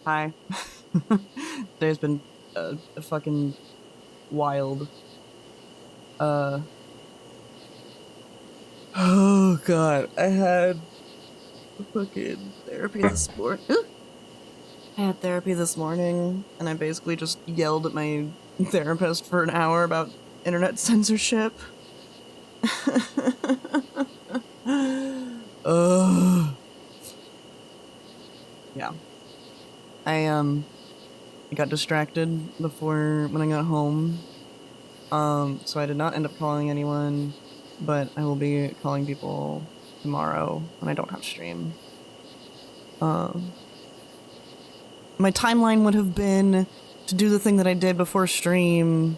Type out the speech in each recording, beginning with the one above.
Hi. Today's been a fucking wild. Uh. Oh god, I had fucking therapy this morning. I had therapy this morning, and I basically just yelled at my therapist for an hour about internet censorship. Ugh. Yeah. I got distracted before when I got home. So I did not end up calling anyone, but I will be calling people tomorrow when I don't have stream. Um, my timeline would have been to do the thing that I did before stream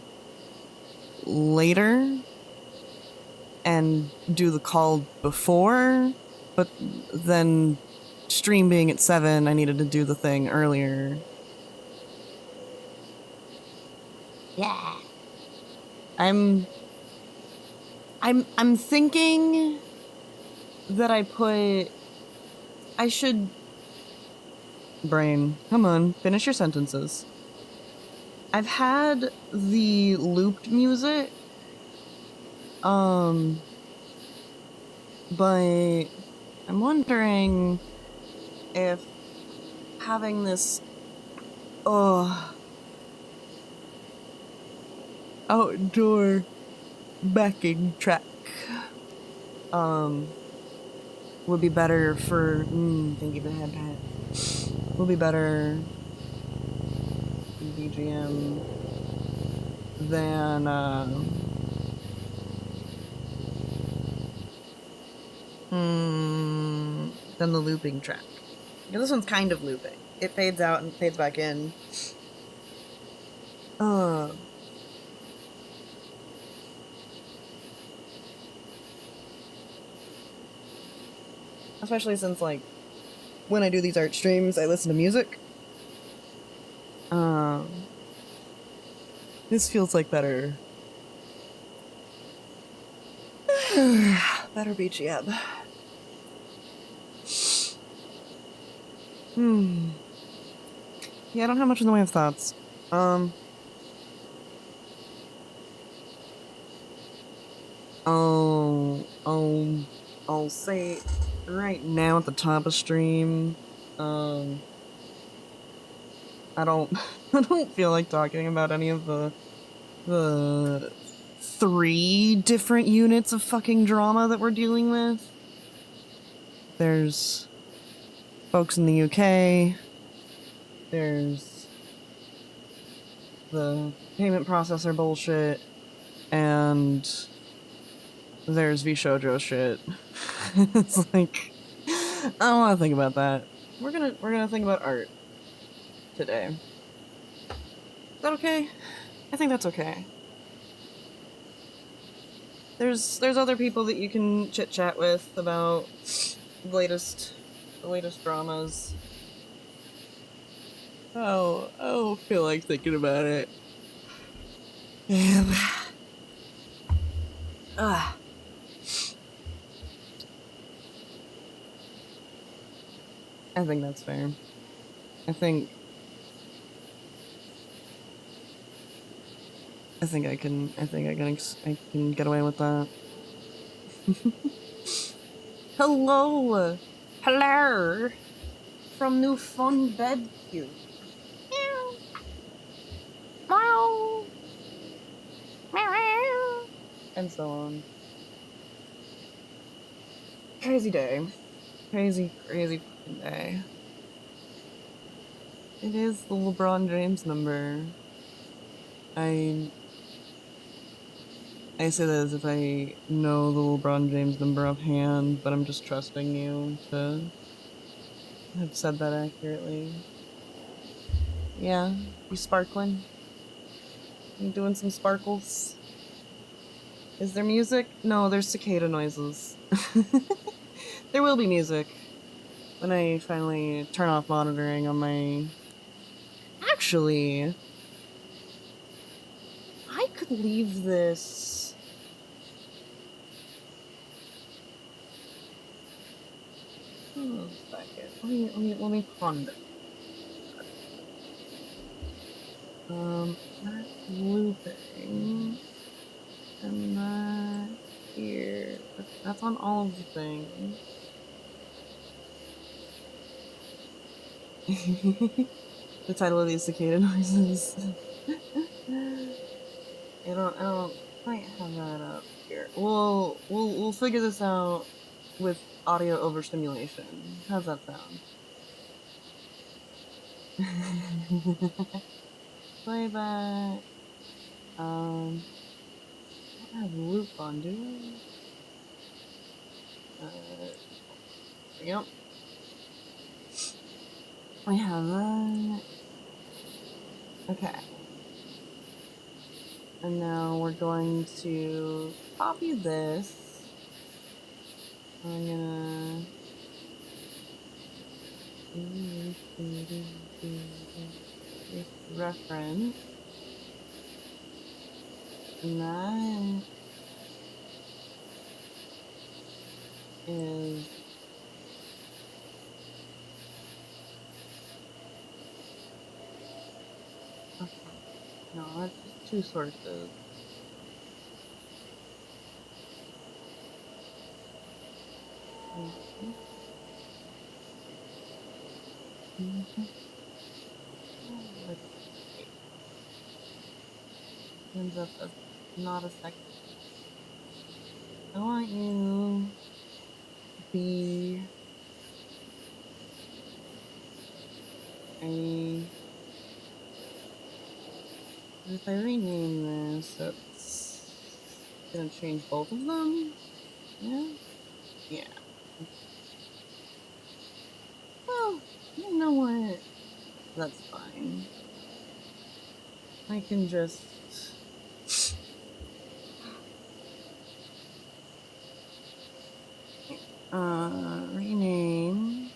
later and do the call before, but then stream being at 7, I needed to do the thing earlier. Yeah. I'm I'm thinking that I should brain, come on, finish your sentences. I've had the looped music, um, but I'm wondering if having this, oh, outdoor backing track, um, would be better for, thank you for the head pat, would be better BGM than, than the looping track. Yeah, this one's kind of looping. It fades out and fades back in. Uh, Especially since, like, when I do these art streams, I listen to music. Um, this feels like better. Better BGM. Yeah, I don't have much in the way of thoughts. Oh, I'll say right now at the top of stream, I don't, I don't feel like talking about any of the 3 different units of fucking drama that we're dealing with. There's folks in the UK, there's the payment processor bullshit, and there's VShojo shit. It's like, I don't want to think about that. We're gonna think about art today. Is that okay? I think that's okay. There's other people that you can chit chat with about the latest dramas. Oh, I don't feel like thinking about it. Yeah. Ah. I think that's fair. I think I can get away with that. Hello! Hello! From New Fun Bed Cube. Meow! Meow! And so on. Crazy day. Crazy, crazy fucking day. It is the LeBron James number. I say that as if I know the LeBron James number offhand, but I'm just trusting you to have said that accurately. Yeah, you sparkling? You doing some sparkles? Is there music? No, there's cicada noises. There will be music when I finally turn off monitoring on my... Actually, I could leave this... a second. Let me ponder. That's looping, and that here. That's on all of the things. The title of these cicada noises. I don't quite have that up here. We'll figure this out with audio overstimulation. How's that sound? Playback. I don't have loop on, do I? Yep. I have that. Okay. And now we're going to copy this. I'm gonna this reference, and that is okay. No, that's just two sources. Ends up as not a second. I want you to be a. If I rename this, it's gonna change both of them. Yeah. Yeah. Well, you know what? That's fine. I can just rename.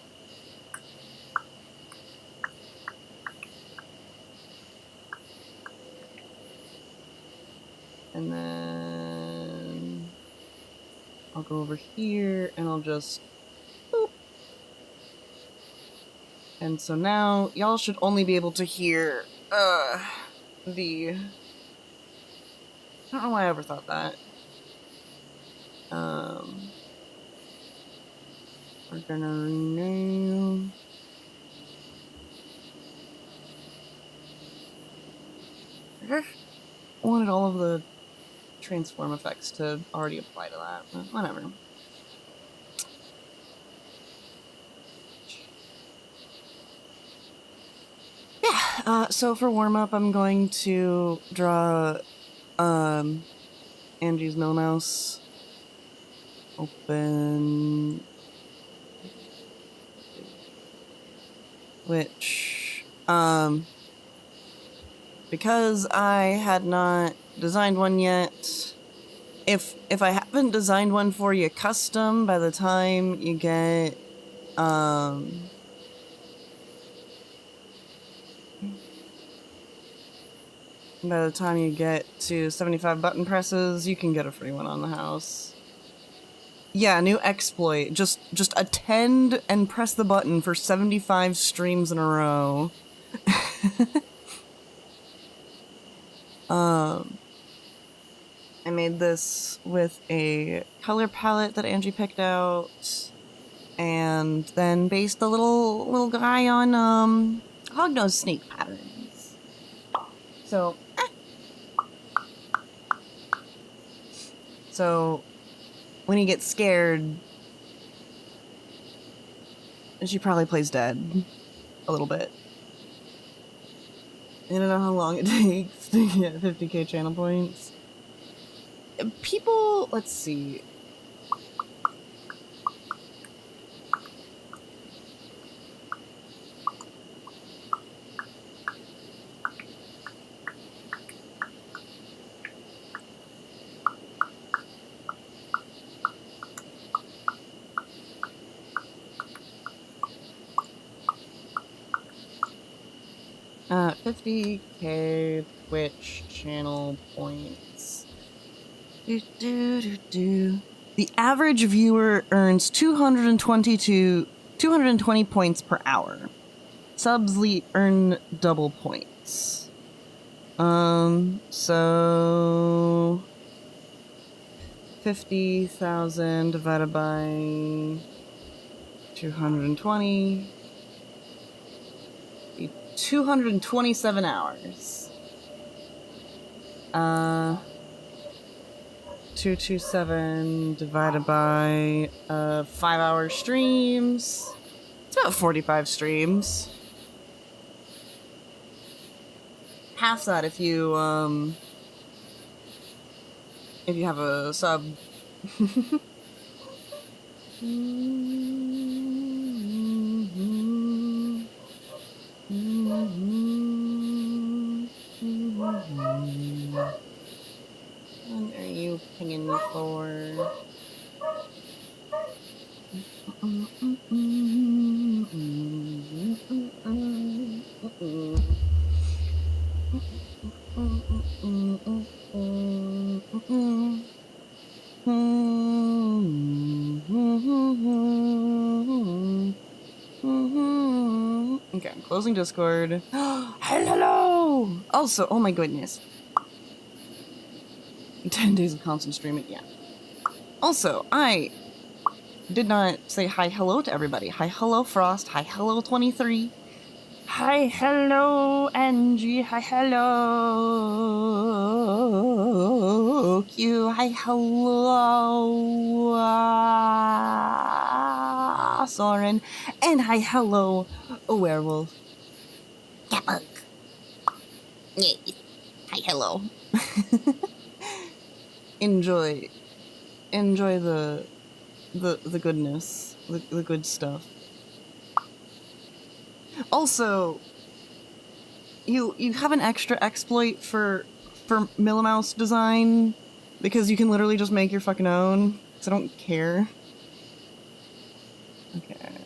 And then I'll go over here and I'll just boop. And so now y'all should only be able to hear the I don't know why I ever thought that. We're gonna rename. I just wanted all of the transform effects to already apply to that, but whatever. Yeah, so for warm-up, I'm going to draw Angie's Mill Mouse. Open. Which, because I had not designed one yet, if I haven't designed one for you custom, by the time you get, to 75 button presses, you can get a free one on the house. Yeah, new exploit. Just attend and press the button for 75 streams in a row. I made this with a color palette that Angie picked out, and then based the little guy on hognose snake patterns. So when he gets scared, she probably plays dead a little bit. I don't know how long it takes to get 50k channel points. People, let's see. Uh, 50k Twitch channel points. The average viewer earns 222 220 points per hour. Subs earn double points. So 50,000 divided by 220. 227 hours. 227 divided by 5-hour streams. It's about 45 streams. Half that if you have a sub. What are you pinging me for? Okay, I'm closing Discord. Hello! Also, oh my goodness. 10 days of constant streaming, yeah. Also, I did not say hi hello to everybody. Hi hello Frost, hi hello 23. Hi hello Angie, hi hello Q, hi hello Soren, and hi hello Werewolf. Yeah, hi hello. enjoy the goodness, the good stuff. Also, you have an extra exploit for Millimouse design because you can literally just make your fucking own. So I don't care. Okay,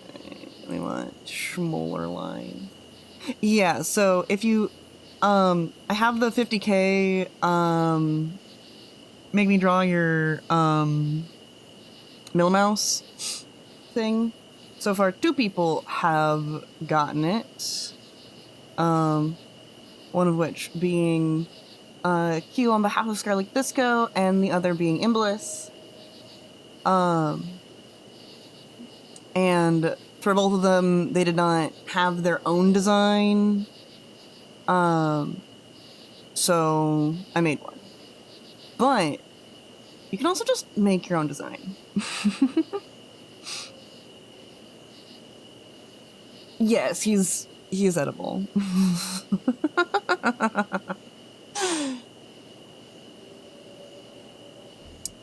we want smaller line. Yeah, so if you I have the 50k make me draw your Millimouse thing. So far 2 people have gotten it. One of which being Q on behalf of Scarlet Disco, and the other being Imbliss. And for both of them, they did not have their own design. So I made one. But you can also just make your own design. Yes, he is edible.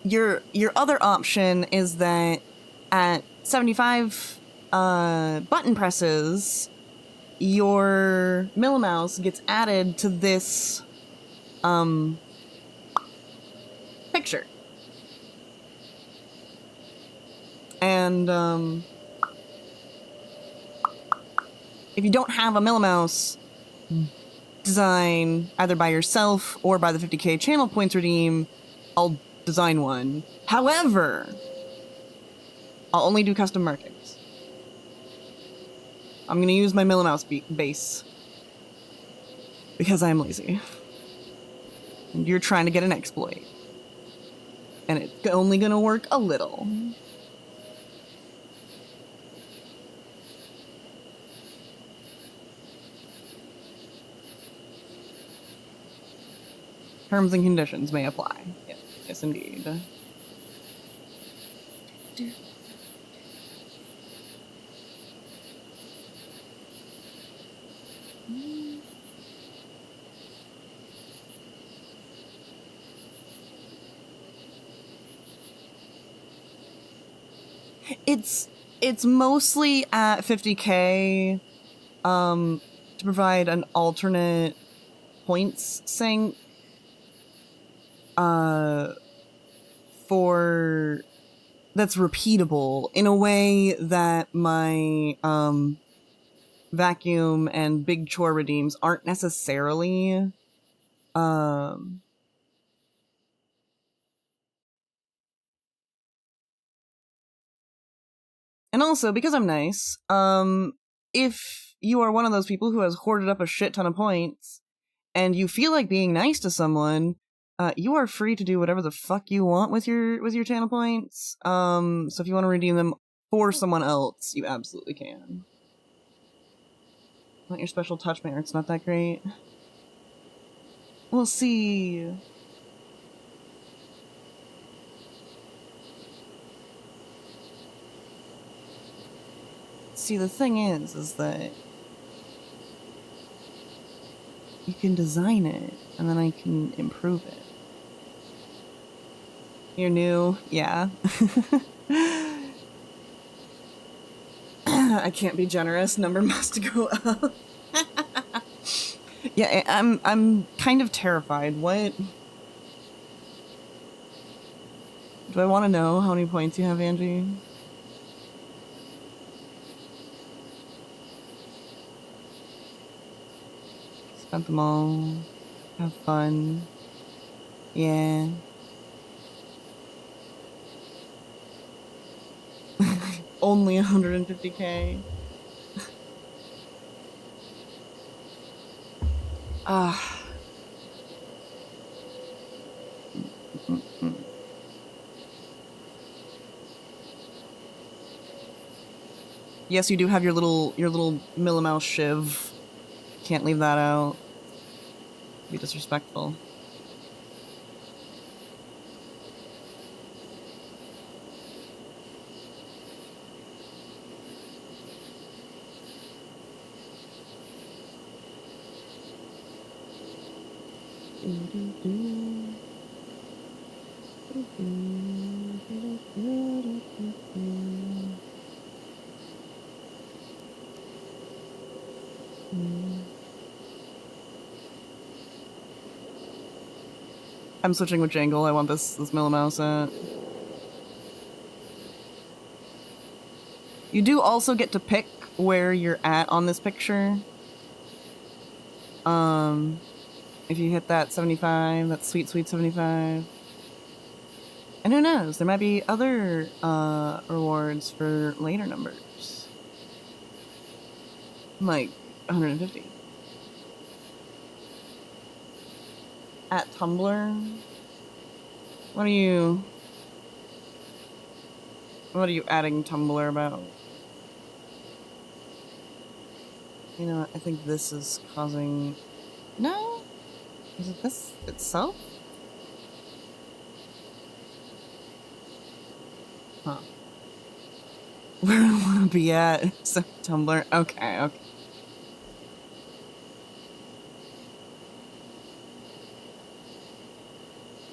Your other option is that at 75 button presses, your Millimouse gets added to this picture. And if you don't have a Millimouse design either by yourself or by the 50k channel points redeem, I'll design one. However, I'll only do custom markings. I'm gonna use my Millimouse base because I'm lazy. And you're trying to get an exploit. And it's only gonna work a little. Terms and conditions may apply. Yes, indeed. It's mostly at 50k to provide an alternate points sync for that's repeatable in a way that my vacuum and big chore redeems aren't necessarily. And also, because I'm nice, if you are one of those people who has hoarded up a shit ton of points and you feel like being nice to someone, you are free to do whatever the fuck you want with your channel points. So if you want to redeem them for someone else, you absolutely can. Not your special touch man, it's not that great. We'll see. See, the thing is that you can design it, and then I can improve it. You're new? Yeah. I can't be generous. Number must go up. Yeah, I'm kind of terrified. What? Do I want to know how many points you have, Angie? Spent them all. Have fun. Yeah. Only 150k. Ah. Yes, you do have your little Millimouse shiv. Can't leave that out. Be disrespectful. I'm switching with Jangle. I want this Millimouse at. You do also get to pick where you're at on this picture. If you hit that 75, that sweet 75. And who knows, there might be other rewards for later numbers. Like 150. At Tumblr? What are you adding Tumblr about? You know, I think this is causing... No? Is it this itself? Huh. Where I want to be at? So, Tumblr. Okay.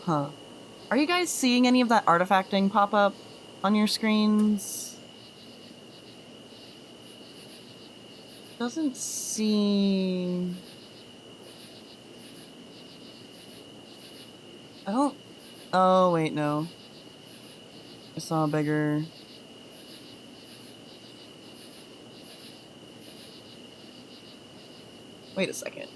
Huh. Are you guys seeing any of that artifacting pop up on your screens? Doesn't seem... I don't... Oh, wait, no. I saw a bigger... Wait a second.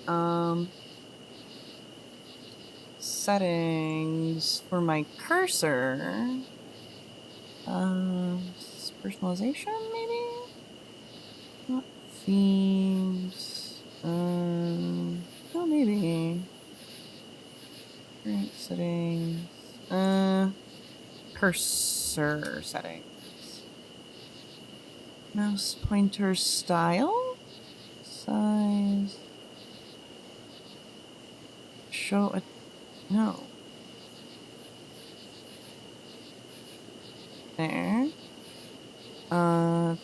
Settings for my cursor. Personalization, maybe? Not themes. Oh, maybe. Current settings. Cursor settings. Mouse pointer style? Size. Show a... No. There.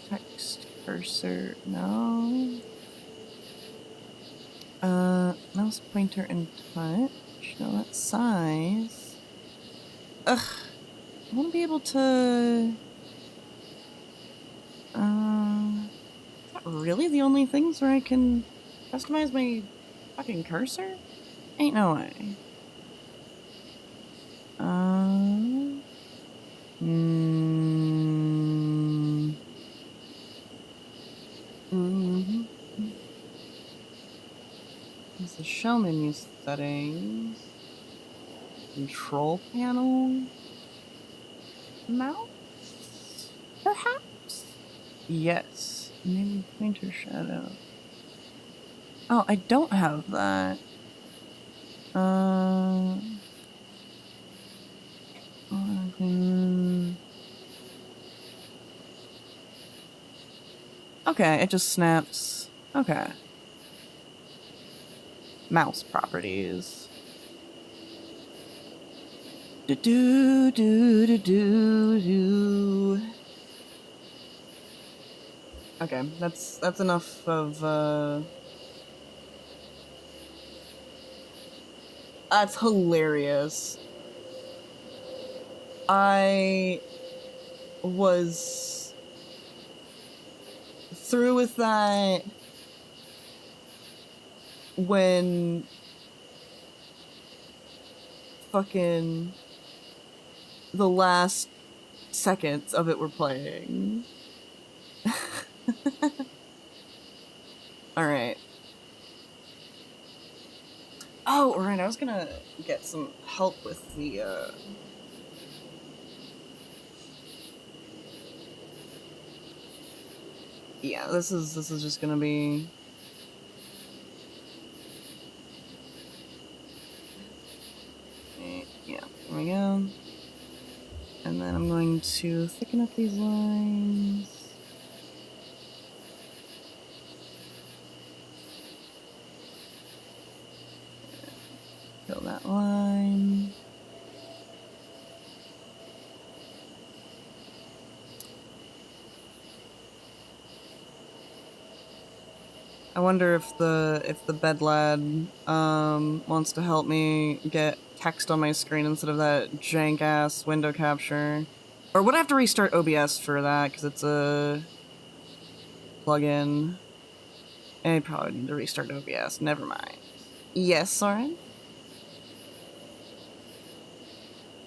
Text cursor, no. Mouse pointer and touch. No, that's size. Ugh. I want to be able to... Is that really the only things where I can customize my fucking cursor? Ain't no way. There's the show menu settings. Control panel. Mouse? Perhaps? Yes. Maybe pointer shadow. Oh, I don't have that. Okay, it just snaps. Okay. Mouse properties. Do do do do do do. Okay, that's enough of that's hilarious. I was through with that when fucking the last seconds of it were playing. All right. Oh, right. I was gonna get some help with the yeah, this is just gonna be yeah, there we go. And then I'm going to thicken up these lines. Fill that line. I wonder if the bed lad wants to help me get text on my screen instead of that jank ass window capture. Or would I have to restart OBS for that because it's a plugin? I probably need to restart OBS. Never mind. Yes, Soren?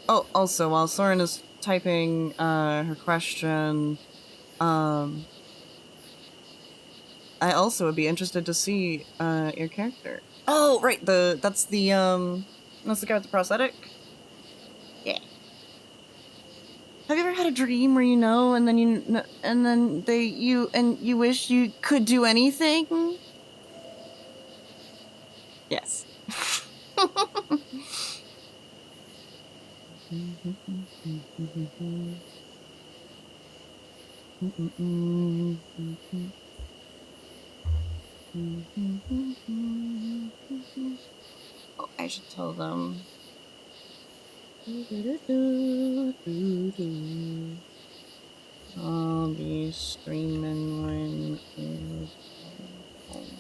Oh, also, while Soren is typing her question, um, I also would be interested to see your character. Oh, right, that's the guy with the prosthetic? Yeah. Have you ever had a dream where you know and then and then you wish you could do anything? Yes. Oh, I should tell them. I'll be streaming when it's home.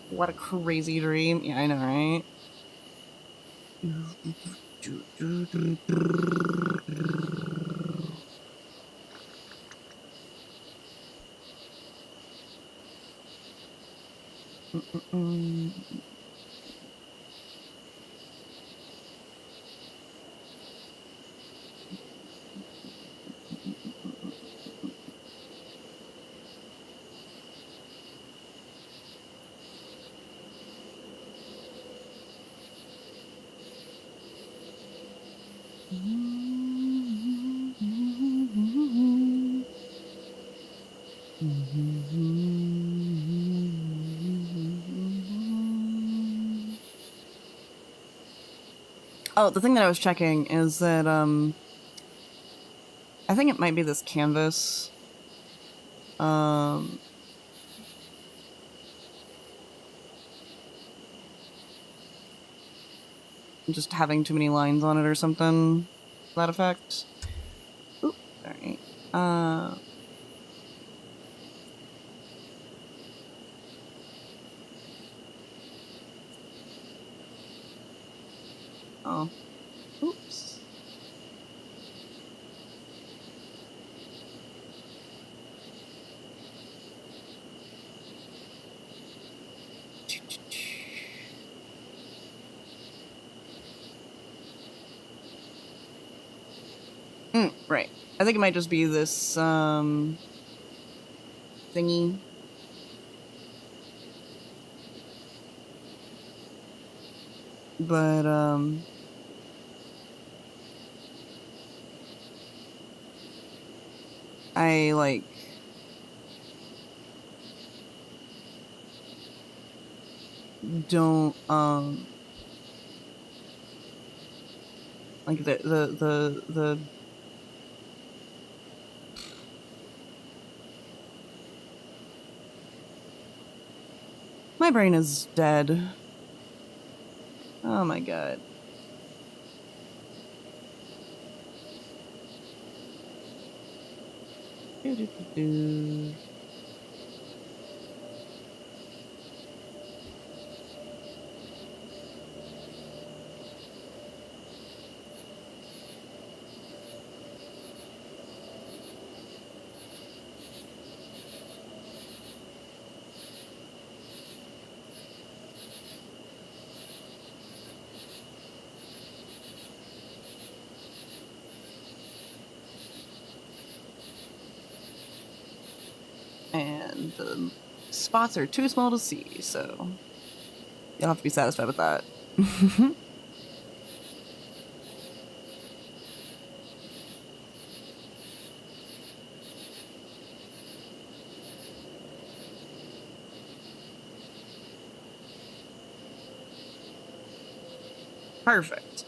What a crazy dream. Yeah, I know, right? Oh, the thing that I was checking is that I think it might be this canvas. Um just having too many lines on it or something. That effect. Oop, sorry. Oh. Oops. Right. I think it might just be this thingy. But I like don't like the my brain is dead. Oh my god. Do, do, do, do. And the spots are too small to see, so you'll have to be satisfied with that. Perfect.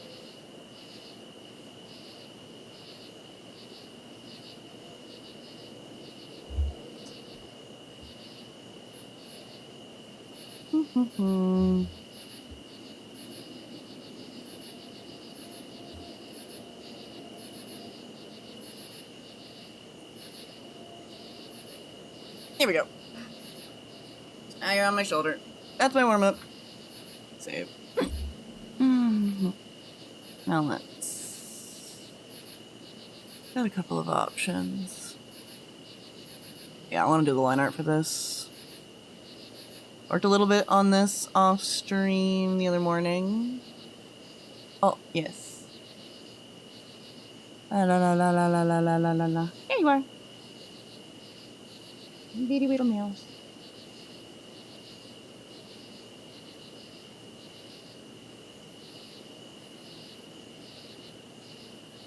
Here we go. Now you're on my shoulder. That's my warm up. Save. Now let's. Got a couple of options. Yeah, I want to do the line art for this. Worked a little bit on this off stream the other morning. Oh, yes. La la la la la la la la la la. There you are. Bitty little mouse.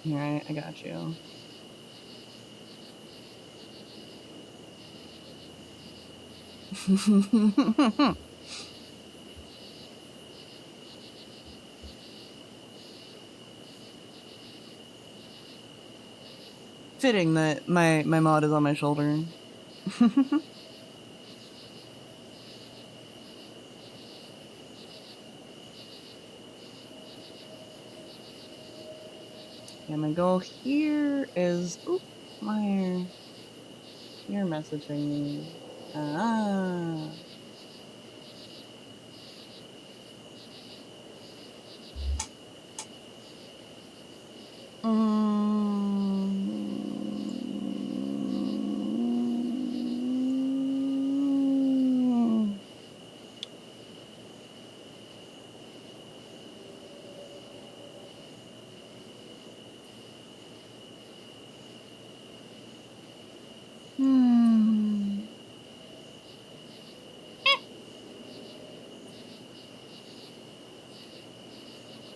Alright, I got you. Fitting that my mod is on my shoulder. Yeah, my goal here is. Oop, you're messaging me. Ah.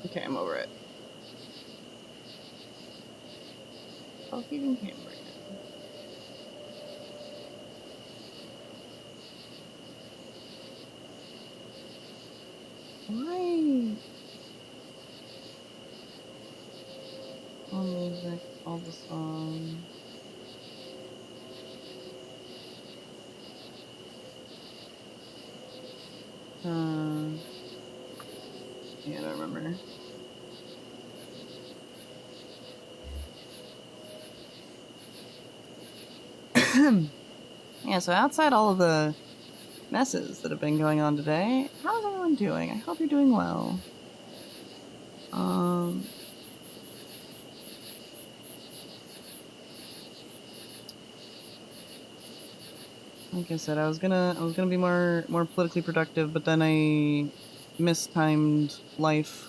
Okay, I'm over it. I'll even camera. Why? All music, all the songs. Yeah, I don't remember. Yeah, so outside all of the messes that have been going on today, how's everyone doing? I hope you're doing well. Like I said, I was gonna be more politically productive, but then I mistimed life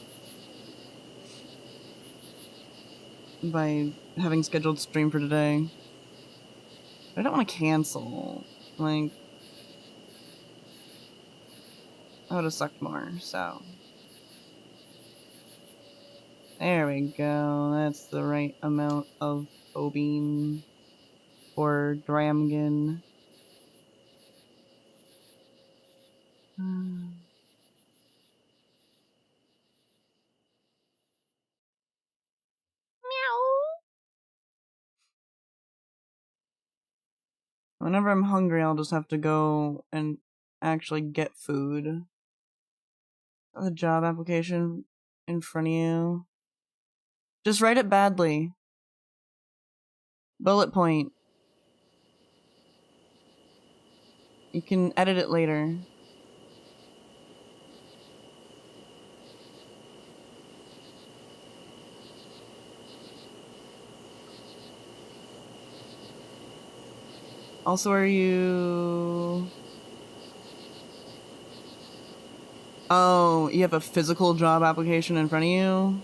by having scheduled stream for today. I don't want to cancel. Like, that would have sucked more, so. There we go. That's the right amount of Obene. or Dramgen. Whenever I'm hungry, I'll just have to go and actually get food. A job application in front of you. Just write it badly. Bullet point. You can edit it later. Also, are you... Oh, you have a physical job application in front of you?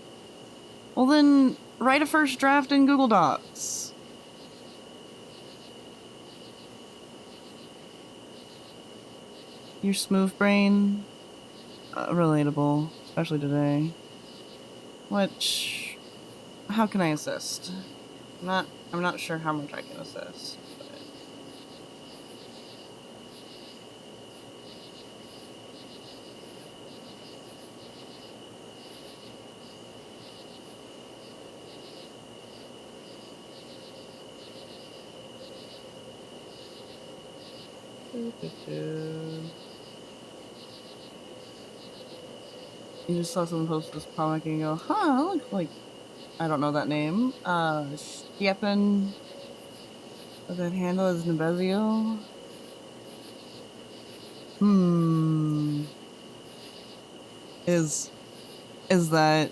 Well then, write a first draft in Google Docs. Your smooth brain? Relatable, especially today. Which... How can I assist? I'm not sure how much I can assist. You just saw someone post this comic and you go, huh, that looks like... I don't know that name. Stiepan... That handle is Nebezio? Is that...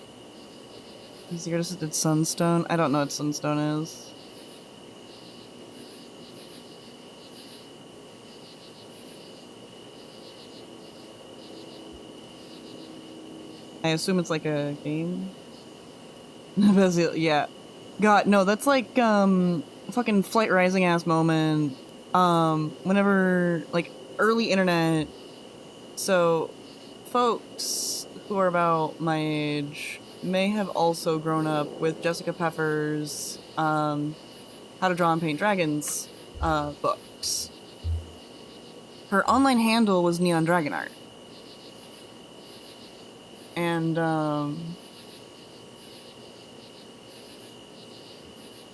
Zero Assisted Sunstone? I don't know what Sunstone is. I assume it's like a game? Nebezio, yeah. God, no, that's like, fucking Flight Rising ass moment. Whenever, like, early internet. So, folks who are about my age may have also grown up with Jessica Pfeffer's, How to Draw and Paint Dragons, books. Her online handle was Neon Dragon Art. And,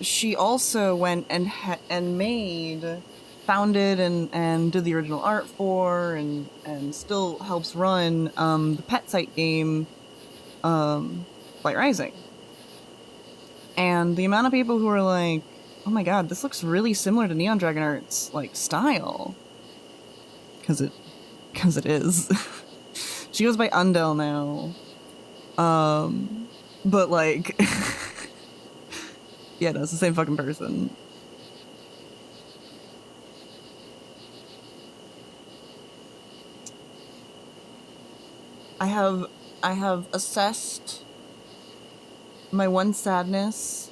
she also went and founded and did the original art for and still helps run the pet site game Flight Rising. And the amount of people who are like, oh my god, this looks really similar to Neon Dragon Art's like style. Cause it is. She goes by Undel now. But like yeah, no, it's the same fucking person. I have assessed my one sadness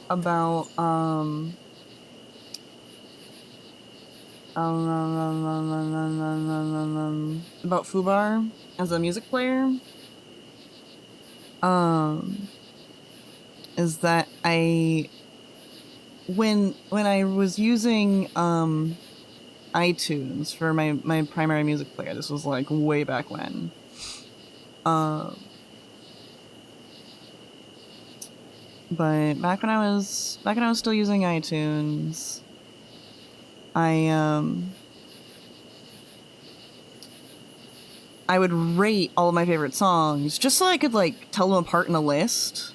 about about Fubar as a music player is that when I was using iTunes for my primary music player, this was like way back when, but back when I was still using iTunes, I would rate all of my favorite songs just so I could like tell them apart in a list.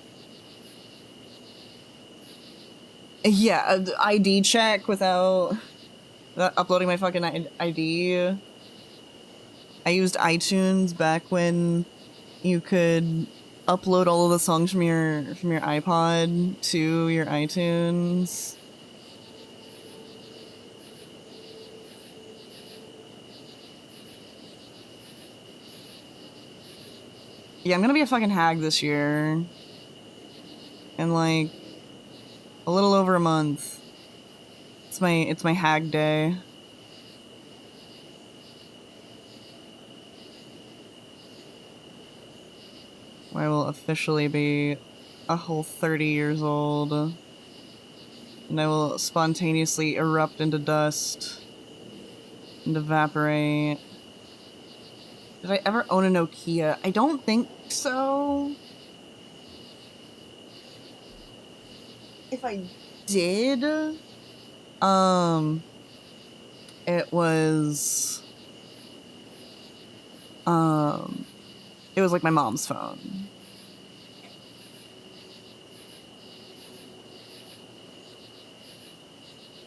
Yeah, ID check without uploading my fucking ID. I used iTunes back when you could upload all of the songs from your iPod to your iTunes. Yeah, I'm gonna be a fucking hag this year. In like a little over a month. It's my hag day. Where I will officially be a whole 30 years old. and I will spontaneously erupt into dust and evaporate. Did I ever own a Nokia? I don't think so. If I did, it was, it was like my mom's phone.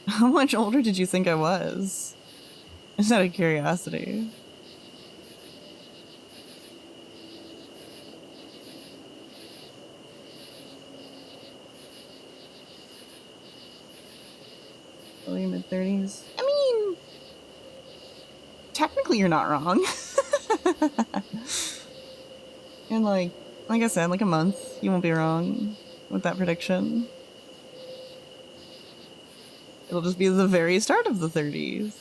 How much older did you think I was? Just out of curiosity. Early mid-30s. I mean, technically you're not wrong. And like I said, like a month, you won't be wrong with that prediction. It'll just be the very start of the 30s.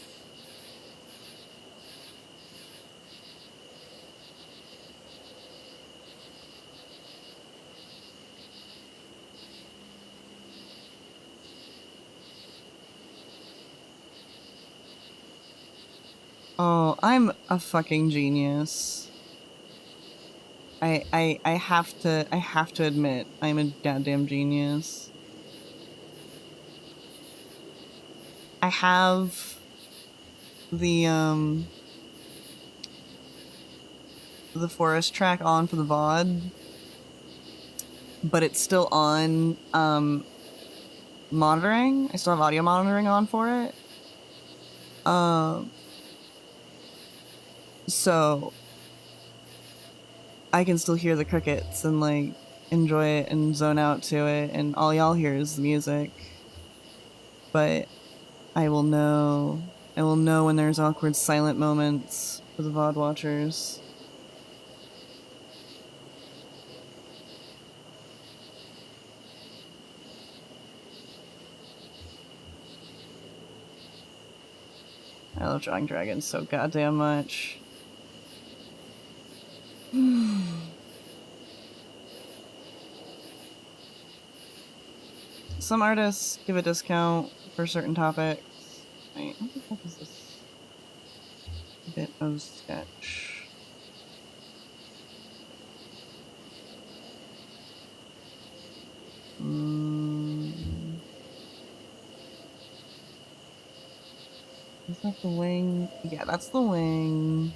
Oh, I'm a fucking genius. I have to admit, I'm a goddamn genius. I have the forest track on for the VOD, but it's still on monitoring. I still have audio monitoring on for it. So I can still hear the crickets and like enjoy it and zone out to it, and all y'all hear is the music. But I will know when there's awkward silent moments for the VOD watchers. I love drawing dragons so goddamn much. Some artists give a discount for certain topics. Wait, what the fuck is this bit of sketch? Is that the wing? Yeah, that's the wing.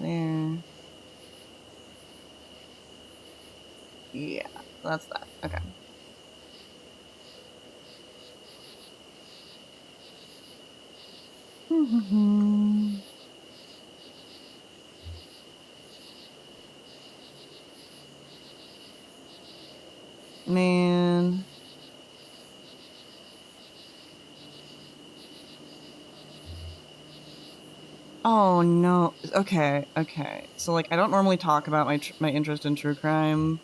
There. Yeah, that's that. Okay. Man. Oh no. Okay, okay. So like I don't normally talk about my interest in true crime.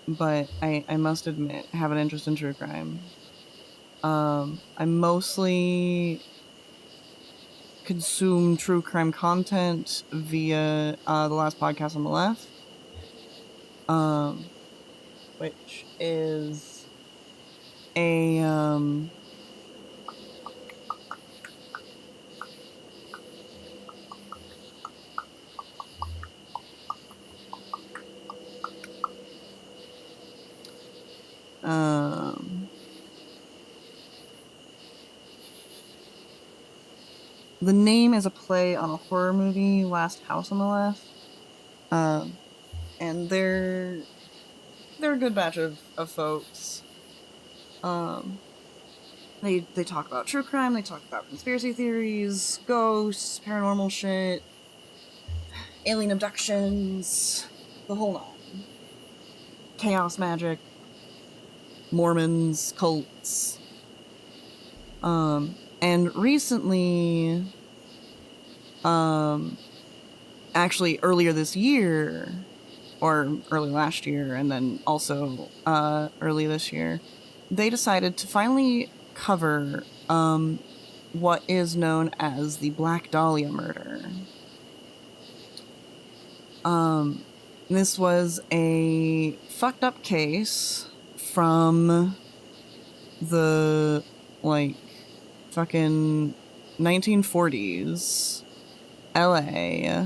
But I must admit, I have an interest in true crime. I mostly consume true crime content via the last podcast on the left, which is a the name is a play on a horror movie, Last House on the Left. And they're a good batch of folks. They talk about true crime, they talk about conspiracy theories, ghosts, paranormal shit, alien abductions, the whole nine. Chaos magic, Mormons, cults. And recently, actually earlier this year, or early last year, and then also early this year, they decided to finally cover what is known as the Black Dahlia murder. This was a fucked up case from the, like, fucking 1940s LA,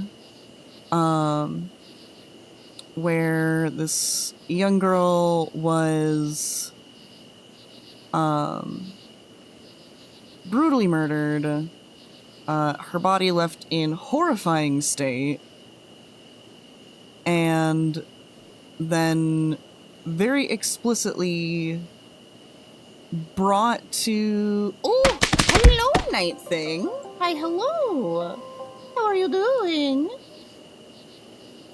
where this young girl was, brutally murdered, her body left in horrifying state, and then very explicitly brought to... Oh, hello, Night Thing. Hi, hello. How are you doing?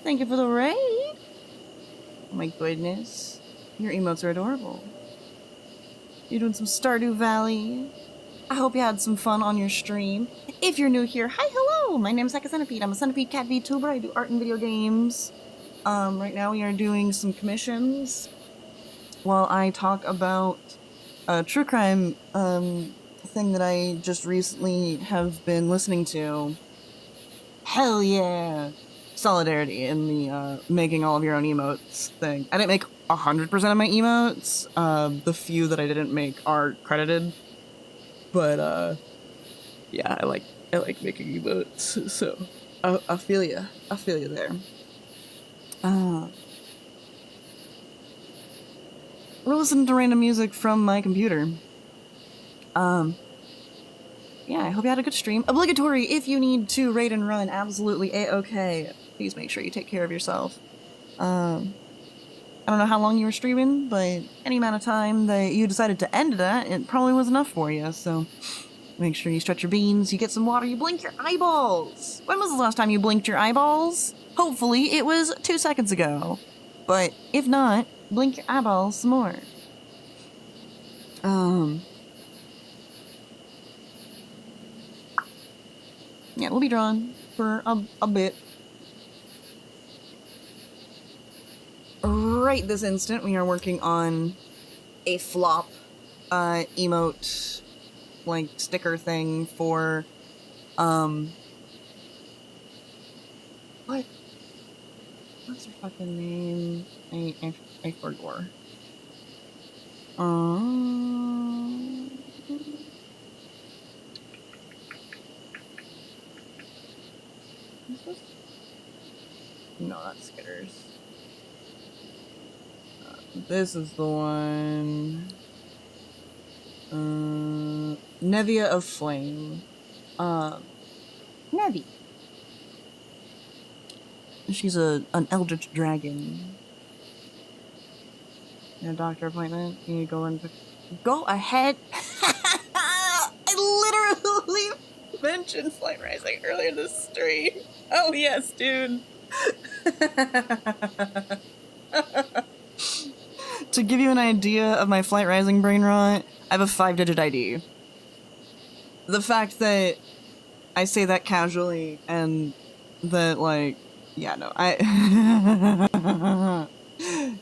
Thank you for the raid. Oh my goodness. Your emotes are adorable. You're doing some Stardew Valley. I hope you had some fun on your stream. If you're new here, hi, hello. My name is Heka Centipede. I'm a Centipede Cat VTuber. I do art and video games. Right now we are doing some commissions while I talk about a true crime thing that I just recently have been listening to. Hell yeah! Solidarity in the making all of your own emotes thing. I didn't make 100% of my emotes. The few that I didn't make are credited. But yeah, I like making emotes, so I feel ya. I feel you there. We're listening to random music from my computer. Yeah, I hope you had a good stream. Obligatory, if you need to raid and run, absolutely A-okay. Please make sure you take care of yourself. I don't know how long you were streaming, but any amount of time that you decided to end it at, it probably was enough for you, so make sure you stretch your beans, you get some water, you blink your eyeballs! When was the last time you blinked your eyeballs? Hopefully it was 2 seconds ago. But if not, blink your eyeballs some more. Yeah, we'll be drawn for a bit. Right this instant, we are working on a flop emote, like, sticker thing for, what? What's her fucking name? I forgot. What's this? No, that's Skitters. This is the one. Nevia of Flame. Nevi. She's an eldritch dragon. In a doctor appointment, you go and go ahead. I literally mentioned Flight Rising earlier in the stream. Oh yes, dude. To give you an idea of my Flight Rising brain rot, I have a 5-digit ID. The fact that I say that casually and that, like, yeah, no,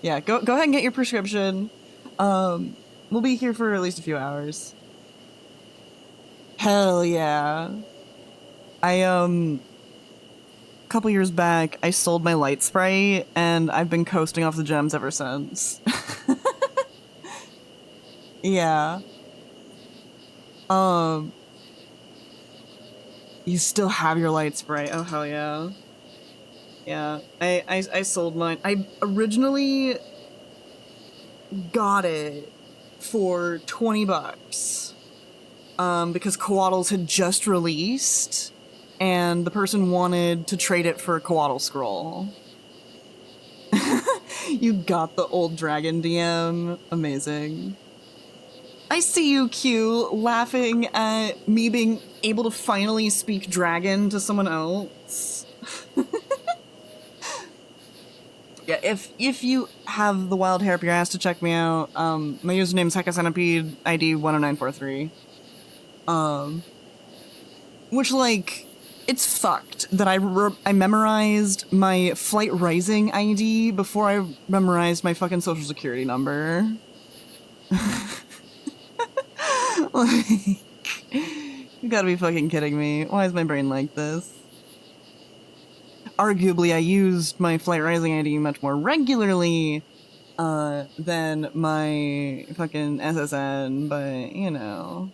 yeah, go ahead and get your prescription. We'll be here for at least a few hours. Hell yeah. A couple years back, I sold my light sprite, and I've been coasting off the gems ever since. Yeah. You still have your light sprite. Oh, hell yeah. Yeah, I sold mine. I originally got it for 20 bucks. Because Coatls had just released, and the person wanted to trade it for a Coatl scroll. You got the old dragon DM. Amazing. I see you, Q, laughing at me being able to finally speak dragon to someone else. Yeah, if you have the wild hair up your ass to check me out, my username's Heka Centipede, ID 10943. Which, like, it's fucked that I memorized my Flight Rising ID before I memorized my fucking social security number. Like, You gotta be fucking kidding me. Why is my brain like this? Arguably, I used my Flight Rising ID much more regularly than my fucking SSN, but you know.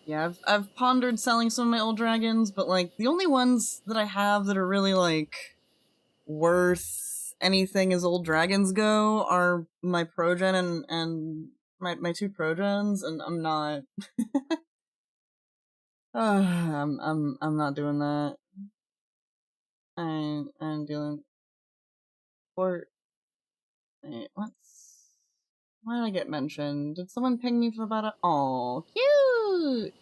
Yeah, I've pondered selling some of my old dragons, but like the only ones that I have that are really like worth anything as old dragons go are my progen and my two progens, and I'm not I'm not doing that. I'm doing for what's why did I get mentioned? Did someone ping me for about a oh cute?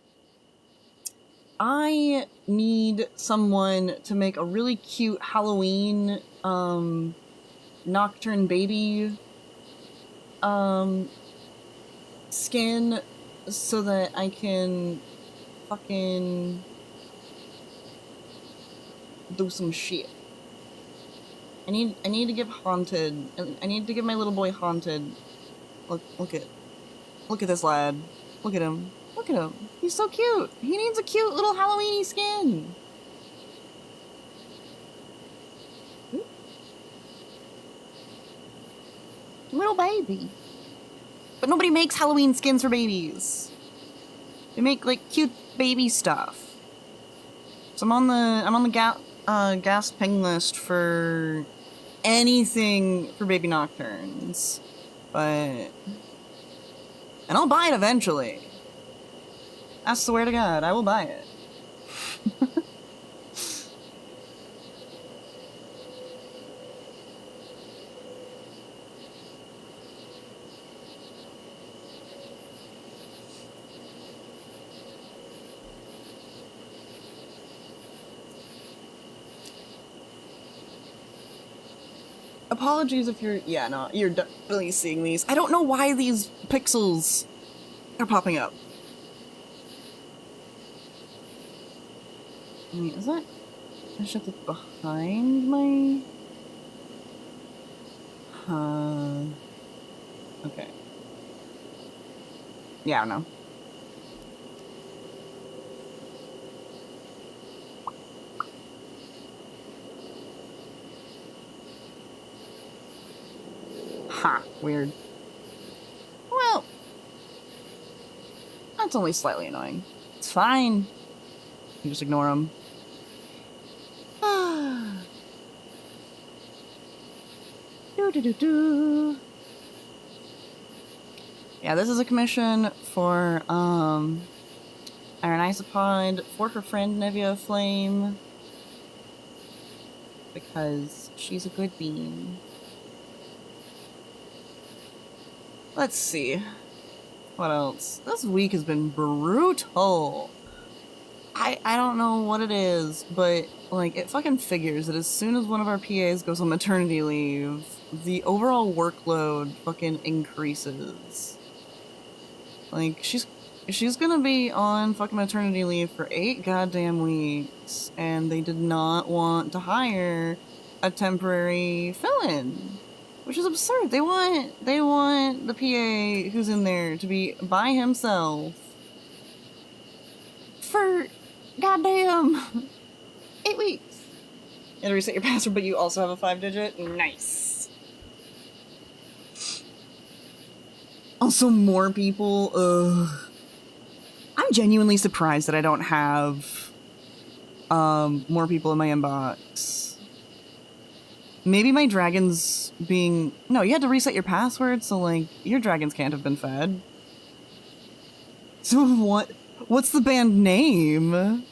I need someone to make a really cute Halloween nocturne baby skin so that I can fucking do some shit. I need to give Haunted. I need to give my little boy Haunted. Look at this lad. Look at him. Look at him. He's so cute. He needs a cute little Halloweeny skin. Little baby. But nobody makes Halloween skins for babies. They make like cute baby stuff. So I'm on the gas ping list for anything for baby nocturnes, but and I'll buy it eventually. I swear to God, I will buy it. Apologies if you're, yeah, no, you're definitely seeing these. I don't know why these pixels are popping up. Wait, is that a shit that's behind my... Okay. Yeah, I don't know. Ha, weird. Well, that's only slightly annoying. It's fine. You just ignore them. Yeah, this is a commission for Iron Isopod for her friend Nevia Flame because she's a good bean. Let's see. What else? This week has been brutal. I don't know what it is, but like it fucking figures that as soon as one of our PAs goes on maternity leave, the overall workload fucking increases. Like she's gonna be on fucking maternity leave for 8 goddamn weeks, and they did not want to hire a temporary fill-in. Which is absurd. They want the PA who's in there to be by himself for goddamn 8 weeks. You gotta reset your password, but you also have a 5-digit? Nice. Also, more people. I'm genuinely surprised that I don't have more people in my inbox. Maybe my dragons being... No, you had to reset your password, so, like, your dragons can't have been fed. So what? What's the band name?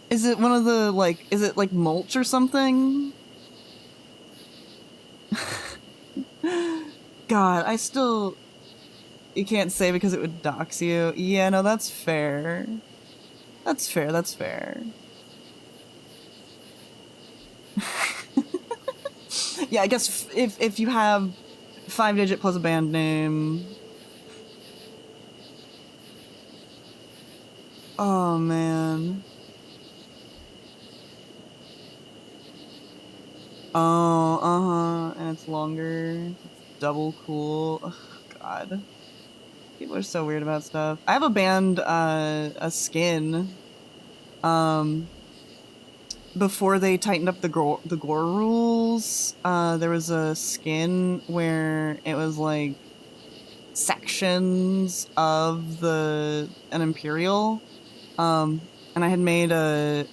Is it one of the, like... Is it, like, mulch or something? God, I still... You can't say because it would dox you. Yeah, no, that's fair. That's fair, that's fair. Yeah, I guess if you have 5-digit plus a band name. Oh, man. Oh, and it's longer. It's double cool. Ugh, God. People are so weird about stuff. I have a band, a skin. Um, Before they tightened up the gore rules, there was a skin where it was like sections of the an imperial. And I had made a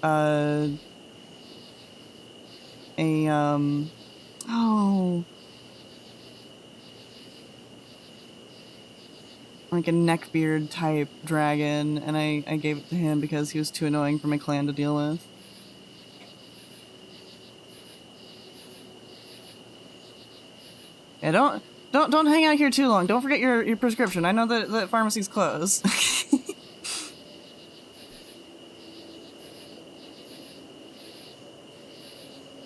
oh, like a neckbeard type dragon, and I gave it to him because he was too annoying for my clan to deal with. Yeah, don't hang out here too long. Don't forget your prescription. I know that pharmacies close.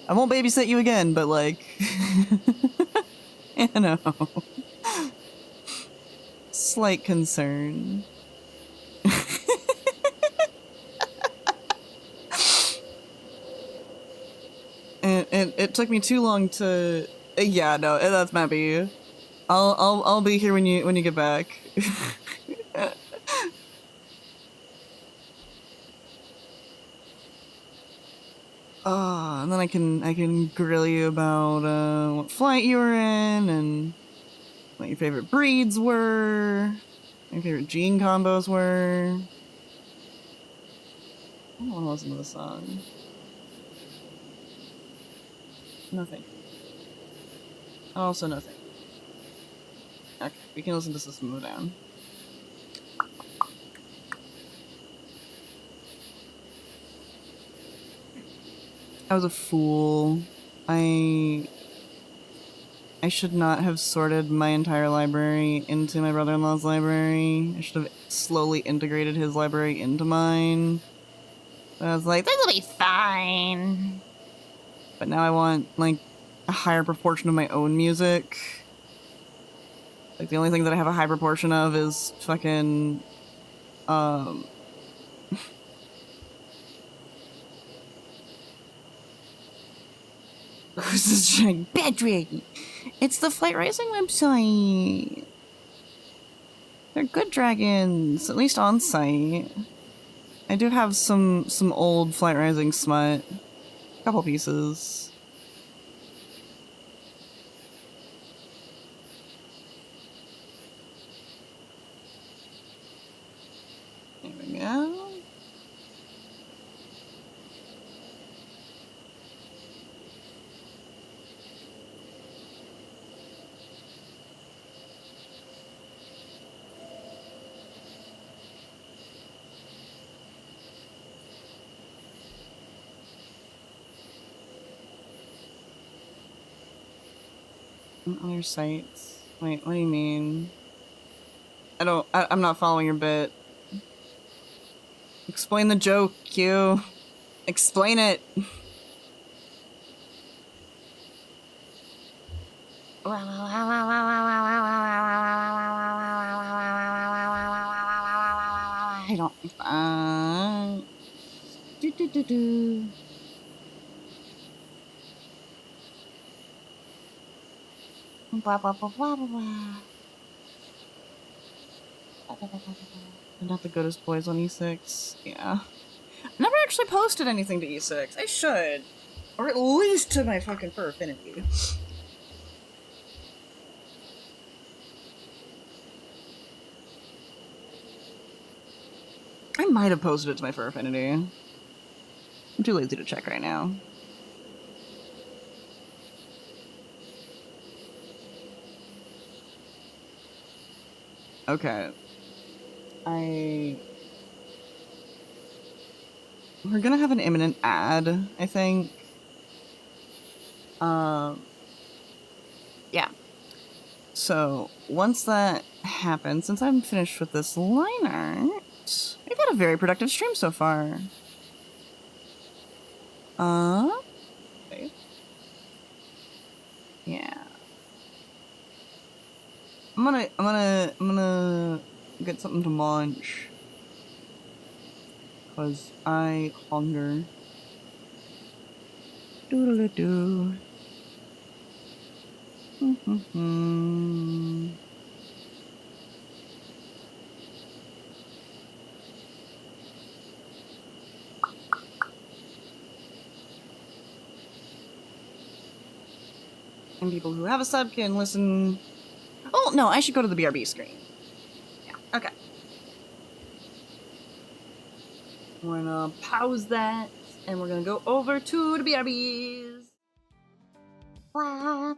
I won't babysit you again, but like, you know, slight concern. It took me too long to. Yeah, no, that's Mappy. I'll be here when you get back. And then I can grill you about what flight you were in and what your favorite breeds were, what your favorite gene combos were. I don't want to listen to the song. No thank you. Also no thank you. Okay, we can listen to System of a Down. I was a fool. I should not have sorted my entire library into my brother-in-law's library. I should have slowly integrated his library into mine. But I was like, this will be fine. But now I want, like, a higher proportion of my own music. Like, the only thing that I have a high proportion of is fucking, who's this giant Patrick? It's the Flight Racing website. They're good dragons, at least on site. I do have some old Flight Rising smut. A couple pieces. There we go. Other sites. Wait, what do you mean? I'm not following your bit. Explain the joke, Q. Explain it. I don't. Do. Blah, blah, blah, blah, blah, blah. They're not the goodest boys on E6. Yeah. Never actually posted anything to E6. I should. Or at least to my fucking Fur Affinity. I might have posted it to my Fur Affinity. I'm too lazy to check right now. Okay. We're gonna have an imminent ad, I think. Yeah. So, once that happens, since I'm finished with this line art, we've had a very productive stream so far. Okay. Yeah. I'm gonna get something to munch. 'Cause I hunger. Doodle-doo. And people who have a sub can listen. Oh, no, I should go to the BRB screen. Yeah, okay. We're gonna pause that, and we're gonna go over to the BRBs. Alright.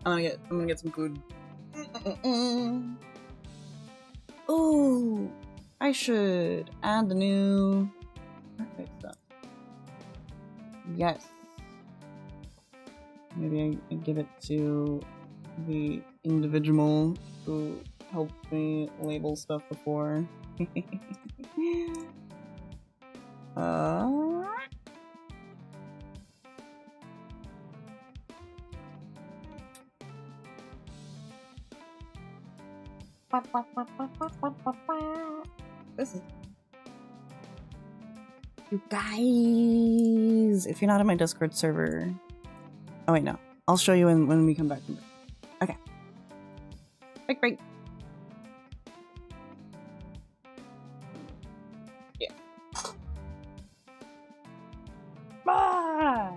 I'm gonna get some food. Oh, I should add the new stuff. Yes. Maybe I give it to the individual who helped me label stuff before. This is you guys. If you're not on my Discord server, oh wait, no, I'll show you when we come back from break. Okay, break. Yeah. Bye.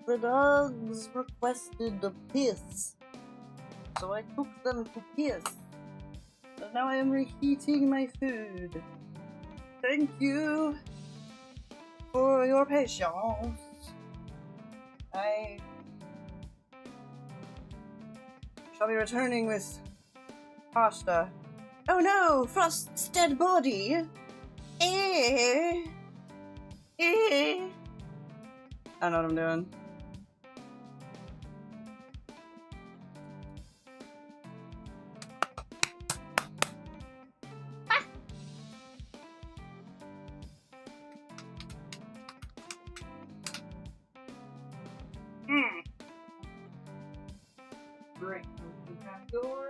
The dogs requested a piss, so I took them to piss. And now I am reheating my food. Thank you for your patience. I shall be returning with pasta. Oh no! Frost's dead body! I don't know what I'm doing. Great. Open that door.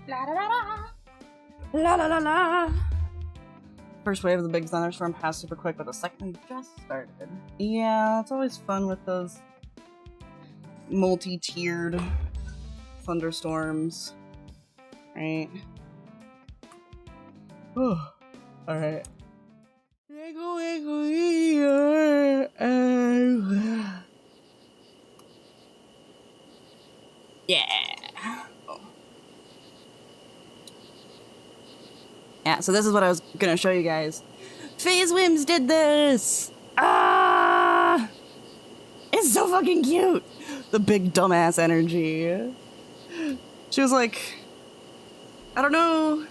La la la la la la la la. First wave of the big thunderstorm passed super quick, but the second just started. Yeah, it's always fun with those multi-tiered thunderstorms, right? Alright. Yeah. Yeah, so this is what I was gonna show you guys. FaZe Wims did this! Ah! It's so fucking cute! The big dumbass energy. She was like, I don't know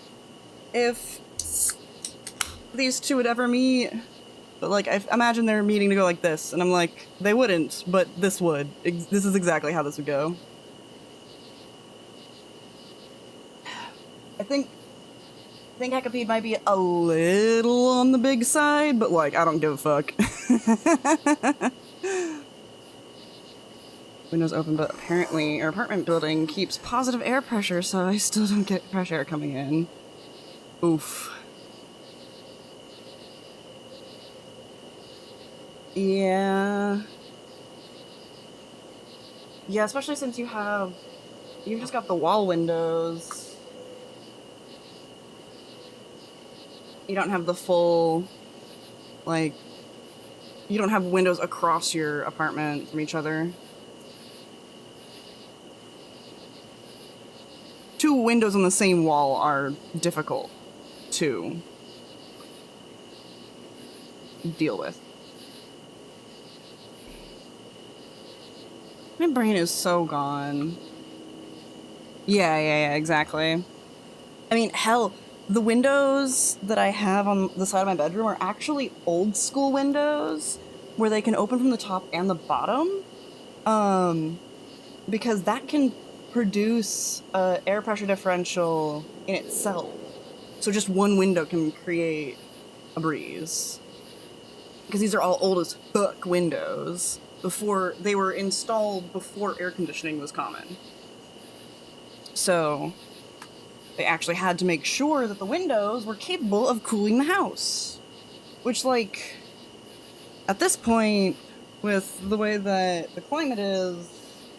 if these two would ever meet, but like, I imagine they're meeting to go like this, and I'm like, they wouldn't, but this would. This is exactly how this would go. I think Hecapede might be a little on the big side, but like, I don't give a fuck. Windows open, but apparently our apartment building keeps positive air pressure, so I still don't get fresh air coming in. Oof. Yeah. Yeah, especially since you've just got the wall windows. You don't have the full, like, you don't have windows across your apartment from each other. Two windows on the same wall are difficult to deal with. My brain is so gone. Yeah, exactly. I mean, hell, the windows that I have on the side of my bedroom are actually old school windows where they can open from the top and the bottom. Because that can produce an air pressure differential in itself. So just one window can create a breeze. Because these are all old as fuck windows. They were installed before air conditioning was common. So they actually had to make sure that the windows were capable of cooling the house. Which, like, at this point, with the way that the climate is,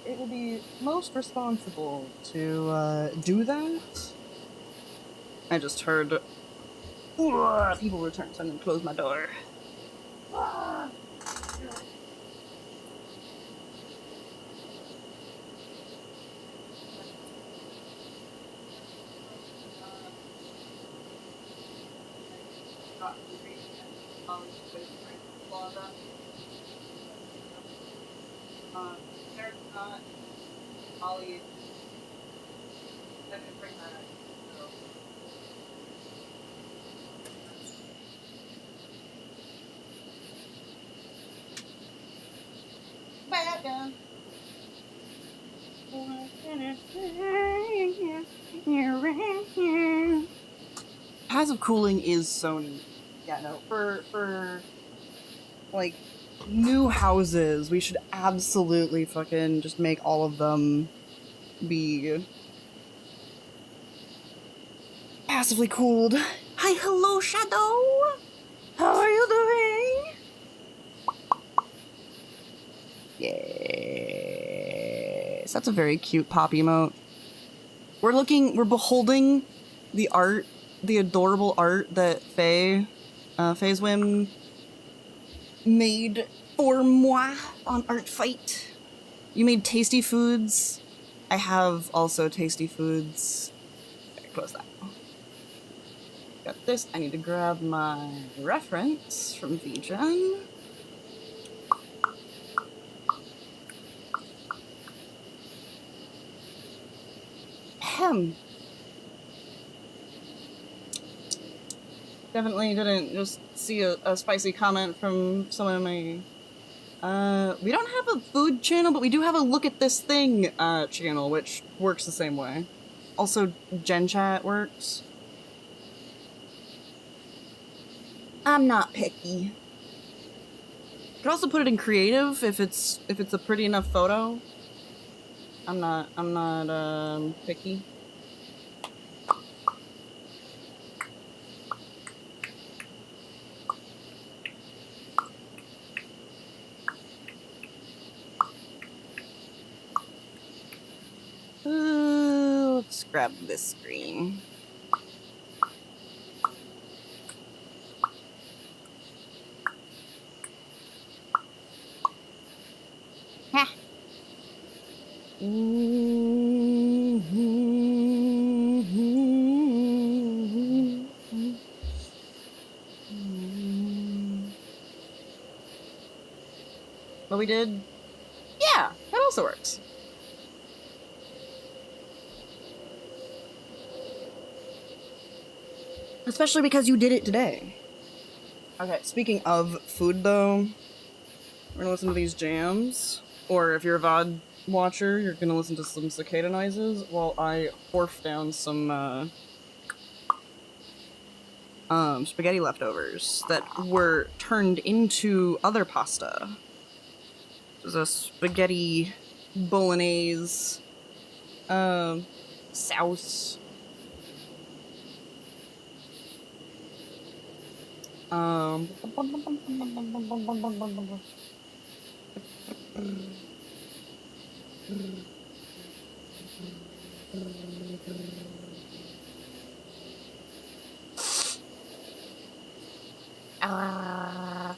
it would be most responsible to do that. I just heard people return, so I'm gonna close my door. Ollie, I didn't bring that up. Bad gun. Passive cooling is so neat. Yeah, no, for like New houses. We should absolutely fucking just make all of them be passively cooled. Hi, hello, Shadow! How are you doing? Yes. That's a very cute pop emote. We're beholding the art, the adorable art that Faye's Whim made for moi on Art Fight. You made tasty foods. I have also tasty foods. There, close that. Got this. I need to grab my reference from VGen. Ahem. Definitely didn't just see a spicy comment from someone in my... we don't have a food channel, but we do have a look at this thing channel, which works the same way. Also, Gen Chat works. I'm not picky. Could also put it in creative if it's a pretty enough photo. I'm not picky. Let's grab this screen. Ha! But we did... Yeah, that also works. Especially because you did it today. Okay, speaking of food though, we're gonna listen to these jams. Or if you're a VOD watcher, you're gonna listen to some cicada noises while I horf down some spaghetti leftovers that were turned into other pasta. There's a spaghetti bolognese sauce.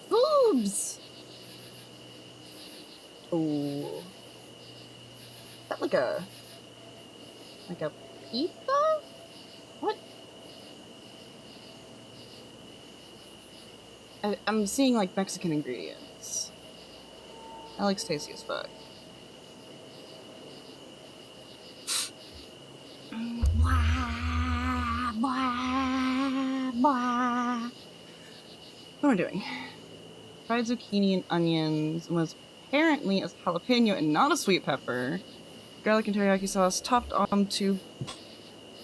Boobs! Oh. Is that like a pizza? What? I'm seeing like Mexican ingredients. That looks tasty as fuck. What am I doing? Fried zucchini and onions was apparently as jalapeno and not a sweet pepper. Garlic and teriyaki sauce topped onto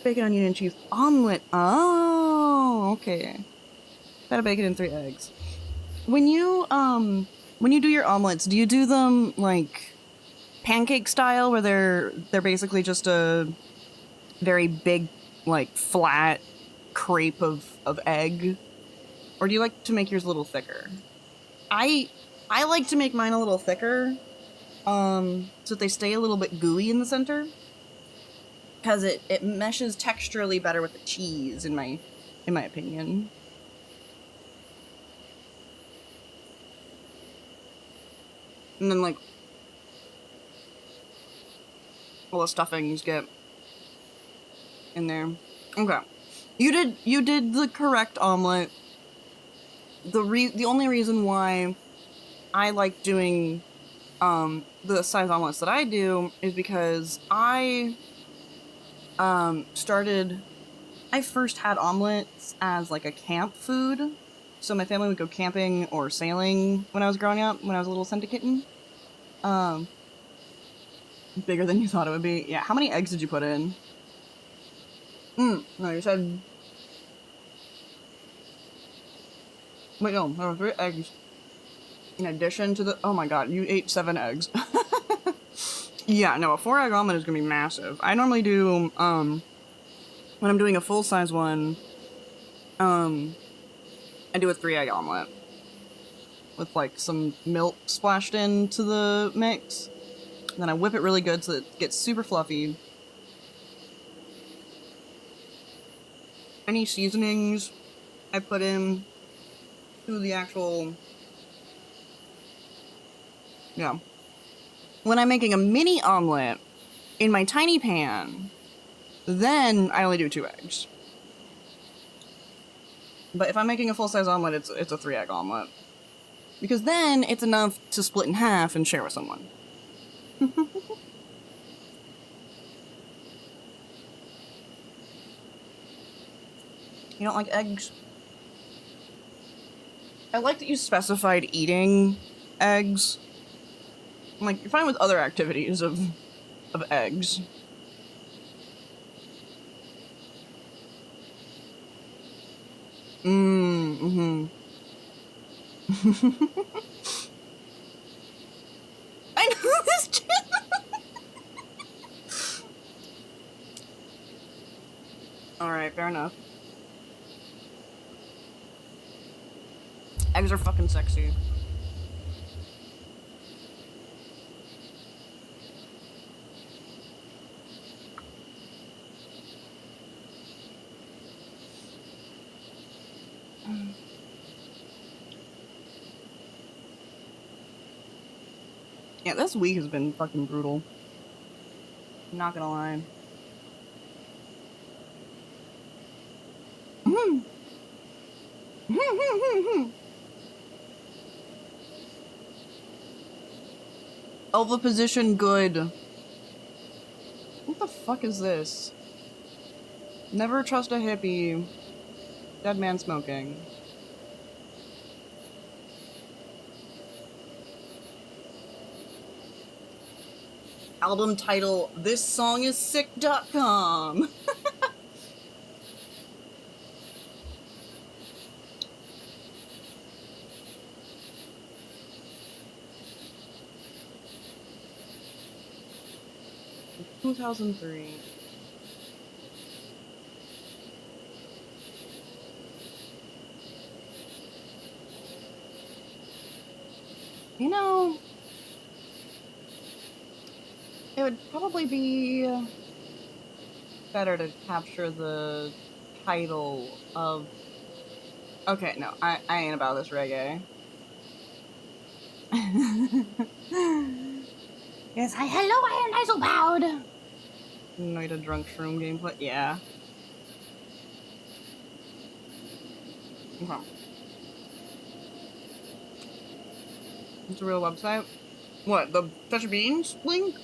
bacon, onion, and cheese omelet. Oh, okay. Gotta bake it in 3 eggs. When you do your omelets, do you do them like pancake style, where they're basically just a very big, like flat crepe of egg, or do you like to make yours a little thicker? I like to make mine a little thicker, so that they stay a little bit gooey in the center, because it meshes texturally better with the cheese, in my opinion. And then like all the stuffings get in there. Okay, you did the correct omelet. The only reason why I like doing the size omelets that I do is because I first had omelets as like a camp food. So my family would go camping or sailing when I was growing up, when I was a little scented kitten. Bigger than you thought it would be. Yeah, how many eggs did you put in? No, you said... Wait, no, there were 3 eggs. In addition to the, oh my god, you ate 7 eggs. Yeah, no, a 4-egg omelet is gonna be massive. I normally do, when I'm doing a full-size one, I do a 3-egg omelet with like some milk splashed into the mix. And then I whip it really good so it gets super fluffy. Any seasonings I put in to the actual, yeah. When I'm making a mini omelet in my tiny pan, then I only do 2 eggs. But if I'm making a full-size omelet, it's a 3-egg omelet. Because then it's enough to split in half and share with someone. You don't like eggs? I like that you specified eating eggs. I'm like, you're fine with other activities of eggs. Mm-hmm. I know this too. Alright, fair enough. Eggs are fucking sexy. Yeah, this week has been fucking brutal. I'm not gonna lie. Elva position good. What the fuck is this? Never trust a hippie. Dead man smoking. Album title, This Song Is Sick.com. Two 2003. You know, it would probably be better to capture the title of... Okay, no, I ain't about this reggae. Yes, hi, hello, I am so loud. Night of drunk shroom gameplay, yeah. Okay. It's a real website. What, the Touch of Beans link?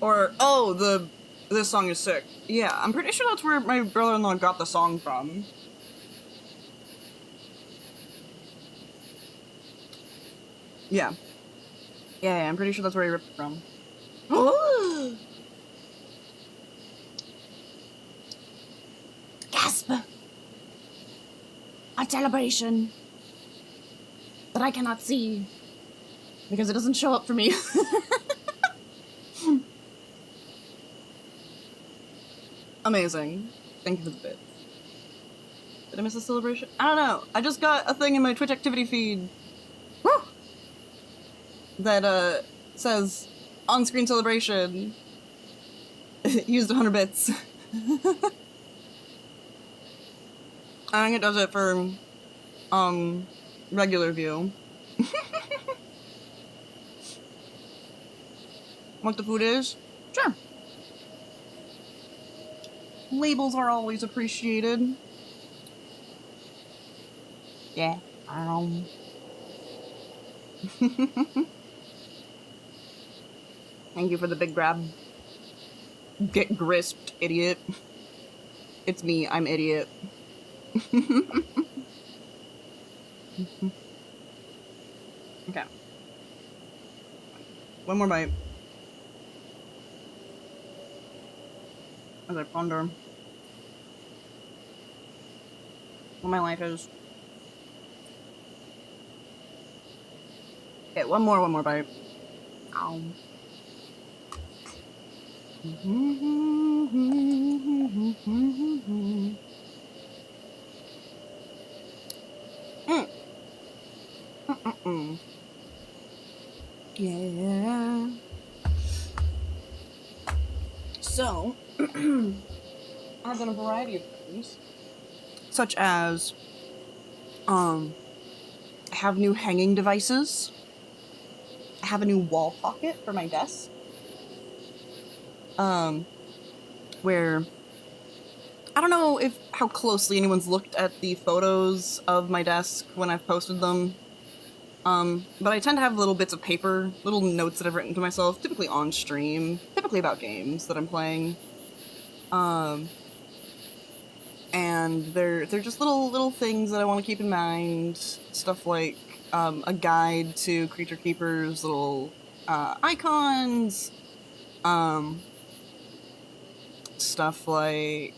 Or, oh, This Song Is Sick. Yeah, I'm pretty sure that's where my brother-in-law got the song from. Yeah. Yeah, I'm pretty sure that's where he ripped it from. Gasp! A celebration that I cannot see because it doesn't show up for me. Amazing. Thank you for the bit. Did I miss a celebration? I don't know. I just got a thing in my Twitch activity feed that says on-screen celebration used 100 bits. I think it does it for regular view. What the food is? Sure. Labels are always appreciated. Yeah. Thank you for the big grab. Get grisped, idiot. It's me, I'm idiot. Okay. One more bite. As I ponder. what my life is. Okay, one more bite. Ow. Yeah. So, I've done a variety of things, such as, I have new hanging devices. I have a new wall pocket for my desk. Where I don't know how closely anyone's looked at the photos of my desk when I've posted them. But I tend to have little bits of paper, little notes that I've written to myself, typically on stream, typically about games that I'm playing. And they're just little things that I want to keep in mind. Stuff like a guide to Creature Keeper's little icons. Stuff like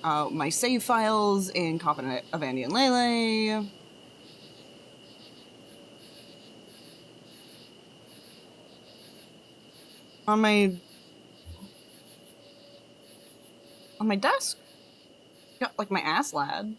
my save files in Confident of Andy and Lele. On my desk, got like my ass lad.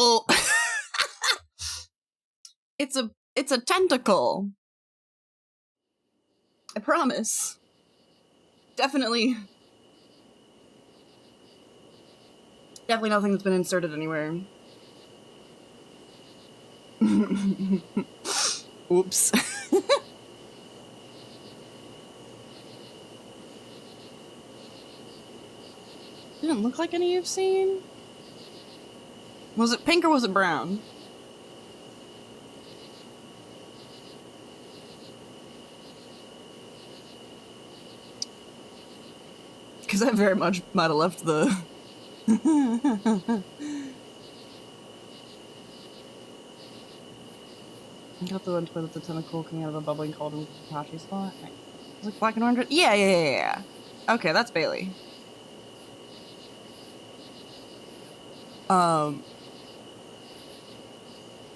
Oh, it's a tentacle. I promise. Definitely nothing that's been inserted anywhere. Oops. Didn't look like any you've seen. Was it pink or was it brown? Because I very much might have left the... I got the one with the tentacle coming out of a bubbling cauldron with a Hitachi spot. Is it black and orange? Yeah. Okay, that's Bailey.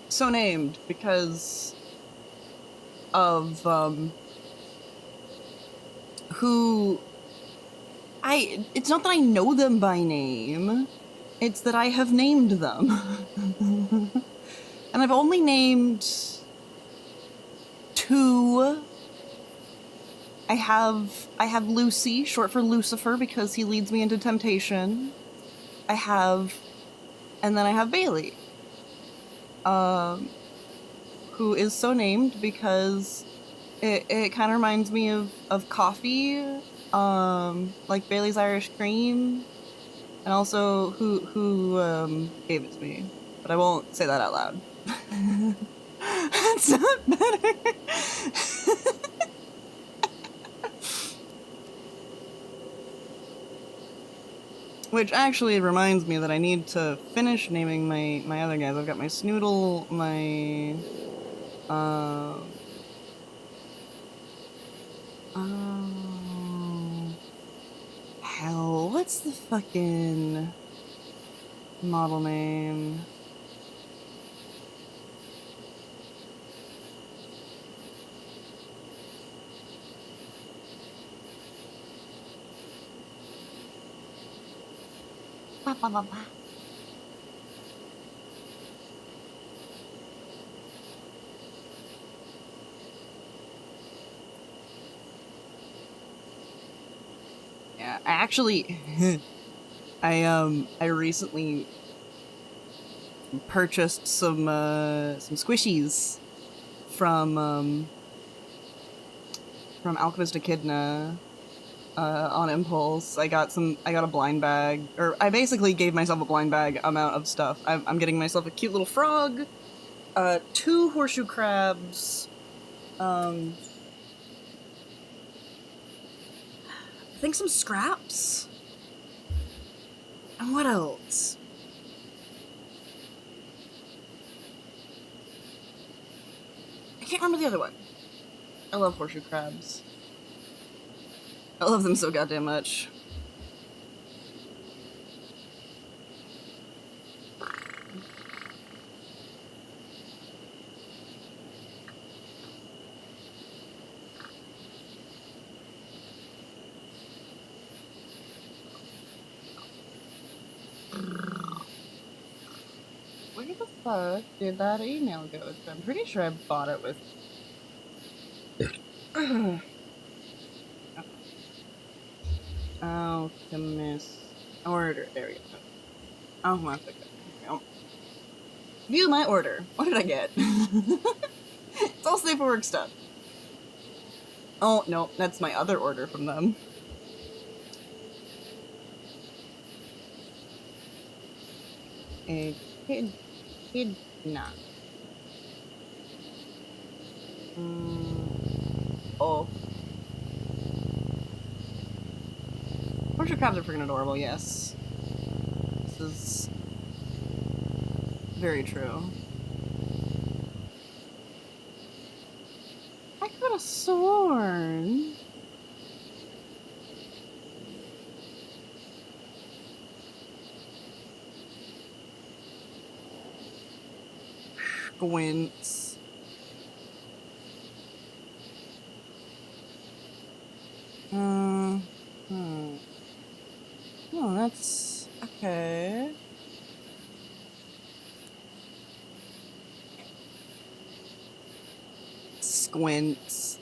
So named because of, who... It's not that I know them by name, it's that I have named them. And I've only named 2. I have Lucy, short for Lucifer, because he leads me into temptation. And then I have Bailey, who is so named because it kind of reminds me of coffee, like Bailey's Irish Cream, and also who gave it to me, but I won't say that out loud. That's not better. Which actually reminds me that I need to finish naming my other guys. I've got my Snoodle, my... hell, what's the fucking model name? Yeah, I actually, I recently purchased some squishies from Alchemist Echidna, on impulse. I got a blind bag, or I basically gave myself a blind bag amount of stuff. I'm getting myself a cute little frog, 2 horseshoe crabs, I think some scraps. And what else? I can't remember the other one. I love horseshoe crabs. I love them so goddamn much. Where the fuck did that email go to? I'm pretty sure I bought it with. Alchemist order. There we go. Oh, one second. Here we go. View my order. What did I get? It's all safe for work stuff. Oh, no, that's my other order from them. A kidnap. Oh. Portrait crabs are freaking adorable, yes. This is very true. I could have sworn. Squints. Oh, that's okay. Squints.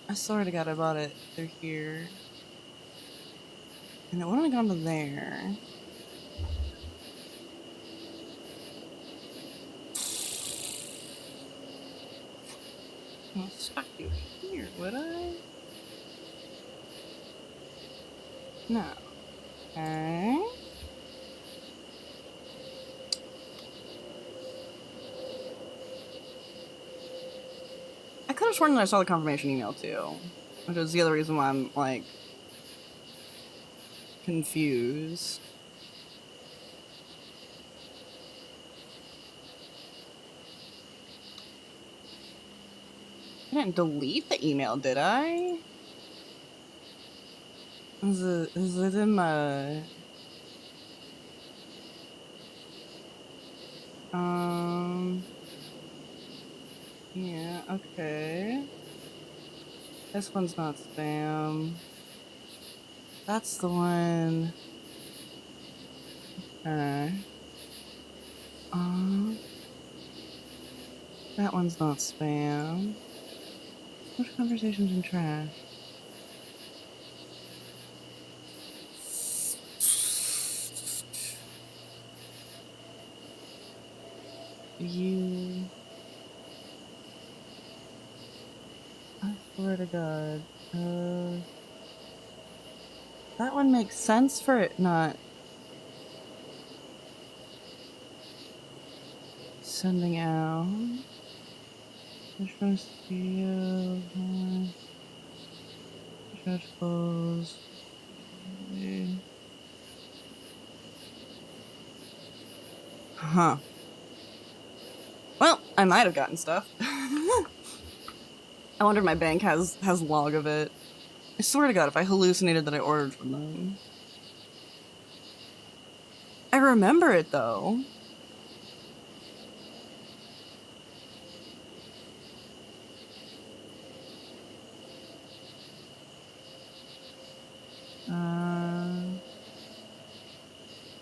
I swear to God, I bought it through here. And it wouldn't have gone to there. I'll stuck you here, would I? No. Okay. I could have sworn that I saw the confirmation email too, which is the other reason why I'm like confused. I didn't delete the email, did I? Is it in my yeah, okay. This one's not spam. That's the one. Okay. That one's not spam. Which conversations in trash? You. I swear to God. That one makes sense for it not sending out. Which one is studio? Trash clothes. Huh. Well, I might have gotten stuff. I wonder if my bank has log of it. I swear to God, if I hallucinated that I ordered from them. I remember it though.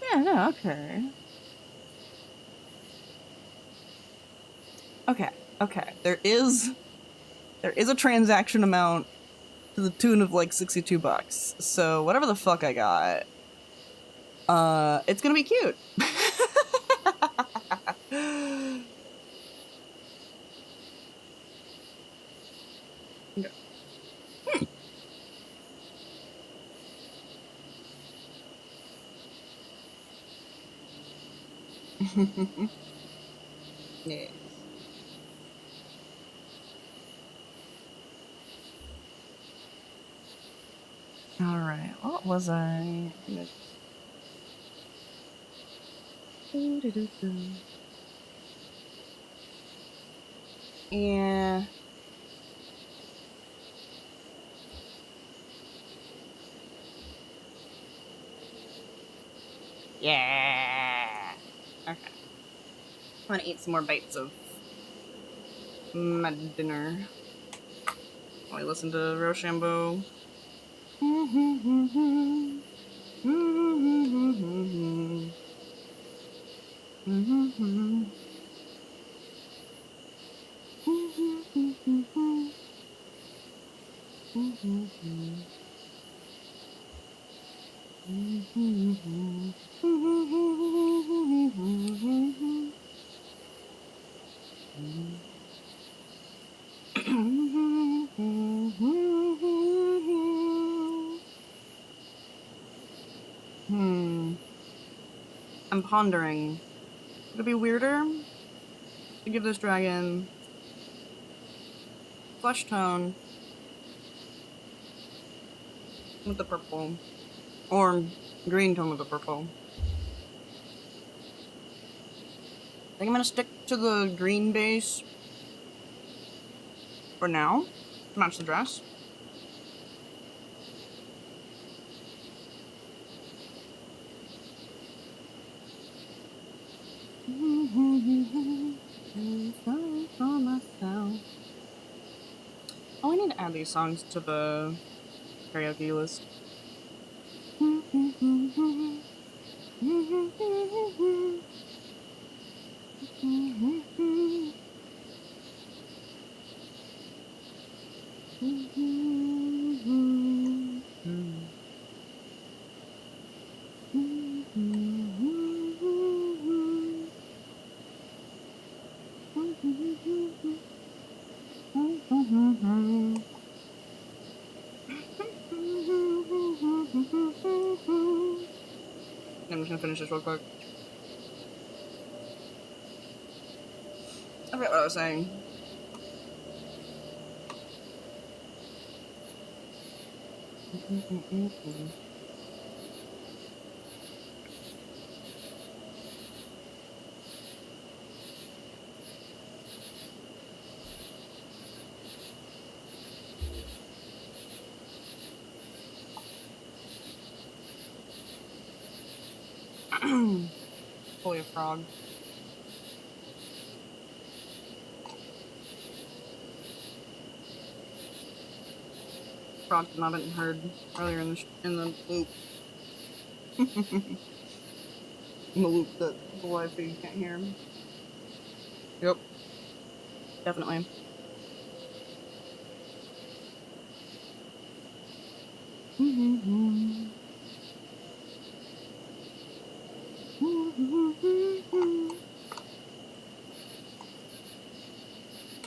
Yeah, no, okay. Okay. There is a transaction amount to the tune of like $62. So whatever the fuck I got, it's gonna be cute. Yes. Alright, what was I? Yeah. Yeah. Okay. I'm gonna eat some more bites of my dinner while I listen to Rochambeau. I'm pondering. Would it be weirder to give this dragon flesh tone with the purple, or green tone with the purple? I think I'm gonna stick to the green base for now to match the dress. Oh, I need to add these songs to the karaoke list. I'm just gonna finish this real quick. I forget what I was saying. Holy a frog. Frog that I haven't heard earlier in the loop. In the loop that the live feed can't hear. Yep. Definitely.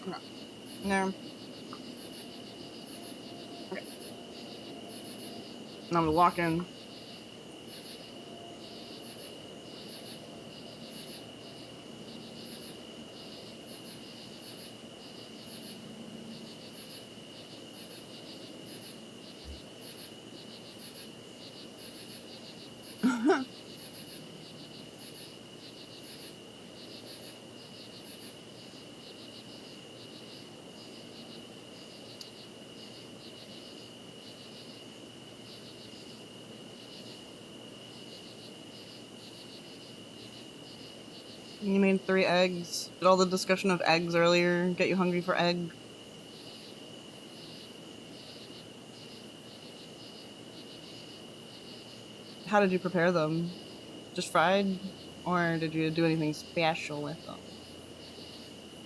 Okay. There. Okay. Now I'm gonna lock in. You made 3 eggs. Did all the discussion of eggs earlier get you hungry for egg? How did you prepare them? Just fried? Or did you do anything special with them?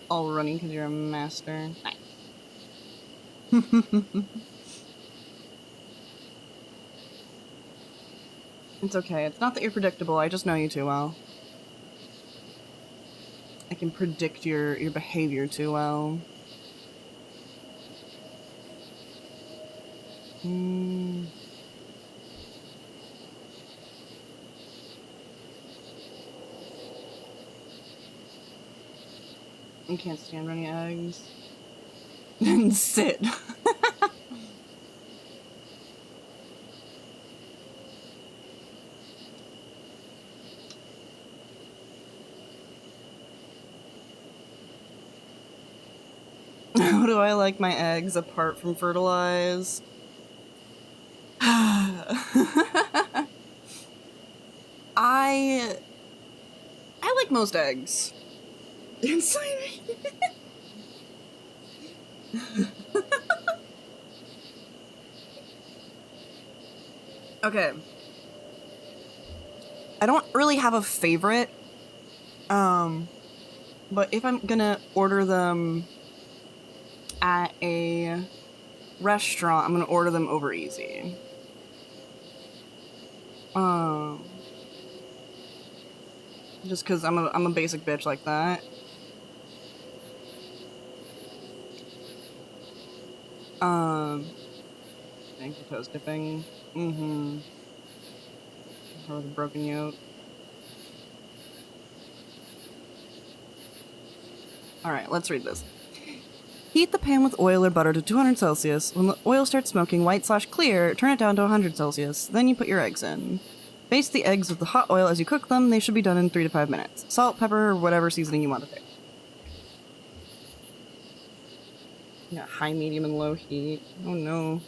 All running because you're a master. Nice. It's okay. It's not that you're predictable. I just know you too well. I can predict your behavior too well. I can't stand running eggs. Then sit. How do I like my eggs apart from fertilized? I like most eggs. Okay. I don't really have a favorite. But if I'm gonna order them at a restaurant, I'm gonna order them over easy. Um, just because I'm a basic bitch like that. Um, Thank you, toast dipping. Mm-hmm. Or the broken yolk. All right, let's read this. Heat the pan with oil or butter to 200 Celsius. When the oil starts smoking white/clear, turn it down to 100 Celsius. Then you put your eggs in. Baste the eggs with the hot oil as you cook them. They should be done in 3 to 5 minutes. Salt, pepper, or whatever seasoning you want to pick. Yeah, high, medium, and low heat. Oh no.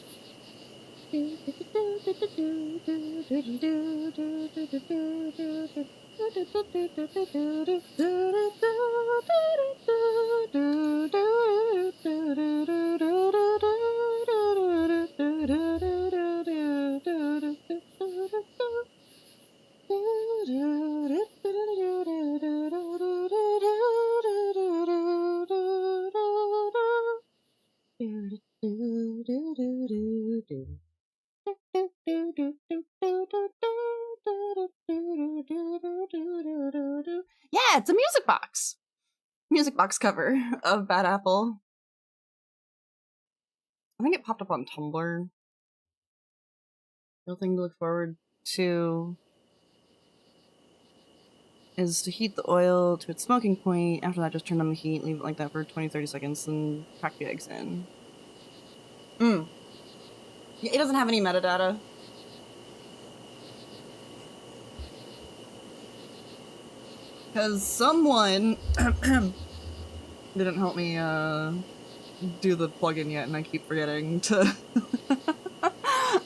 Yeah, it's a music box. Music box cover of Bad Apple. I think it popped up on Tumblr. Real thing to look forward to is to heat the oil to its smoking point. After that, just turn on the heat, leave it like that for 20-30 seconds, and crack the eggs in. It doesn't have any metadata. Because someone didn't help me do the plugin yet, and I keep forgetting to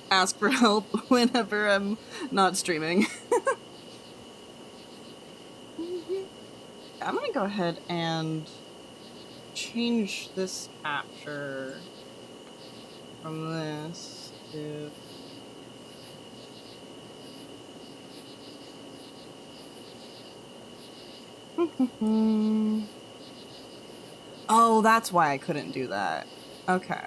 ask for help whenever I'm not streaming. I'm gonna go ahead and change this capture from this to oh, that's why I couldn't do that. Okay.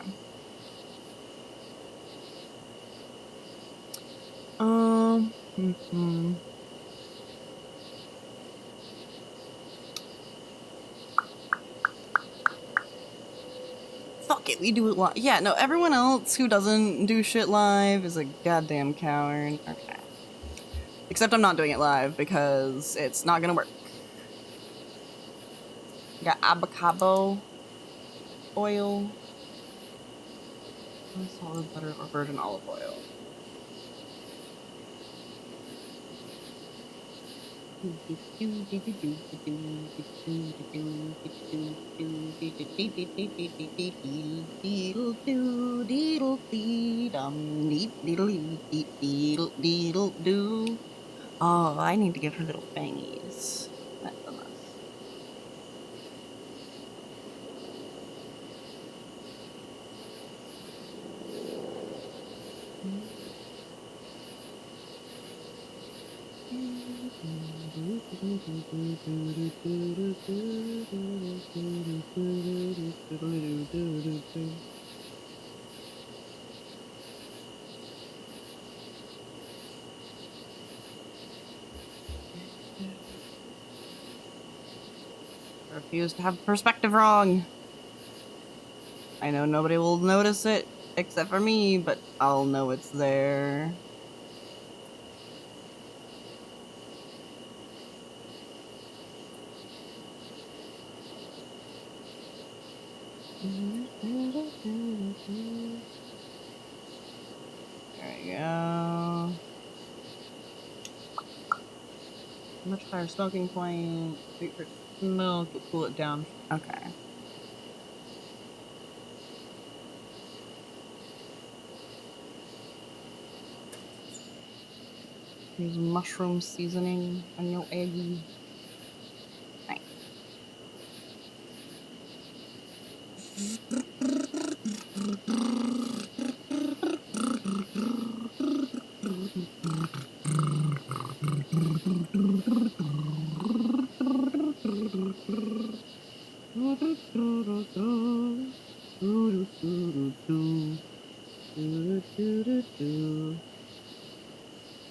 Fuck it, we do it live. Yeah, no, everyone else who doesn't do shit live is a goddamn coward. Okay. Except I'm not doing it live because it's not gonna work. Got avocado oil, solid butter, or virgin olive oil. Oh, I need to give her little fangies. That's a must. I refuse to have perspective wrong. I know nobody will notice it except for me, but I'll know it's there. There we go. Much higher smoking point. Wait for it to smoke, cool it down. Okay. Use mushroom seasoning on your eggy. Nice.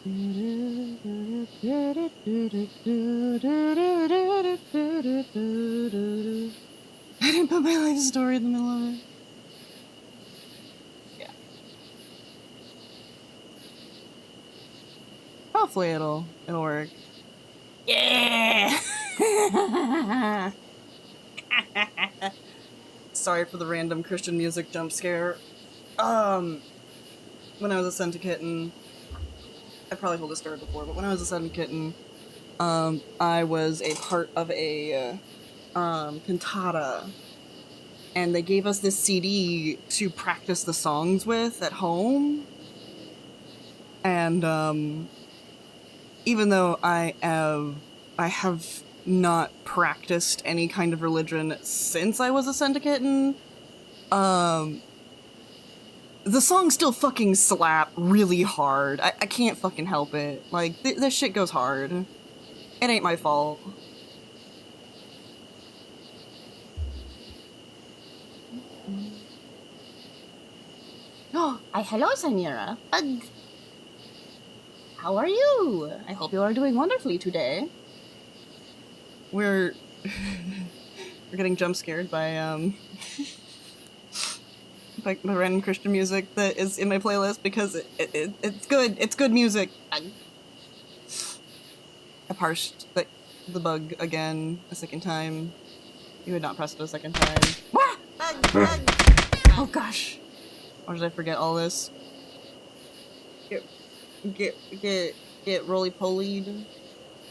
I didn't put my life story in the middle of it. Yeah. Hopefully it'll work. Yeah. Sorry for the random Christian music jump scare. When I was a Senta kitten, I probably told this story before, but when I was a Senta kitten, I was a part of a cantata, and they gave us this CD to practice the songs with at home. And even though I have not practiced any kind of religion since I was a Senta kitten, um, the songs still fucking slap really hard. I can't fucking help it. Like, this shit goes hard. It ain't my fault. Oh, hello, Samira. How are you? I hope you are doing wonderfully today. We're we're getting jump scared by by random Christian music that is in my playlist because it's good. It's good music. I parsed the bug again a second time. You had not pressed it a second time. Wah! Bug! Oh gosh. Or did I forget all this? Get roly polied.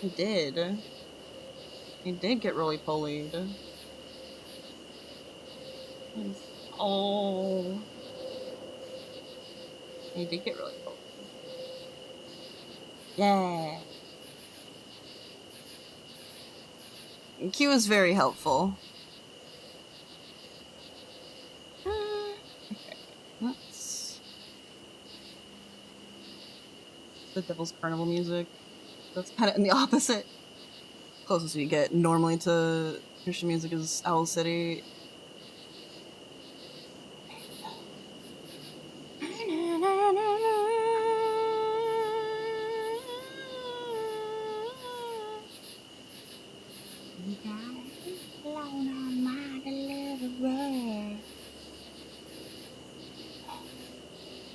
I did. I did get roly polied. Oh. I did get roly polied. Yeah. Q is very helpful. Okay. Let's the Devil's Carnival music. That's kind of in the opposite. Closest we get normally to Christian music is Owl City.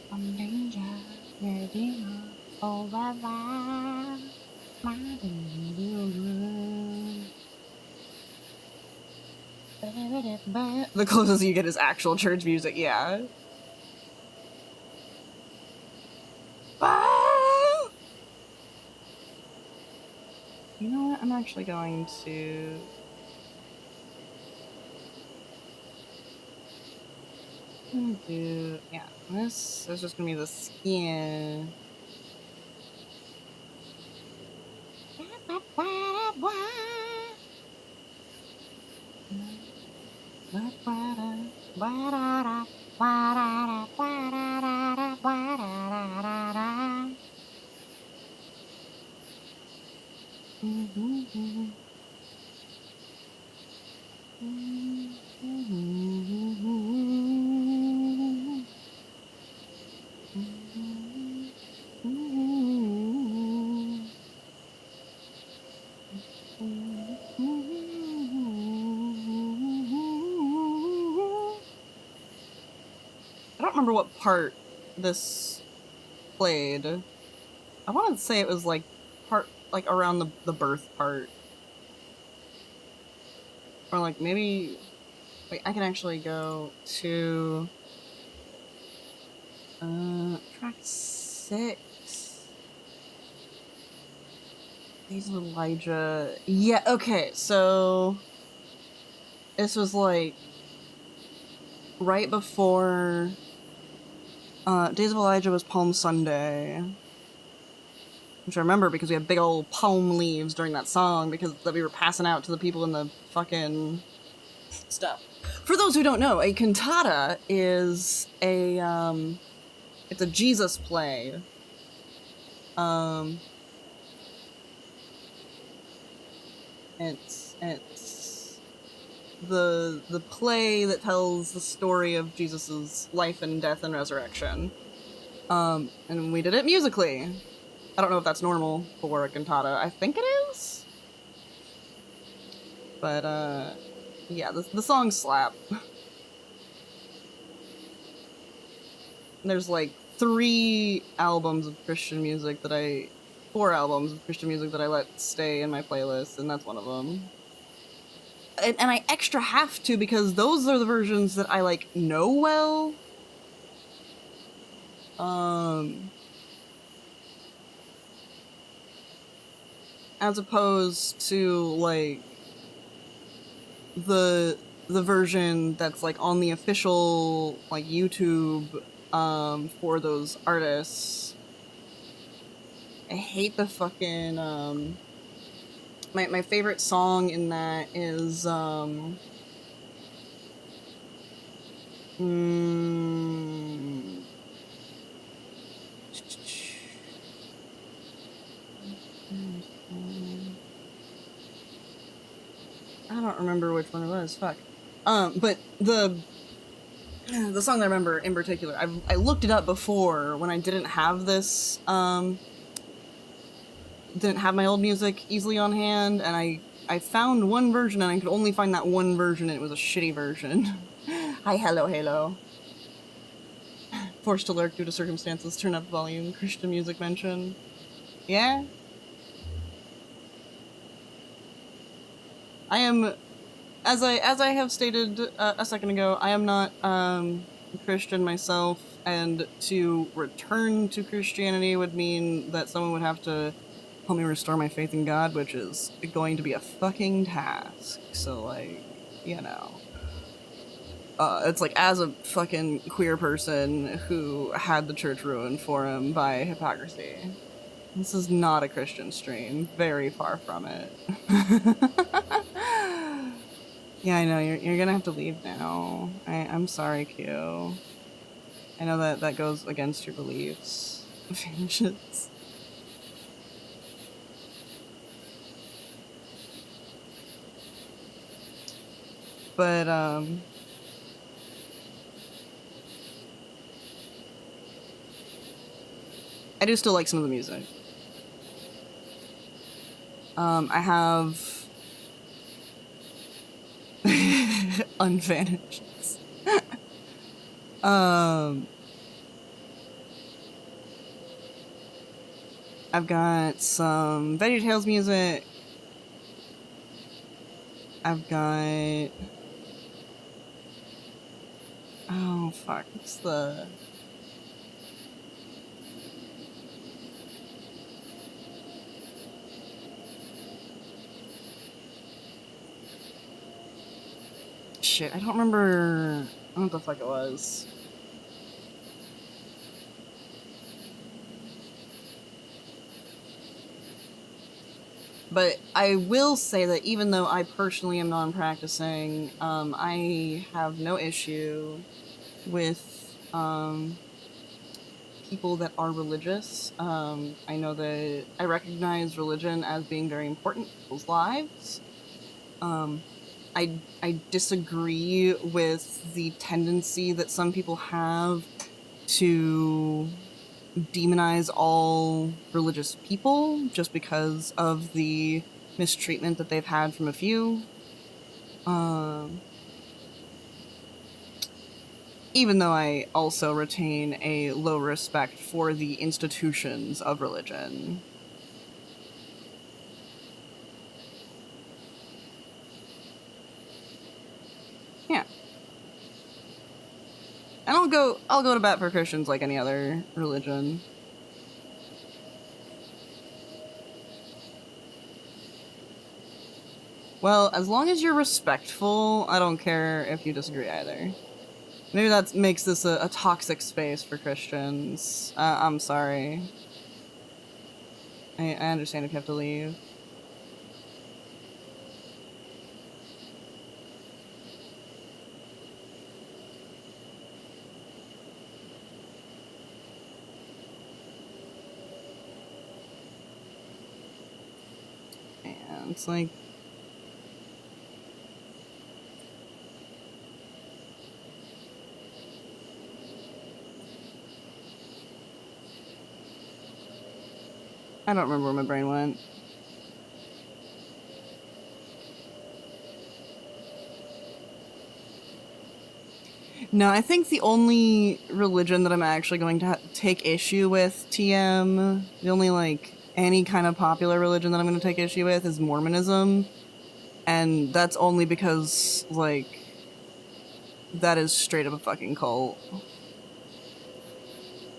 From danger, redeemer, over my deliverer. The closest you get is actual church music, yeah. Ah! You know what? I'm actually going to do, yeah, this is just gonna be the skin. I don't remember what part this played. I wanted to say it was like part like around the birth part. Or like maybe wait, I can actually go to track 6. Days of Elijah. Yeah, okay, so this was like right before Days of Elijah was Palm Sunday. which I remember because we had big old palm leaves during that song because that we were passing out to the people in the fucking stuff. For those who don't know, a cantata is it's a Jesus play. Um, it's the play that tells the story of Jesus's life and death and resurrection. And we did it musically. I don't know if that's normal for a cantata. I think it is. But yeah, the songs slap. There's like 4 albums of Christian music that I let stay in my playlist, and that's one of them. And I extra have to because those are the versions that I like know well. Um, as opposed to like the version that's like on the official like YouTube for those artists. I hate the fucking my favorite song in that is mm, I don't remember which one it was. Fuck. But the song that I remember in particular, I looked it up before when I didn't have this didn't have my old music easily on hand, and I found one version and I could only find that one version and it was a shitty version. Hi, hello, halo. Forced to lurk due to circumstances. Turn up volume. Christian music mention. Yeah. I am, as I have stated a second ago, I am not Christian myself, and to return to Christianity would mean that someone would have to help me restore my faith in God, which is going to be a fucking task. So like, you know. It's like, as a fucking queer person who had the church ruined for him by hypocrisy. This is not a Christian stream. Very far from it. Yeah, I know. You're gonna have to leave now. I'm sorry, Q. I know that goes against your beliefs. But, I do still like some of the music. I have unvanished. I've got some VeggieTales music. I've got, oh fuck, what's the, shit, I don't remember what the fuck it was. But I will say that even though I personally am non-practicing, I have no issue with people that are religious. I know that I recognize religion as being very important in people's lives. I disagree with the tendency that some people have to demonize all religious people just because of the mistreatment that they've had from a few. Even though I also retain a low respect for the institutions of religion. Yeah. And I'll go to bat for Christians like any other religion. Well, as long as you're respectful, I don't care if you disagree either. Maybe that makes this a toxic space for Christians. I'm sorry. I understand if you have to leave. And it's like, I don't remember where my brain went. No, I think the only religion that I'm actually going to take issue with, TM, the only, like, any kind of popular religion that I'm going to take issue with is Mormonism. And that's only because, like, that is straight up a fucking cult.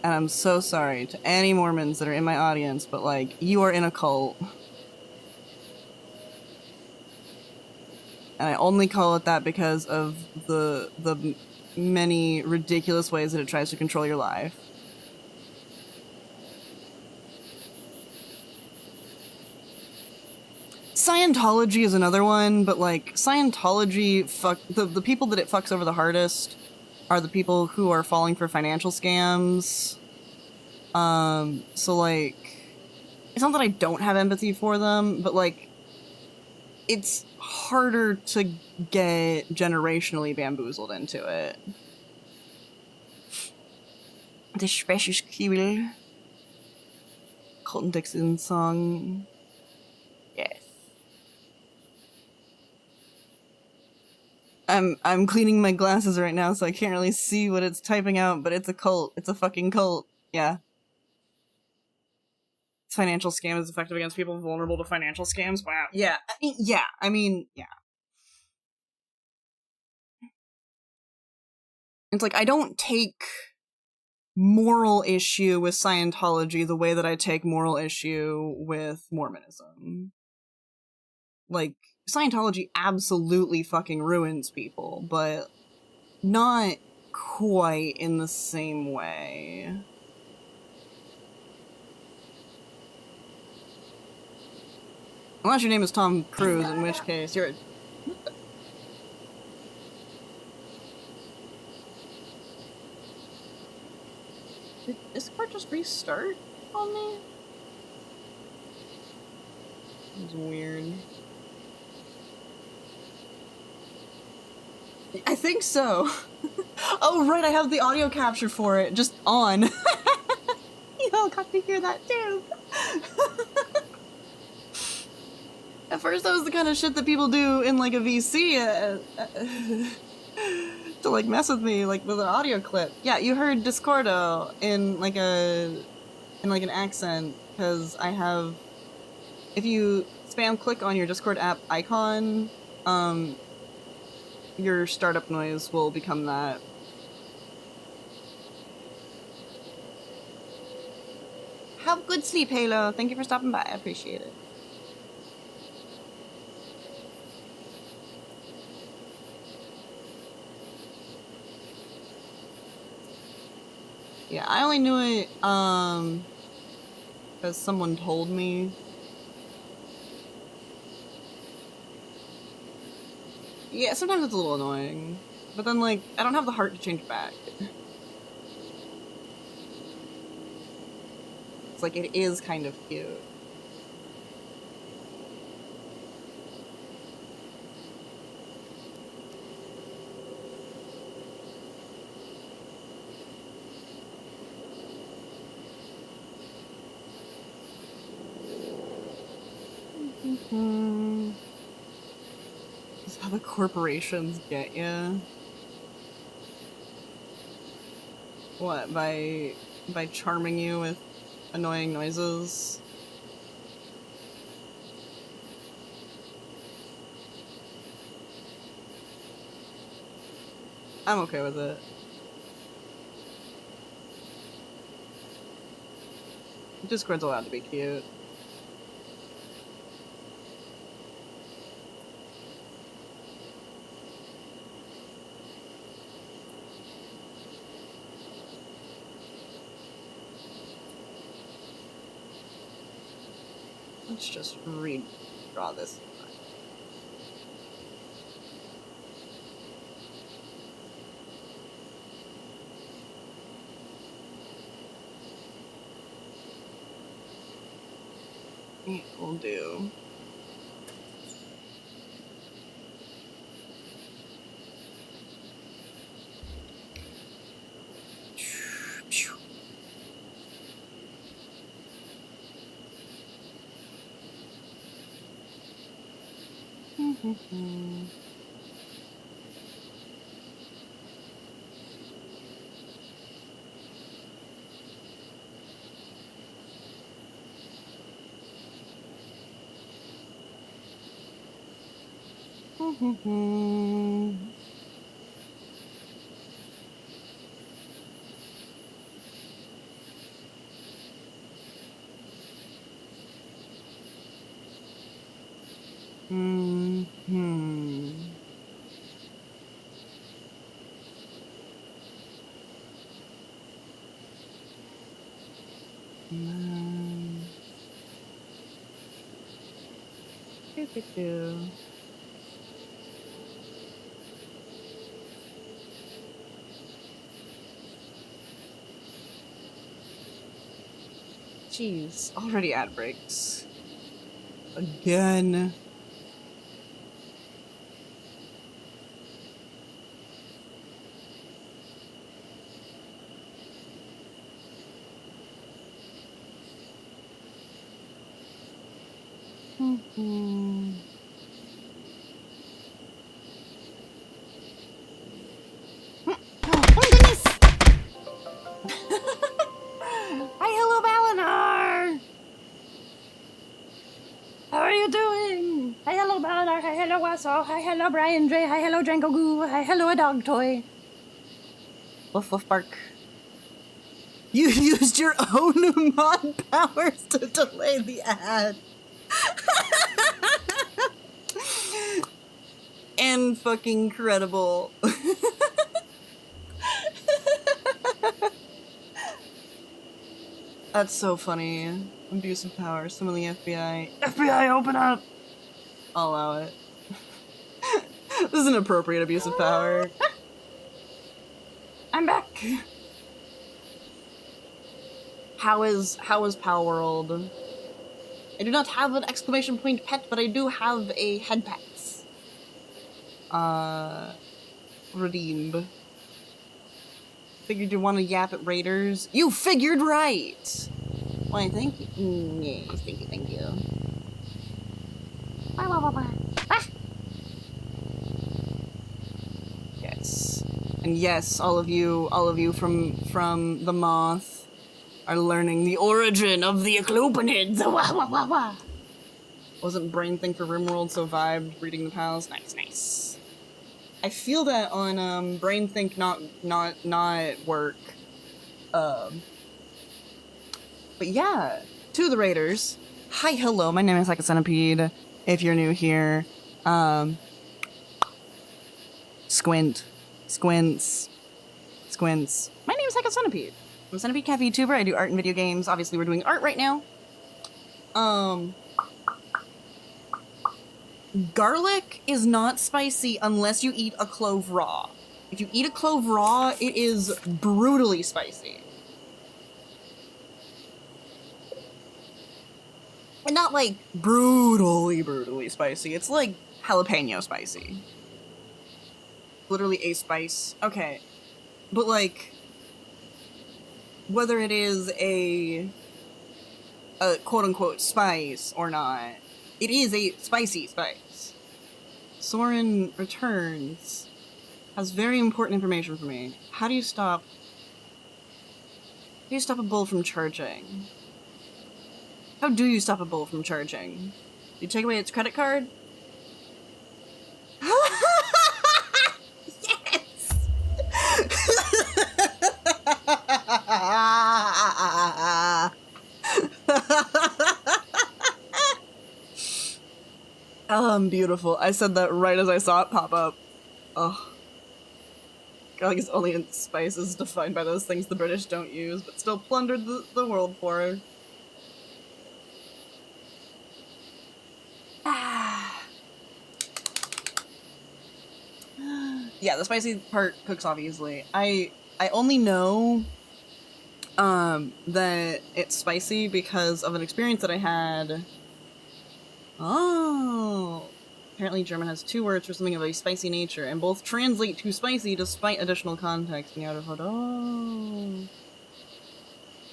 And I'm so sorry to any Mormons that are in my audience, but, like, you are in a cult. And I only call it that because of the many ridiculous ways that it tries to control your life. Scientology is another one, but like Scientology, the people that it fucks over the hardest are the people who are falling for financial scams. So like, it's not that I don't have empathy for them, but like, it's harder to get generationally bamboozled into it. The special skill. Colton Dixon song. Yes. I'm cleaning my glasses right now, so I can't really see what it's typing out, but it's a cult. It's a fucking cult. Yeah. Financial scam is effective against people vulnerable to financial scams. Wow. Yeah. I mean, yeah. It's like I don't take moral issue with Scientology the way that I take moral issue with Mormonism. Like, Scientology absolutely fucking ruins people, but not quite in the same way. Unless your name is Tom Cruise, in which case you're... Did Discord just restart on me? It's weird. I think so. Oh, right, I have the audio capture for it, just on. You all got to hear that too. At first, that was the kind of shit that people do in like a VC to like mess with me, like with an audio clip. Yeah, you heard Discordo in like an accent because I have. If you spam click on your Discord app icon, your startup noise will become that. Have good sleep, Halo. Thank you for stopping by. I appreciate it. Yeah, I only knew it because someone told me. Yeah, sometimes it's a little annoying, but then like I don't have the heart to change back. It's like it is kind of cute. Mm-hmm. This is how the corporations get you. What, by charming you with annoying noises? I'm okay with it. Discord's allowed to be cute. Let's just redraw this. It will do. Jeez, already ad breaks. Again. Hi, hello, Valinor! How are you doing? Hi, hello, Valinor. Hi, hello, Wasso. Hi, hello, Brian J. Hi, hello, Django Goo. Hi, hello, a dog toy. Woof, woof, bark. You used your own mod powers to delay the ad. And fucking credible. That's so funny. Abuse of power. Summon the FBI. FBI, open up! I'll allow it. This is an appropriate abuse of power. I'm back! How is Power World? I do not have an exclamation point pet, but I do have a head pets. Redeemed. Figured you want to yap at Raiders? You figured right! Why, thank you. Yes, thank you. Yes. And yes, all of you from the Moth are learning the origin of the Eclopinids. Wasn't Brain Think for RimWorld so vibed reading the pals? Nice. I feel that on Brain Think not work. But yeah, to the Raiders. Hi, hello, my name is Like a Centipede. If you're new here, squints. My name is Like a Centipede. I'm a Centipede Cafe YouTuber. I do art and video games. Obviously, we're doing art right now. Garlic is not spicy unless you eat a clove raw. If you eat a clove raw, it is brutally spicy. And not like brutally spicy. It's like jalapeno spicy. Literally a spice. Okay. But like, whether it is a quote-unquote spice or not, it is a spicy spice. Soren returns. Has very important information for me. How do you stop a bull from charging? How do you stop a bull from charging? You take away its credit card? Yes! Beautiful. I said that right as I saw it pop up. Oh. Garlic is only in spices defined by those things the British don't use, but still plundered the world for. Yeah, the spicy part cooks off easily. I only know that it's spicy because of an experience that I had. Oh, apparently German has two words for something of a spicy nature, and both translate to spicy despite additional context. In the outer hood, oh,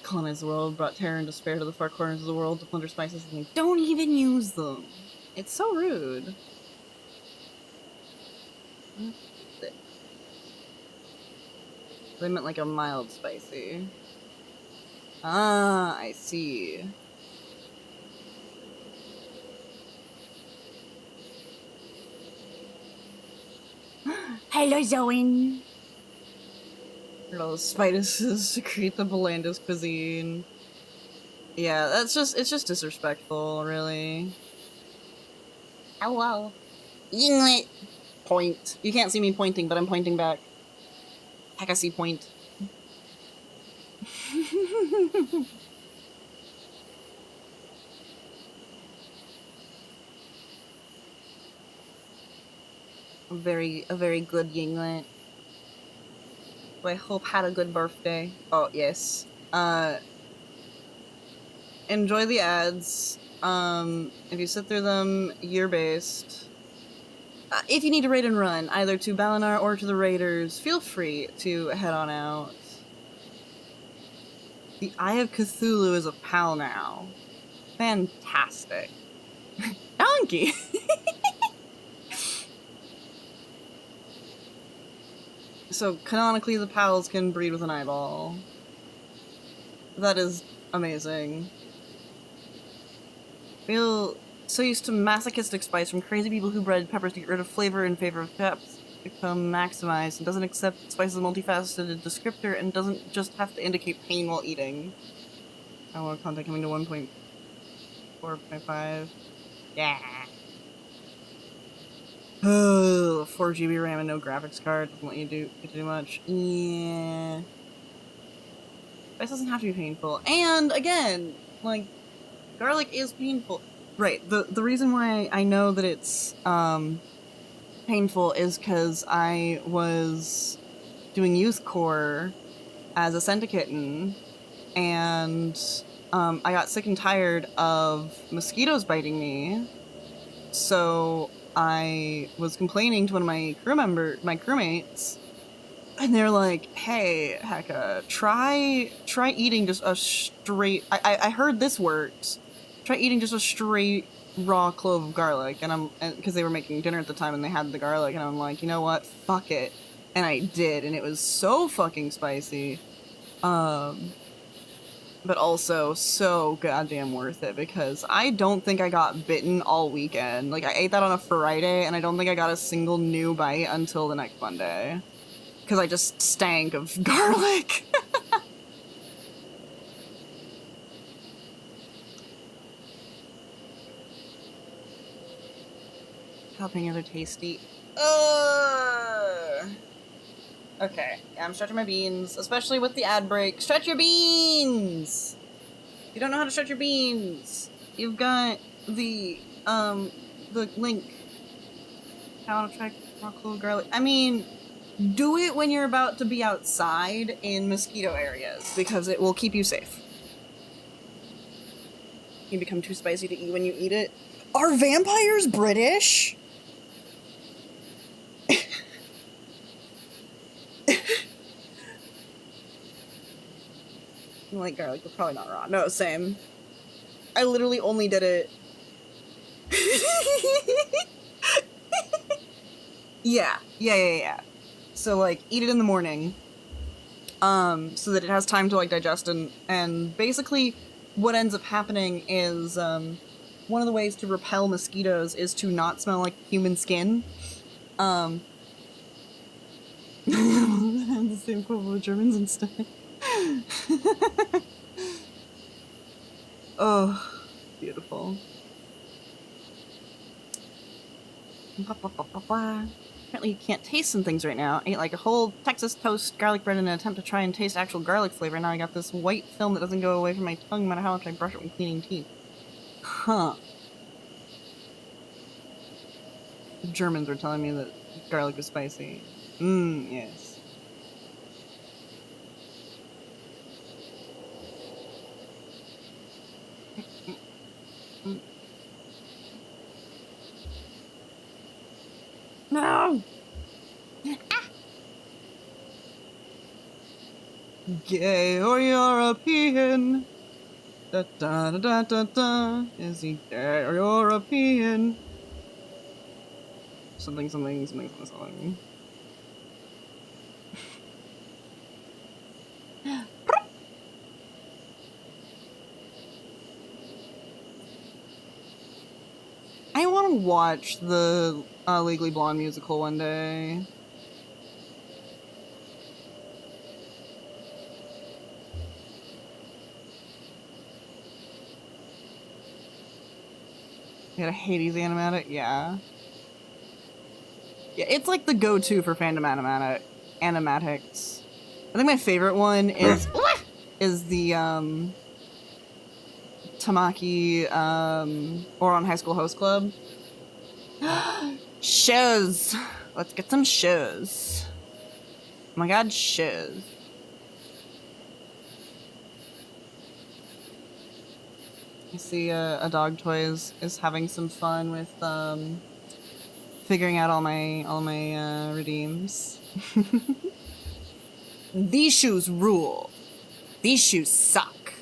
colonized the world, brought terror and despair to the far corners of the world to plunder spices, and they don't even use them. It's so rude. They meant like a mild spicy. Ah, I see. Hello, Zoe. All the spices secrete the blandest cuisine. Yeah, it's just disrespectful, really. Hello. Yinglet. Point. You can't see me pointing, but I'm pointing back. Heck, I see point. A very good Yinglet. Who I hope had a good birthday. Oh, yes. Enjoy the ads. If you sit through them, year based. If you need to raid and run, either to Balinar or to the raiders, feel free to head on out. The Eye of Cthulhu is a pal now. Fantastic. Donkey! So, canonically, the pals can breed with an eyeball. That is amazing. Feel so used to masochistic spice from crazy people who bred peppers to get rid of flavor in favor of depth. Become maximized and doesn't accept that spice is a multifaceted descriptor and doesn't just have to indicate pain while eating. I want content coming to 1.4.5. Yeah. 4 GB RAM and no graphics card doesn't let you do too much. Yeah. Spice doesn't have to be painful. And again, like, garlic is painful. Right. The reason why I know that it's painful is because I was doing youth core as a Sentikitten, and I got sick and tired of mosquitoes biting me. So I was complaining to one of my crewmates, and they're like, "Hey, Hecka, try eating just a straight." I heard this works. Try eating just a straight raw clove of garlic, and because they were making dinner at the time and they had the garlic, and I'm like, you know what, fuck it, and I did, and it was so fucking spicy, but also so goddamn worth it because I don't think I got bitten all weekend. Like I ate that on a Friday, and I don't think I got a single new bite until the next Monday. Because I just stank of garlic. Jalapenos are tasty. Okay, yeah, I'm stretching my beans, especially with the ad break. Stretch your beans! If you don't know how to stretch your beans, you've got the link. How to try raw clove garlic. I mean, do it when you're about to be outside in mosquito areas, because it will keep you safe. You become too spicy to eat when you eat it. Are vampires British? Like garlic, but probably not raw. No, same. I literally only did it. Yeah. So like, eat it in the morning, so that it has time to like digest, and basically, what ends up happening is one of the ways to repel mosquitoes is to not smell like human skin. The same quote with Germans instead. Oh, beautiful. Apparently you can't taste some things right now. I ate like a whole Texas toast garlic bread in an attempt to try and taste actual garlic flavor. Now I got this white film that doesn't go away from my tongue no matter how much I brush it when cleaning teeth. Huh. The Germans were telling me that garlic was spicy. Yes. Mm. No! Gay or European? Da da da da da da. Is he gay or European? Something, something, something, something, something. I want to watch the Legally Blonde musical one day. You got a Hades animatic? Yeah. Yeah, it's like the go-to for fandom animatics. I think my favorite one is the Tamaki or on High School Host Club. Shows. Let's get some shows. Oh my god, shows. You see a dog toy is having some fun with figuring out all my redeems. These shoes rule. These shoes suck.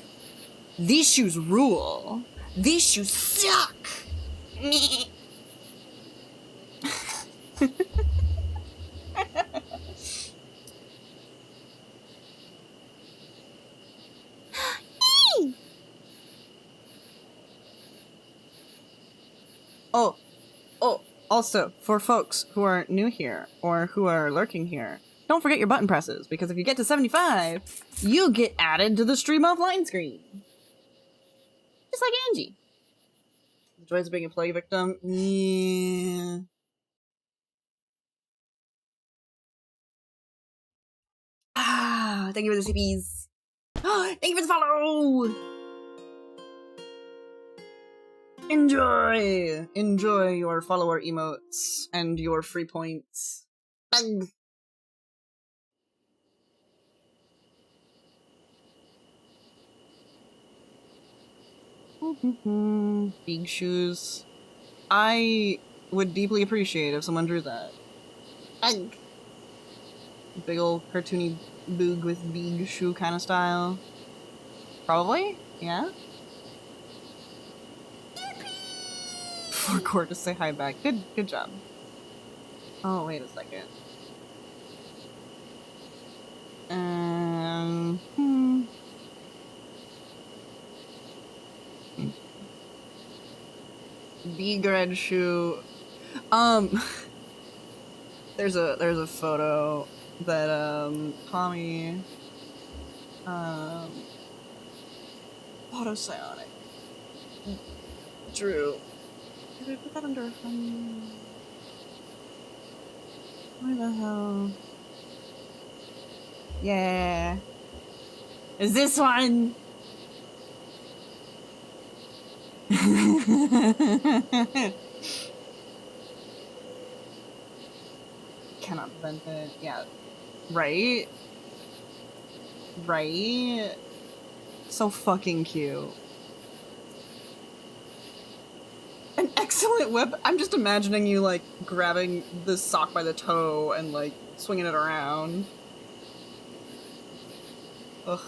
These shoes rule. These shoes suck. Oh, oh, also, for folks who are new here or who are lurking here, don't forget your button presses, because if you get to 75, you get added to the stream offline screen. Just like Angie. The joys of being a play victim? Yeah. Ah, thank you for the CPs. Thank you for the follow! Enjoy your follower emotes and your free points. Bug. Big shoes. I would deeply appreciate if someone drew that. Bug. Big old cartoony boog with big shoe kind of style. Probably? Yeah? For Court to say hi back. Good job. Oh, wait a second. Big red shoe. There's a photo that Tommy Autosionic drew. Did I put that under where the hell? Yeah. Is this one? Cannot prevent it. Yeah. Right? Right? So fucking cute. An excellent whip. I'm just imagining you, like, grabbing the sock by the toe and, like, swinging it around. Ugh.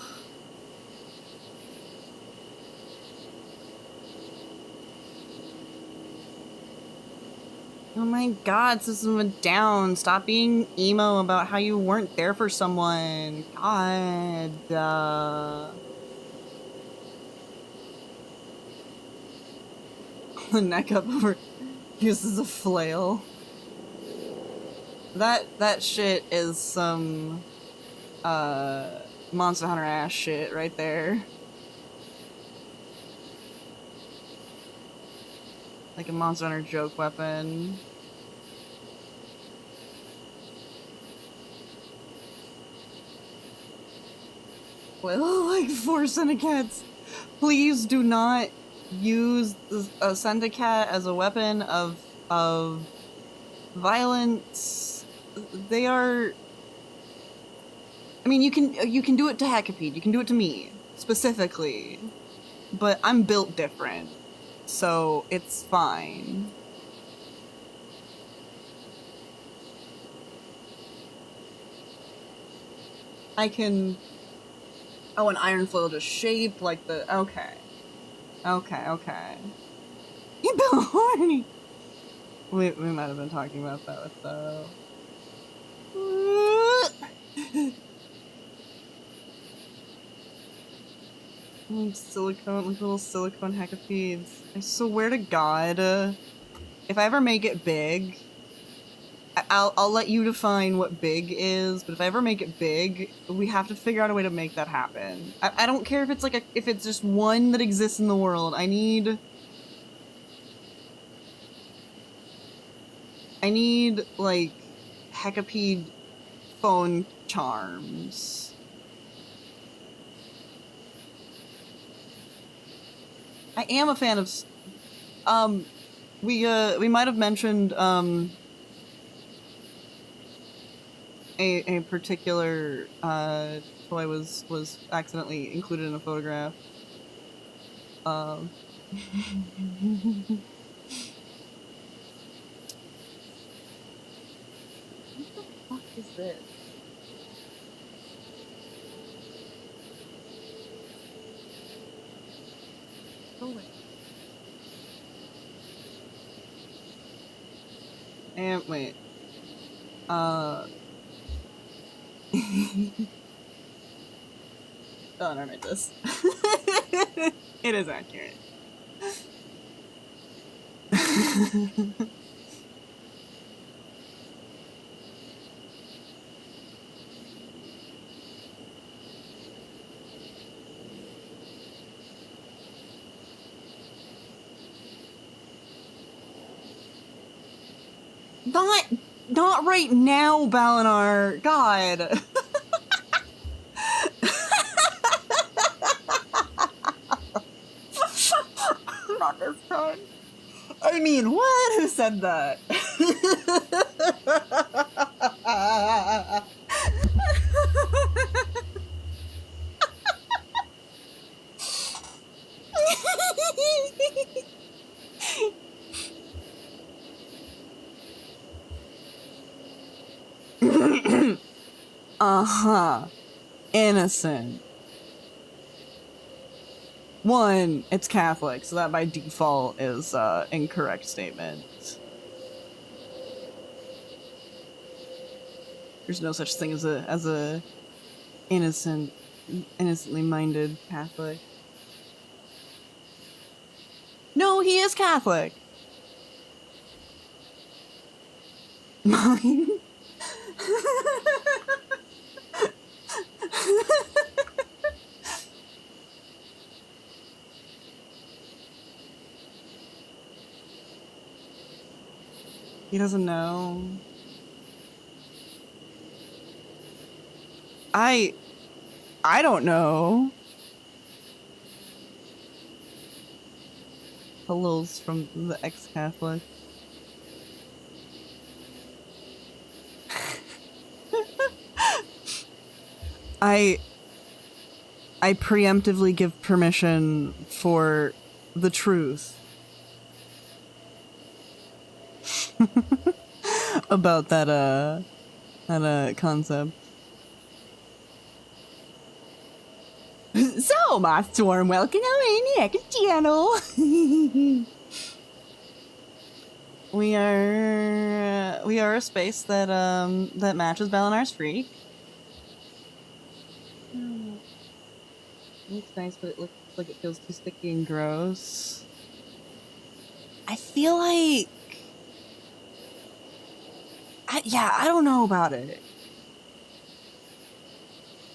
Oh my god, System of a Down. Stop being emo about how you weren't there for someone. God. The neck up over uses a flail. That shit is some Monster Hunter ass shit right there. Like a Monster Hunter joke weapon. Well, like 4 Syndicats. Please do not use a Syndicate as a weapon of violence they are. I mean, you can do it to Hecapede, you can do it to me specifically, but I'm built different, so it's fine. I can. Oh, an iron foil just shaped like the. Okay. Okay, okay. You built horny! We might have been talking about that with the. Silicone, like little silicone hecapeds. I swear to God, if I ever make it big, I'll let you define what big is. But if I ever make it big, we have to figure out a way to make that happen. I don't care if it's like if it's just one that exists in the world. I need like hecapede phone charms. I am a fan of. We might have mentioned a particular toy was accidentally included in a photograph. What the fuck is this? Go away. And wait. Oh, never mind this. It is accurate. Not right now, Balinar. God. Not this time. I mean, what? Who said that? Uh-huh. Innocent. One, it's Catholic, so that by default is incorrect statement. There's no such thing as a innocently minded Catholic. No, he is Catholic. Mine. He doesn't know. I don't know. Hellos from the ex-Catholic. I preemptively give permission for the truth about that concept. So, my storm, welcome to the next channel. We are a space that that matches Balinar's freak. Looks nice, but it looks like it feels too sticky and gross. I feel like I don't know about it.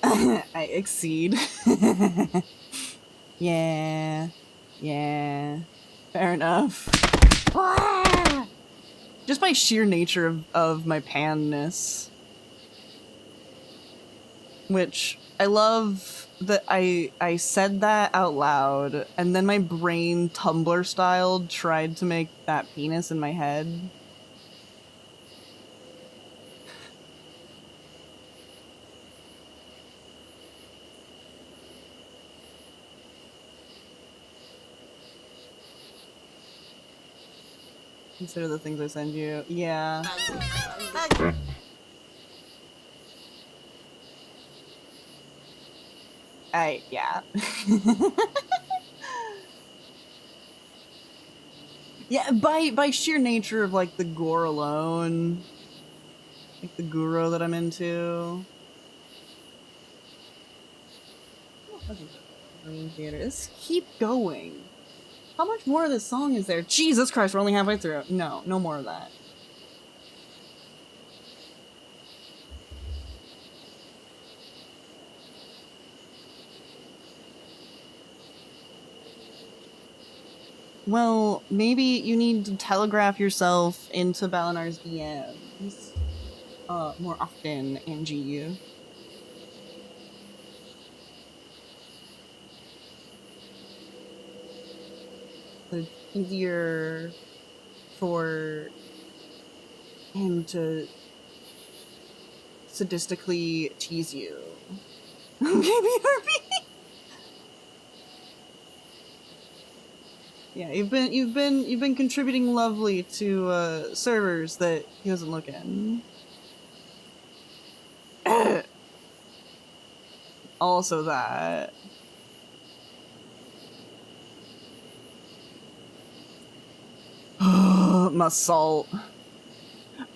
I exceed. Yeah. Fair enough. Ah! Just by sheer nature of my panness. Which I love that I said that out loud, and then my brain Tumblr styled tried to make that penis in my head. Consider the things I send you. Yeah. Yeah. Yeah, by sheer nature of like the gore alone, like the guru that I'm into. Dream Theaters. Keep going. How much more of this song is there? Jesus Christ, we're only halfway through. No, no more of that. Well, maybe you need to telegraph yourself into Balinar's DMs more often, Angie. So it's easier for him to sadistically tease you. Maybe RP. Yeah, you've been contributing lovely to servers that he doesn't look in. Also that. My salt.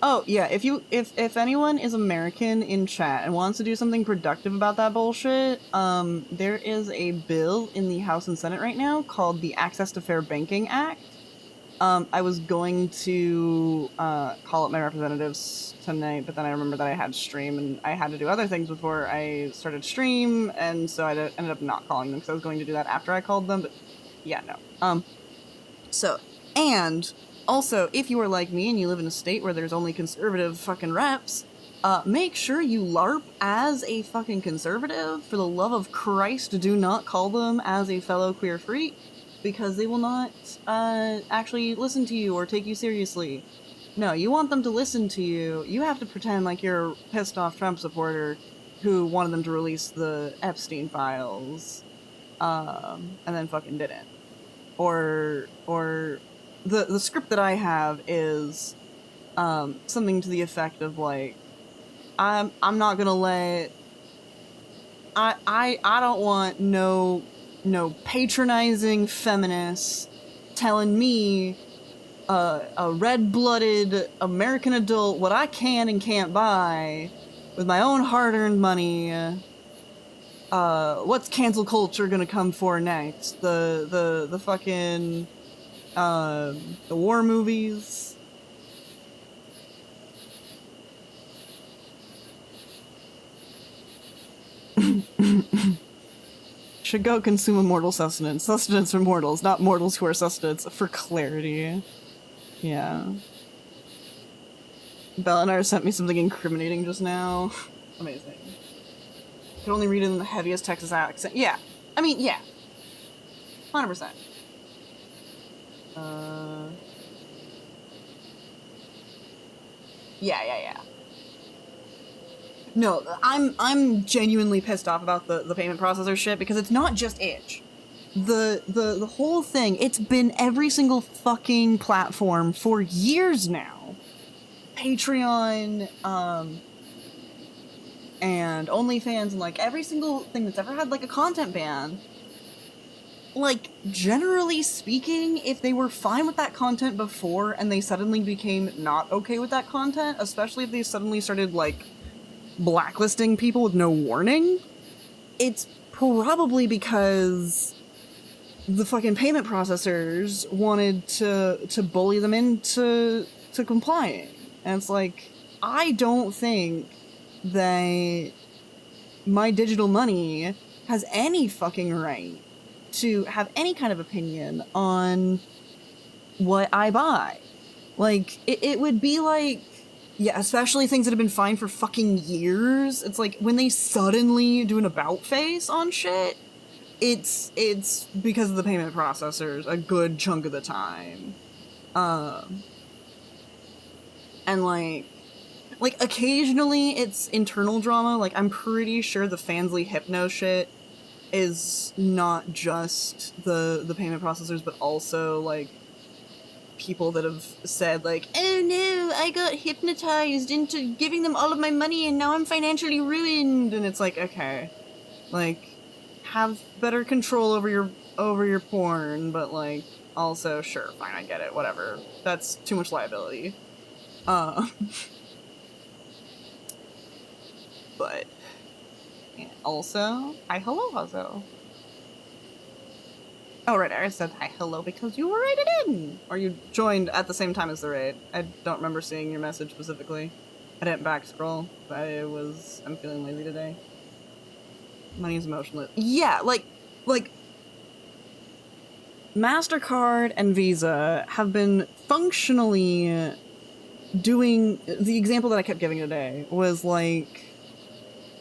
Oh yeah, if anyone is American in chat and wants to do something productive about that bullshit, there is a bill in the House and Senate right now called the Access to Fair Banking Act. I was going to call up my representatives tonight, but then I remembered that I had stream and I had to do other things before I started stream, and so I ended up not calling them because I was going to do that after I called them. But yeah, no. So, and also, if you are like me and you live in a state where there's only conservative fucking reps, make sure you LARP as a fucking conservative. For the love of Christ, do not call them as a fellow queer freak, because they will not actually listen to you or take you seriously. No, you want them to listen to you. You have to pretend like you're a pissed off Trump supporter who wanted them to release the Epstein files, and then fucking didn't. Or the script that I have is something to the effect of like, I'm not gonna let I don't want no patronizing feminists telling me, a red-blooded American adult, what I can and can't buy with my own hard-earned money. What's cancel culture gonna come for next? The fucking the war movies. Should go consume immortal sustenance. Sustenance for mortals, not mortals who are sustenance, for clarity. Yeah. Belinar sent me something incriminating just now. Amazing. Can only read it in the heaviest Texas accent. Yeah. I mean, yeah. 100%. Yeah. No, I'm genuinely pissed off about the payment processor shit because it's not just itch. The whole thing, it's been every single fucking platform for years now. Patreon, and OnlyFans, and like every single thing that's ever had like a content ban. Like, generally speaking, if they were fine with that content before and they suddenly became not okay with that content, especially if they suddenly started like blacklisting people with no warning, it's probably because the fucking payment processors wanted to bully them into complying. And it's like, I don't think that my digital money has any fucking right to have any kind of opinion on what I buy. Like, it would be like, yeah, especially things that have been fine for fucking years. It's like when they suddenly do an about face on shit, it's because of the payment processors a good chunk of the time. And like occasionally it's internal drama. Like, I'm pretty sure the Fansly Hypno shit is not just the payment processors, but also like people that have said like, oh no, I got hypnotized into giving them all of my money and now I'm financially ruined. And it's like, okay, like, have better control over your porn, but like, also, sure, fine, I get it, whatever. That's too much liability. But yeah, also, hi, hello, Hazo. Oh, right, I said hi, hello because you were raided in! Or you joined at the same time as the raid. I don't remember seeing your message specifically. I didn't back scroll. I'm feeling lazy today. Money is emotionless. Yeah, like, MasterCard and Visa have been functionally doing, the example that I kept giving today was like,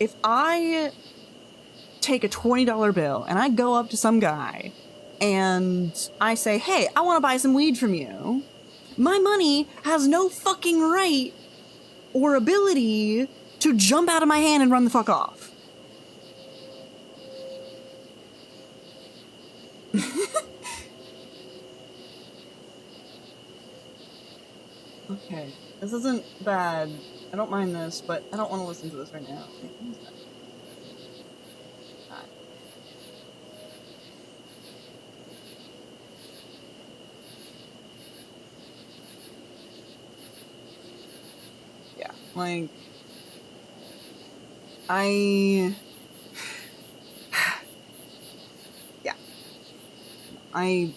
if I take a $20 bill and I go up to some guy and I say, hey, I want to buy some weed from you, my money has no fucking right or ability to jump out of my hand and run the fuck off. Okay, this isn't bad. I don't mind this, but I don't want to listen to this right now. Wait, what is that? God. Yeah, like, I... yeah. I...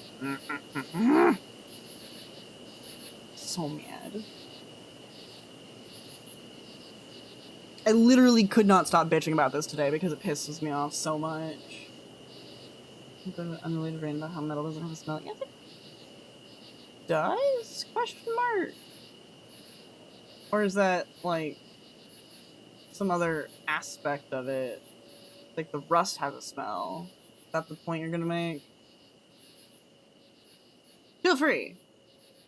so mad. I literally could not stop bitching about this today because it pisses me off so much. The unrelated rant about how metal doesn't have a smell. Yes, it does? Question mark. Or is that like some other aspect of it? Like the rust has a smell. Is that the point you're gonna make? Feel free.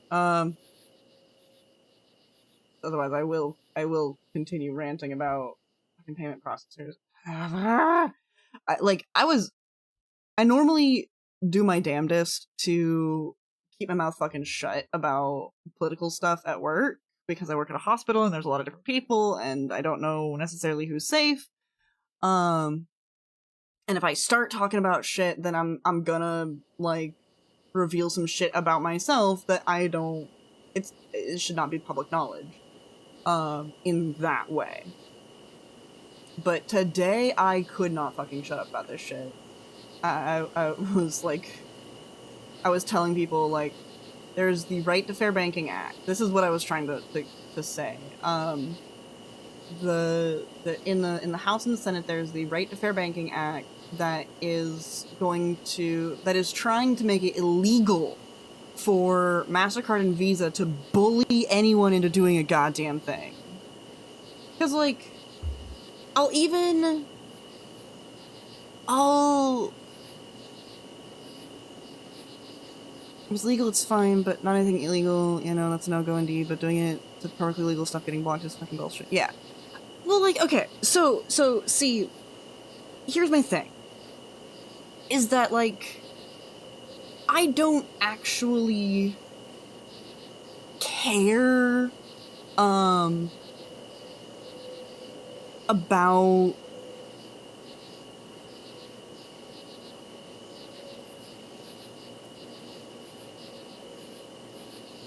Um. Otherwise, I will continue ranting about fucking payment processors. I normally do my damnedest to keep my mouth fucking shut about political stuff at work because I work at a hospital and there's a lot of different people and I don't know necessarily who's safe. Um, and if I start talking about shit, then I'm gonna like reveal some shit about myself that I don't. It should not be public knowledge. In that way. But today I could not fucking shut up about this shit. I was like, I was telling people like, there's the Right to Fair Banking Act. This is what I was trying to say. In the House and the Senate, there's the Right to Fair Banking Act that is trying to make it illegal for MasterCard and Visa to bully anyone into doing a goddamn thing. Because like, if it's legal, it's fine, but not anything illegal, you know, that's a no-go indeed, but doing it to perfectly legal stuff getting blocked is fucking bullshit. Yeah. Well, like, okay, so, see, here's my thing. Is that, like, I don't actually care, about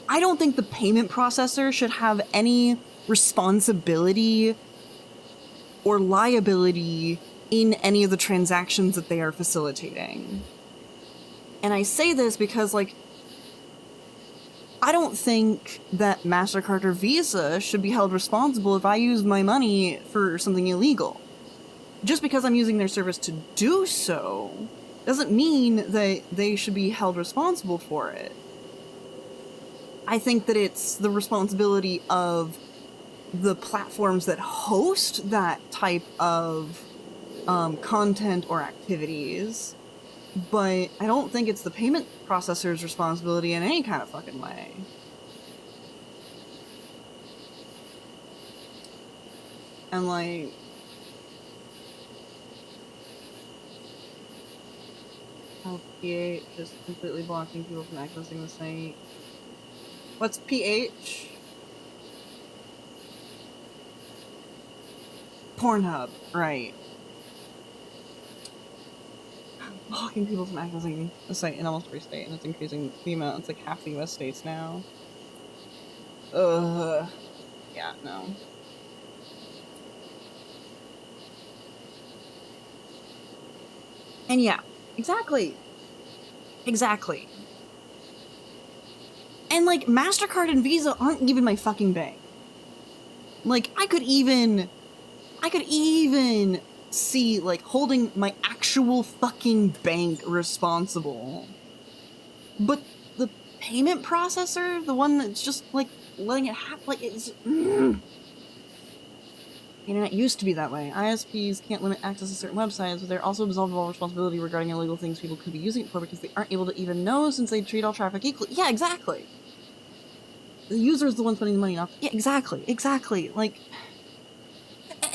I don't think the payment processor should have any responsibility or liability in any of the transactions that they are facilitating. And I say this because, like, I don't think that MasterCard or Visa should be held responsible if I use my money for something illegal. Just because I'm using their service to do so doesn't mean that they should be held responsible for it. I think that it's the responsibility of the platforms that host that type of content or activities, but I don't think it's the payment processor's responsibility in any kind of fucking way. And like, LPA just completely blocking people from accessing the site. What's PH? Pornhub, right. Blocking people from accessing the site in almost every state, and it's increasing the amount. It's like half the US states now. Ugh. Yeah, no. And yeah, exactly. Exactly. And like, MasterCard and Visa aren't even my fucking bank. Like, I could even see, like, holding my actual fucking bank responsible. But the payment processor, the one that's just, like, letting it happen, like, it's... The internet used to be that way. ISPs can't limit access to certain websites, but they're also absolved of all responsibility regarding illegal things people could be using it for because they aren't able to even know since they treat all traffic equally. Yeah, exactly. The user is the one spending the money, not... Yeah, exactly. Like...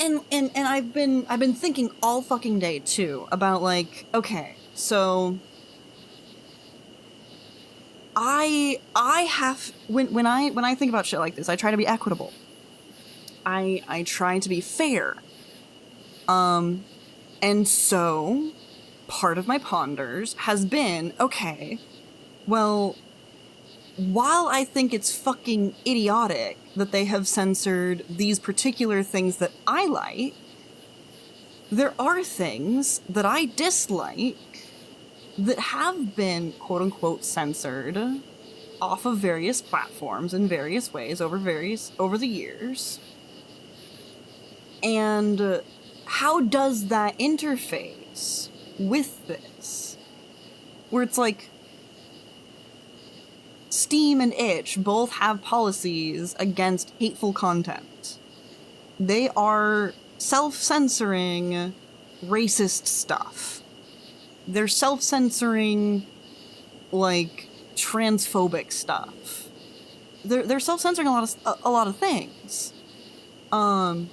And I've been thinking all fucking day too about, like, okay, so I have when I think about shit like this, I try to be equitable. I try to be fair. And so part of my ponders has been, okay, well, while I think it's fucking idiotic that they have censored these particular things that I like, there are things that I dislike that have been quote-unquote censored off of various platforms in various ways over the years. And how does that interface with this? Where it's like, Steam and Itch both have policies against hateful content. They are self-censoring racist stuff. They're self-censoring, like, transphobic stuff. They're self-censoring a lot of things. And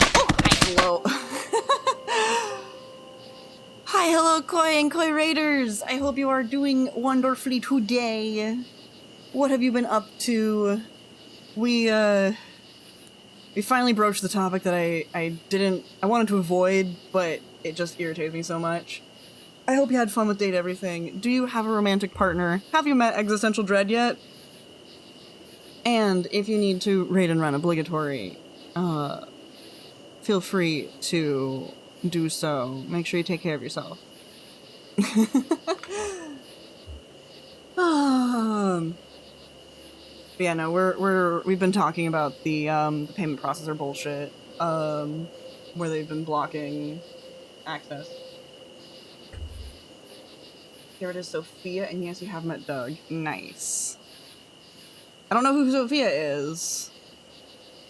hello. Hi, hello, Koi and Koi Raiders. I hope you are doing wonderfully today. What have you been up to? We finally broached the topic that I wanted to avoid, but it just irritates me so much. I hope you had fun with Date Everything. Do you have a romantic partner? Have you met Existential Dread yet? And if you need to raid and run obligatory, feel free to do so. Make sure you take care of yourself. Yeah, no, we've been talking about the payment processor bullshit, where they've been blocking access. Here it is, Sophia, and yes, you have met Doug. Nice. I don't know who Sophia is.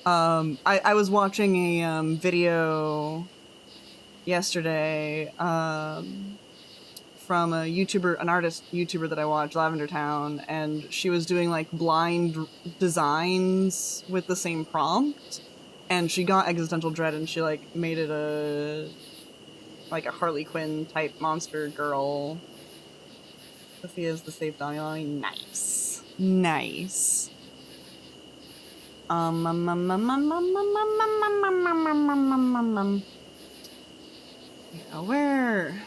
I was watching a video yesterday from a YouTuber, an artist YouTuber that I watch, Lavender Town, and she was doing like blind designs with the same prompt, and she got Existential Dread and she like made it a Harley Quinn type monster girl. Sophia's the safe Daniel. Nice. Nice. Yeah, where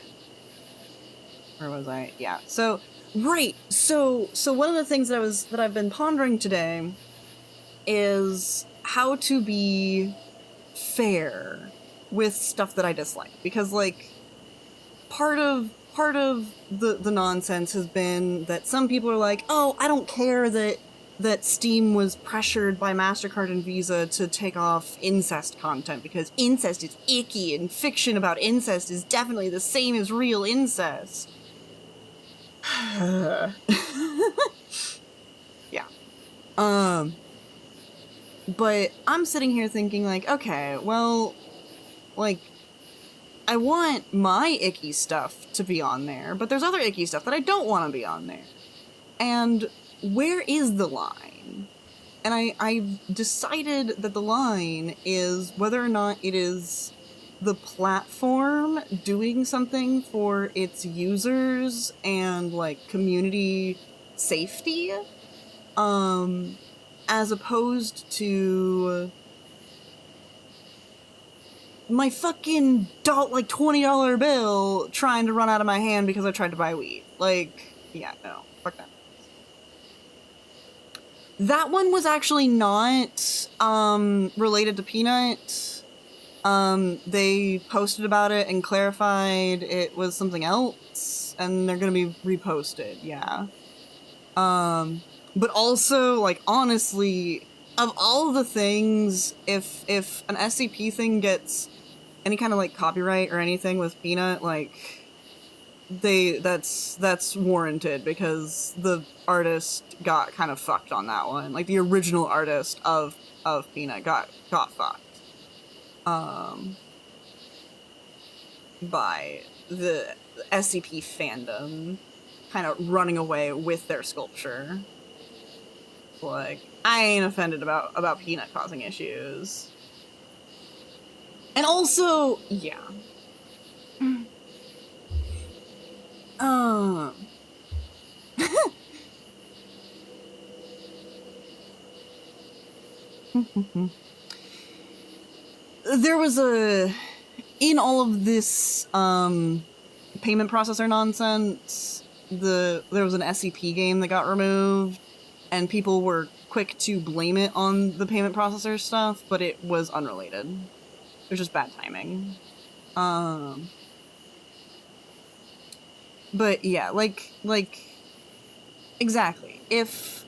was I? Yeah. So right. So one of the things that I've been pondering today is how to be fair with stuff that I dislike, because like part of the nonsense has been that some people are like, oh, I don't care that Steam was pressured by MasterCard and Visa to take off incest content because incest is icky and fiction about incest is definitely the same as real incest. Yeah. But I'm sitting here thinking like, okay, well, like, I want my icky stuff to be on there, but there's other icky stuff that I don't want to be on there. And where is the line? And I've decided that the line is whether or not it is the platform doing something for its users and like community safety, as opposed to my fucking like $20 bill trying to run out of my hand because I tried to buy weed. Like, yeah, no, fuck that. That one was actually not related to Peanut. They posted about it and clarified it was something else, and they're gonna be reposted, yeah. But also, like, honestly, of all of the things, if an SCP thing gets any kind of like copyright or anything with Peanut, like, that's warranted, because the artist got kind of fucked on that one. Like, the original artist of Peanut got fucked by the SCP fandom kind of running away with their sculpture. Like, I ain't offended about Peanut causing issues. And also, yeah. There was in all of this payment processor nonsense, there was an SCP game that got removed, and people were quick to blame it on the payment processor stuff, but it was unrelated. It was just bad timing. But yeah, like exactly. If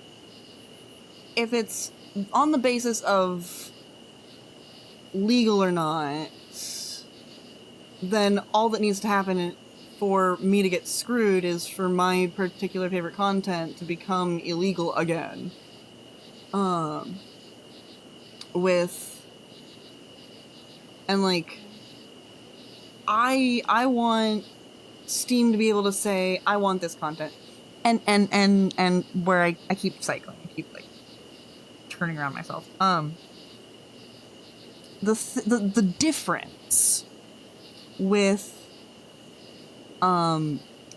it's on the basis of legal or not, then all that needs to happen for me to get screwed is for my particular favorite content to become illegal again. And like, I want Steam to be able to say, I want this content. And where I keep cycling, I keep like turning around myself. The difference with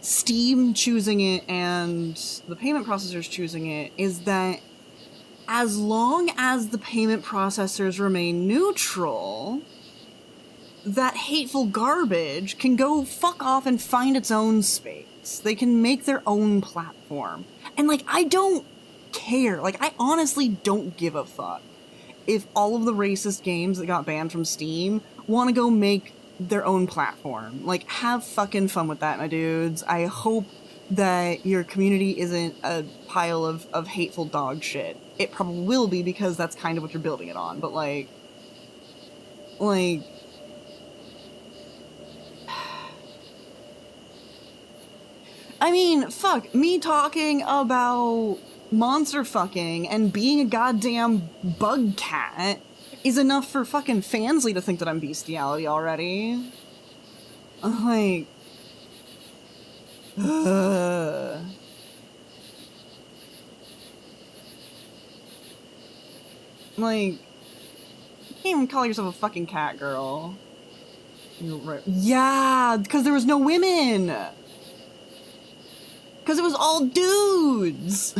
Steam choosing it and the payment processors choosing it is that as long as the payment processors remain neutral, that hateful garbage can go fuck off and find its own space. They can make their own platform. And like, I don't care. Like, I honestly don't give a fuck if all of the racist games that got banned from Steam want to go make their own platform. Like, have fucking fun with that, my dudes. I hope that your community isn't a pile of hateful dog shit. It probably will be, because that's kind of what you're building it on, but like I mean, fuck, me talking about monster fucking and being a goddamn bug cat is enough for fucking Fansly to think that I'm bestiality already. Like, like, you can't even call yourself a fucking cat girl. You're right. Yeah, because there was no women. Because it was all dudes.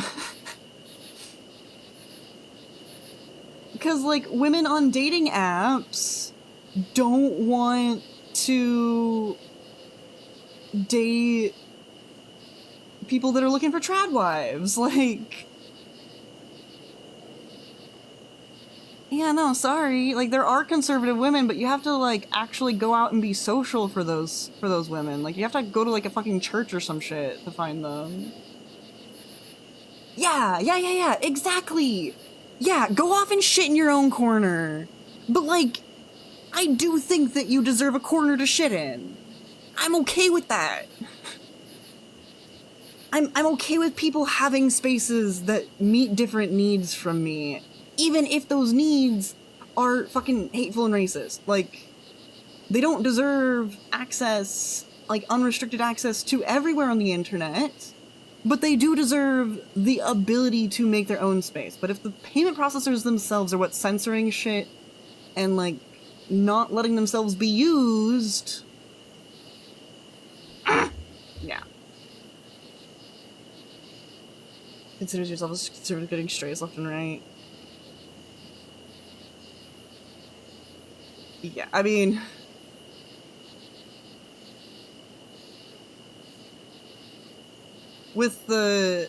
Because, like, women on dating apps don't want to date people that are looking for trad wives. Like, yeah, no, sorry. Like, there are conservative women, but you have to, like, actually go out and be social for those women. Like, you have to go to, like, a fucking church or some shit to find them. Yeah, exactly. Yeah, go off and shit in your own corner. But, like, I do think that you deserve a corner to shit in. I'm okay with that. I'm okay with people having spaces that meet different needs from me, even if those needs are fucking hateful and racist. Like, they don't deserve access, like, unrestricted access to everywhere on the internet, but they do deserve the ability to make their own space. But if the payment processors themselves are what's censoring shit and, like, not letting themselves be used, yeah. considers yourself as conservative getting strays left and right. Yeah, I mean, with the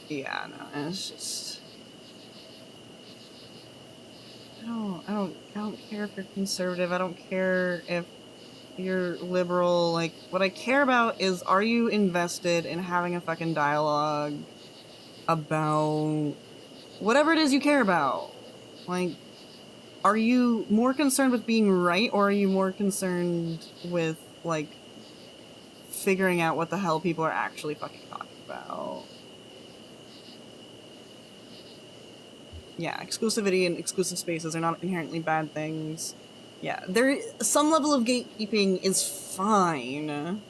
yeah, no, it's just I don't care if you're conservative. I don't care if you're liberal. Like, what I care about is, are you invested in having a fucking dialogue about whatever it is you care about? Like, are you more concerned with being right, or are you more concerned with, like, figuring out what the hell people are actually fucking talking about? Yeah, exclusivity and exclusive spaces are not inherently bad things. Yeah, there some level of gatekeeping is fine.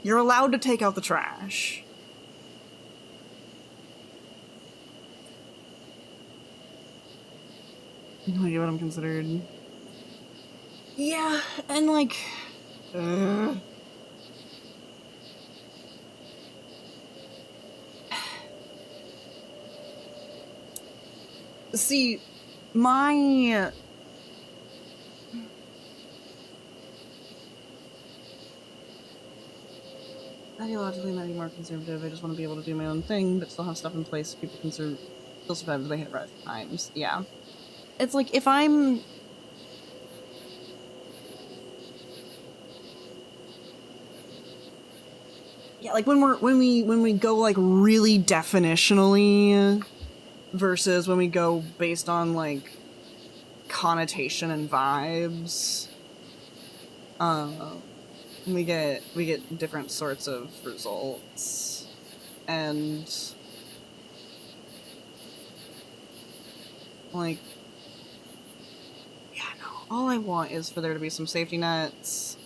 You're allowed to take out the trash. I get what I'm considered. Yeah, and like, uh, see, my ideologically might be more conservative. I just want to be able to do my own thing, but still have stuff in place so people can still survive if they hit rough times. Yeah, it's like if I'm yeah, like when we go like really definitionally versus when we go based on like connotation and vibes, um we get different sorts of results. And like, yeah, no, all I want is for there to be some safety nets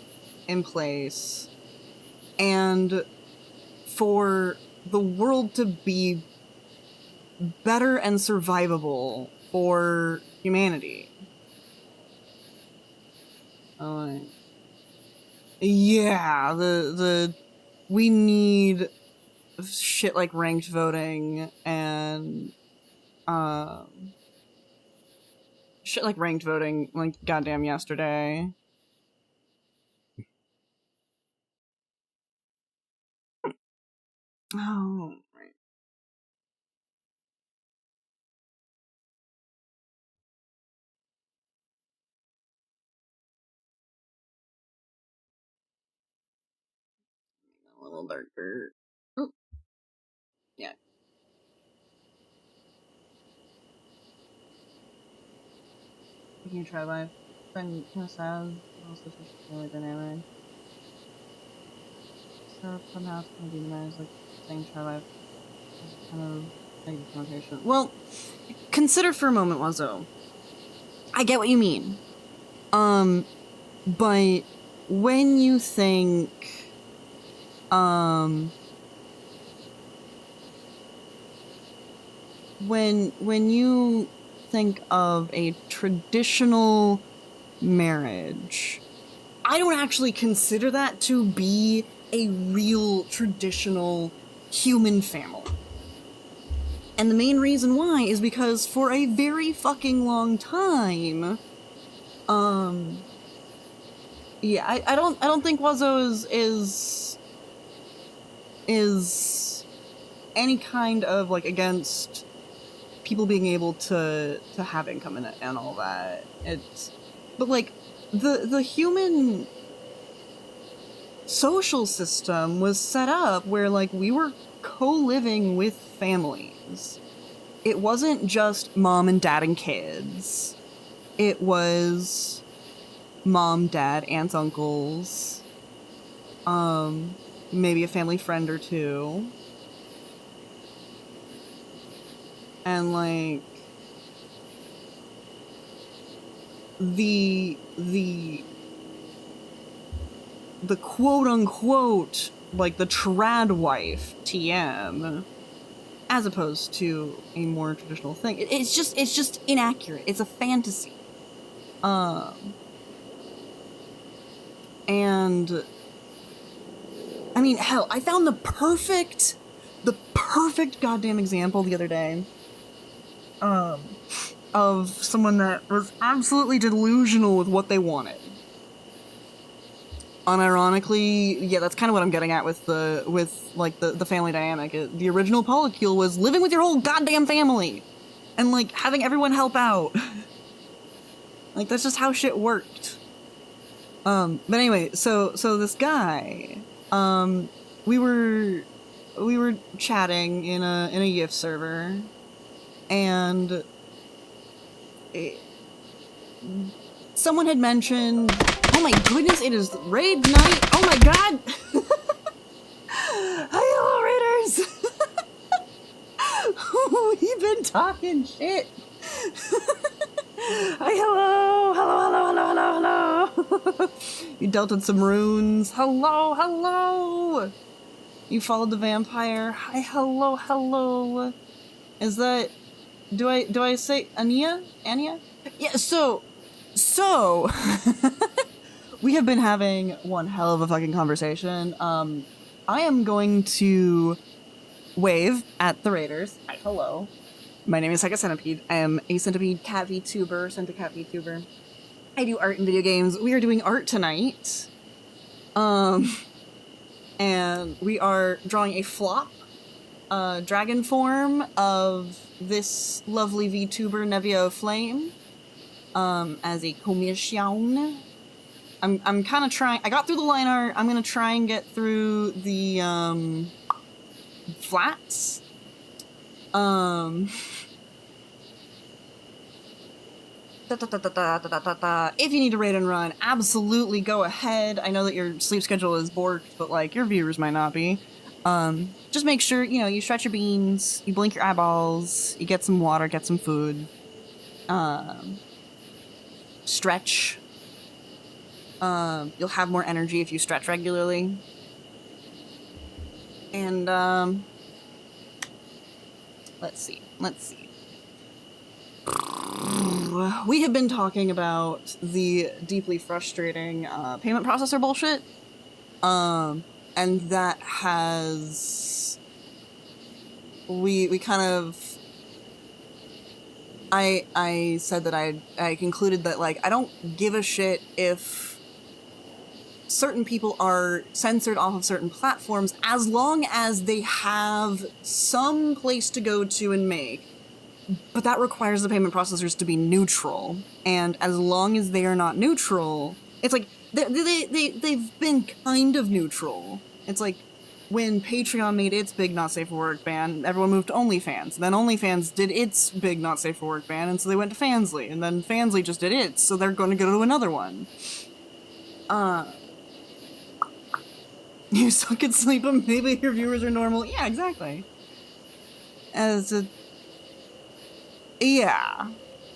in place and for the world to be better and survivable for humanity. Uh, yeah, the we need shit like ranked voting and um shit like ranked voting like goddamn yesterday. Oh, right. A little darker. Oh, yeah. You can try life. Been kind of sad. Also, just really dynamic. So somehow it's kind of demonized, like saying try life is kind of negative connotation. Well, consider for a moment, Wazo. I get what you mean. Um, but when you think, um, when you think of a traditional marriage, I don't actually consider that to be a real traditional human family. And the main reason why is because for a very fucking long time, um, yeah, I don't think Wazo is any kind of like against people being able to have income and all that. It's but like the human social system was set up where like we were co-living with families. It wasn't just mom and dad and kids. It was mom, dad, aunts, uncles, maybe a family friend or two. And like the the quote unquote like the trad wife TM as opposed to a more traditional thing. It's just inaccurate. It's a fantasy. Um and I mean, hell, I found the perfect the perfect goddamn example the other day of someone that was absolutely delusional with what they wanted. Unironically, yeah, that's kind of what I'm getting at with the family dynamic. The original polycule was living with your whole goddamn family and like having everyone help out. Like that's just how shit worked. But anyway, so this guy, we were chatting in a YIF server, and someone had mentioned, oh my goodness, it is raid night. Oh my god. Hi, hello, raiders. We've been talking shit. Hi, hello. You dealt with some runes. Hello. You followed the vampire. Hi, hello. Is that, do I say Ania? Yeah, so we have been having one hell of a fucking conversation. I am going to wave at the raiders. Hi, hello. My name is Psycho Centipede. I am a centipede cat VTuber, Centicat VTuber. I do art and video games. We are doing art tonight. And we are drawing a flop, dragon form of this lovely VTuber, Nevia of Flame, as a commission. I'm kind of trying. I got through the line art. I'm gonna try and get through the flats. If you need to raid and run, absolutely go ahead. I know that your sleep schedule is borked, but like your viewers might not be. Just make sure, you know, you stretch your beans, you blink your eyeballs, you get some water, get some food. Stretch. You'll have more energy if you stretch regularly. And let's see. We have been talking about the deeply frustrating payment processor bullshit. And that has... We kind of... I said that I concluded that, like, I don't give a shit if certain people are censored off of certain platforms as long as they have some place to go to and make. But that requires the payment processors to be neutral. And as long as they are not neutral, it's like, they've been kind of neutral. It's like, when Patreon made its big not safe for work ban, everyone moved to OnlyFans. Then OnlyFans did its big not safe for work ban, and so they went to Fansly. And then Fansly just did its, so they're going to go to another one. You suck at sleep, but maybe your viewers are normal. Yeah, exactly. Yeah.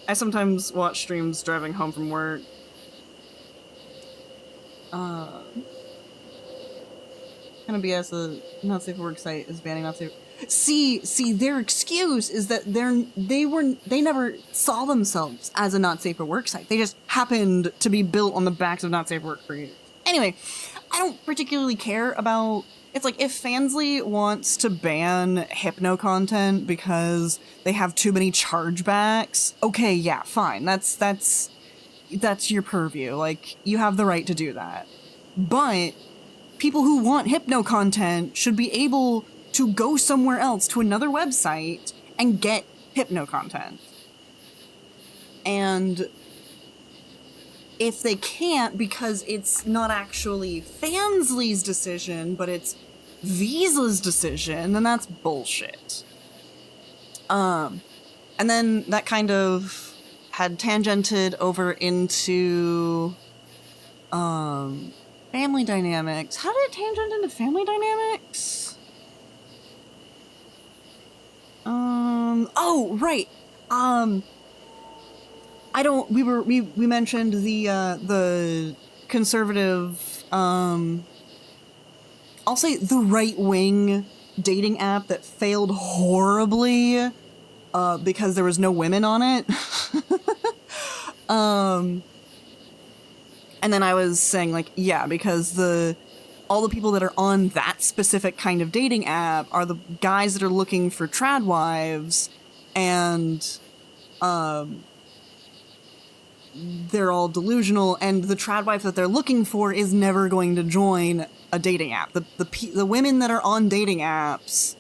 I sometimes watch streams driving home from work. Kind of BS, the not safe for work site is banning not safe. See, their excuse is that they never saw themselves as a not safe for work site. They just happened to be built on the backs of not safe for work creators. Anyway, I don't particularly care about... It's like, if Fansly wants to ban hypno content because they have too many chargebacks, okay, yeah, fine. That's your purview. Like, you have the right to do that. But people who want hypno content should be able to go somewhere else to another website and get hypno content. And if they can't because it's not actually Fansly's decision, but it's Visa's decision, then that's bullshit. And then that kind of had tangented over into family dynamics. How did it tangent into family dynamics? Oh, right. We mentioned the conservative, I'll say the right-wing dating app that failed horribly, because there was no women on it. And then I was saying, like, yeah, because all the people that are on that specific kind of dating app are the guys that are looking for trad wives, and they're all delusional, and the trad wife that they're looking for is never going to join a dating app. The women that are on dating apps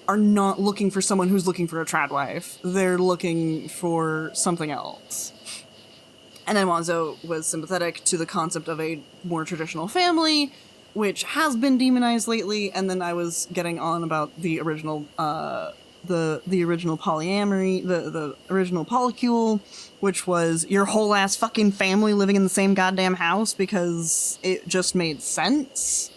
are not looking for someone who's looking for a trad wife. They're looking for something else. And then Wanzo was sympathetic to the concept of a more traditional family, which has been demonized lately. And then I was getting on about the original, the original polyamory, the original polycule, which was your whole ass fucking family living in the same goddamn house because it just made sense.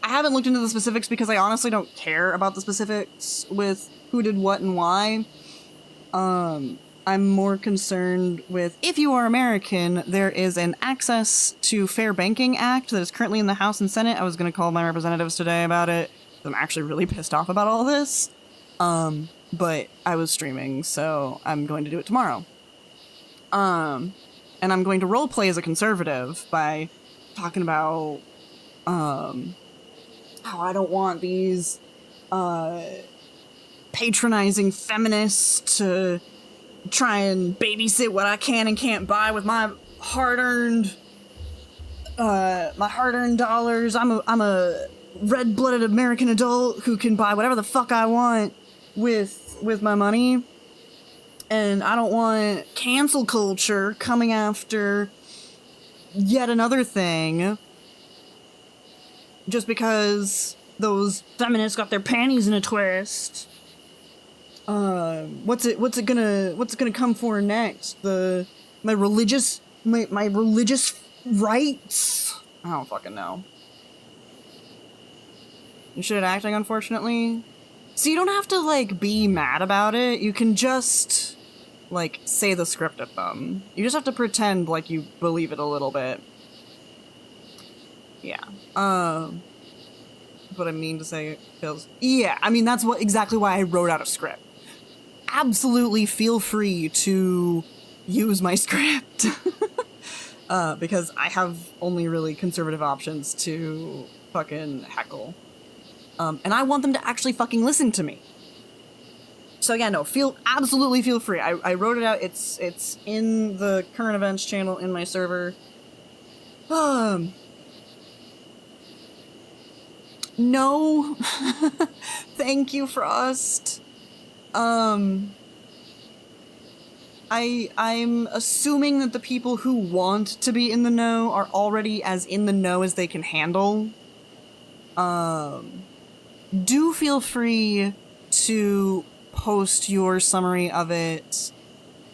I haven't looked into the specifics because I honestly don't care about the specifics with who did what and why. I'm more concerned with, if you are American, there is an Access to Fair Banking Act that is currently in the House and Senate. I was going to call my representatives today about it. I'm actually really pissed off about all this. But I was streaming, so I'm going to do it tomorrow. And I'm going to roleplay as a conservative by talking about, how I don't want these patronizing feminists to try and babysit what I can and can't buy with my hard-earned dollars. I'm a red-blooded American adult who can buy whatever the fuck I want with my money, and I don't want cancel culture coming after yet another thing just because those feminists got their panties in a twist. What's it gonna come for next? My religious rights? I don't fucking know. You shit at acting, unfortunately. So you don't have to, like, be mad about it. You can just, like, say the script at them. You just have to pretend like you believe it a little bit. Yeah. What I mean to say feels... Yeah, I mean, that's exactly why I wrote out a script. Absolutely feel free to use my script. Because I have only really conservative options to fucking heckle. And I want them to actually fucking listen to me. So yeah, no, absolutely feel free. I wrote it out. It's in the current events channel in my server. No. Thank you, Frost. I'm assuming that the people who want to be in the know are already as in the know as they can handle. Do feel free to post your summary of it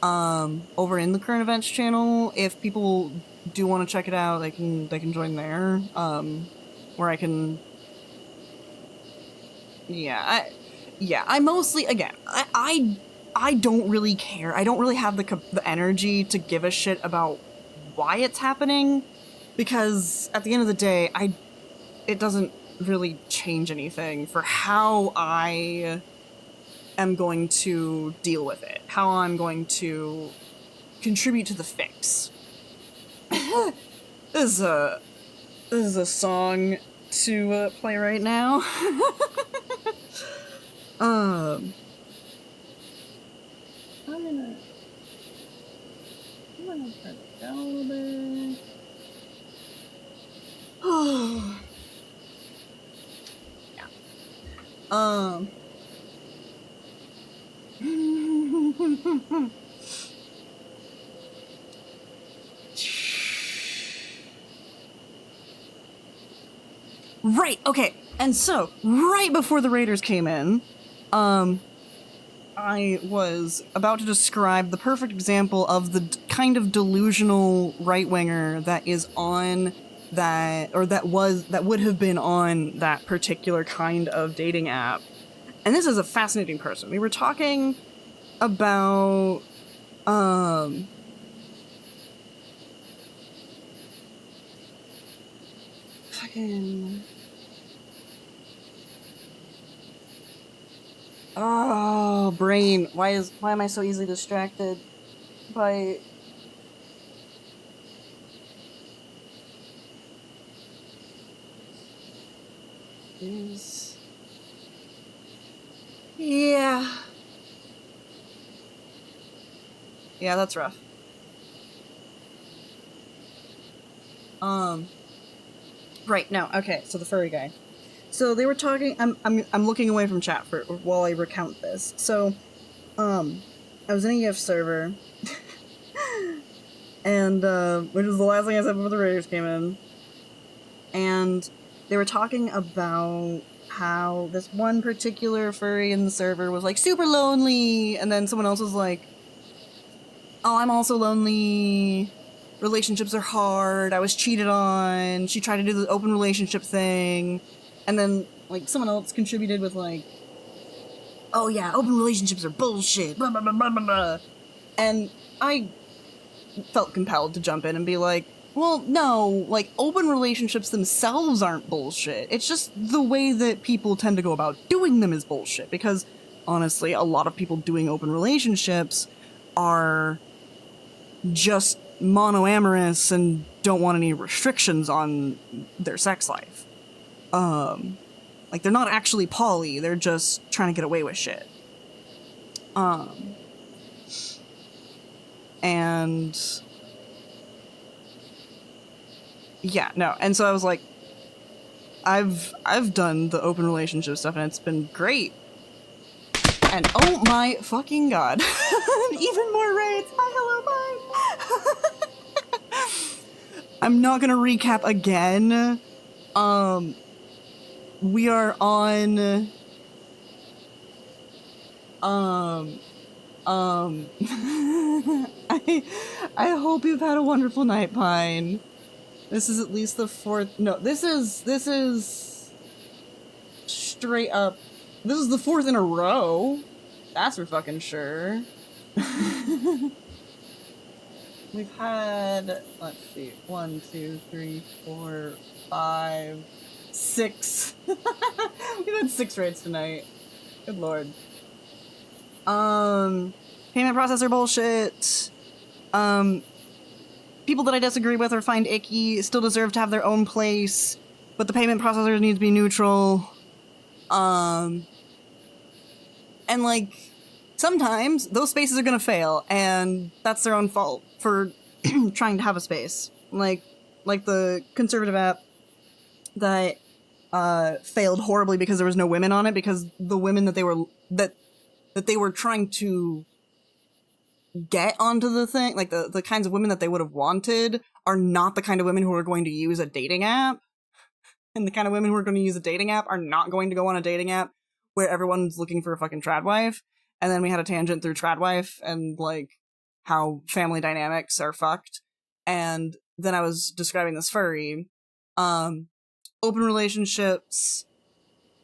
over in the current events channel. If people do want to check it out, they can join there. Where I can... I mostly, again, I don't really care. I don't really have the energy to give a shit about why it's happening, because at the end of the day, it doesn't really change anything for how I am going to deal with it, how I'm going to contribute to the fix. This is a song to play right now. I'm gonna turn it down a little bit. Yeah. Right, okay. And so, right before the Raiders came in, I was about to describe the perfect example of the kind of delusional right-winger that is on that, or that would have been on that particular kind of dating app. And this is a fascinating person. We were talking about, fucking... Oh, brain. Why am I so easily distracted by is yeah. Yeah, that's rough. Um right, no, okay, so the furry guy. So they were talking I'm looking away from chat for while I recount this. So I was in a gift server and which was the last thing I said before the raiders came in. And they were talking about how this one particular furry in the server was like super lonely, and then someone else was like, "Oh, I'm also lonely. Relationships are hard. I was cheated on. She tried to do the open relationship thing." And then like someone else contributed with like, "Oh yeah, open relationships are bullshit." Blah, blah, blah, blah, blah. And I felt compelled to jump in and be like, well, no, like, open relationships themselves aren't bullshit. It's just the way that people tend to go about doing them is bullshit. Because, honestly, a lot of people doing open relationships are just monoamorous and don't want any restrictions on their sex life. Like, they're not actually poly, they're just trying to get away with shit. And yeah, no. And so I was like, I've done the open relationship stuff and it's been great. And oh my fucking god. Even more raids. Hi, hello, bye. I'm not gonna recap again. We are on I hope you've had a wonderful night, Pine. This is at least the fourth. No, this is straight up. This is the fourth in a row. That's for fucking sure. We've had, let's see, 1, 2, 3, 4, 5, 6. We've had 6 raids tonight. Good lord. Payment processor bullshit. People that I disagree with or find icky still deserve to have their own place, but the payment processors need to be neutral. And like, sometimes those spaces are gonna fail, and that's their own fault for trying to have a space. Like the conservative app that failed horribly because there was no women on it, because the women that they were trying to get onto the thing, like the kinds of women that they would have wanted, are not the kind of women who are going to use a dating app. And the kind of women who are going to use a dating app are not going to go on a dating app where everyone's looking for a fucking trad wife. And then we had a tangent through trad wife and like how family dynamics are fucked. And then I was describing this furry. Open relationships,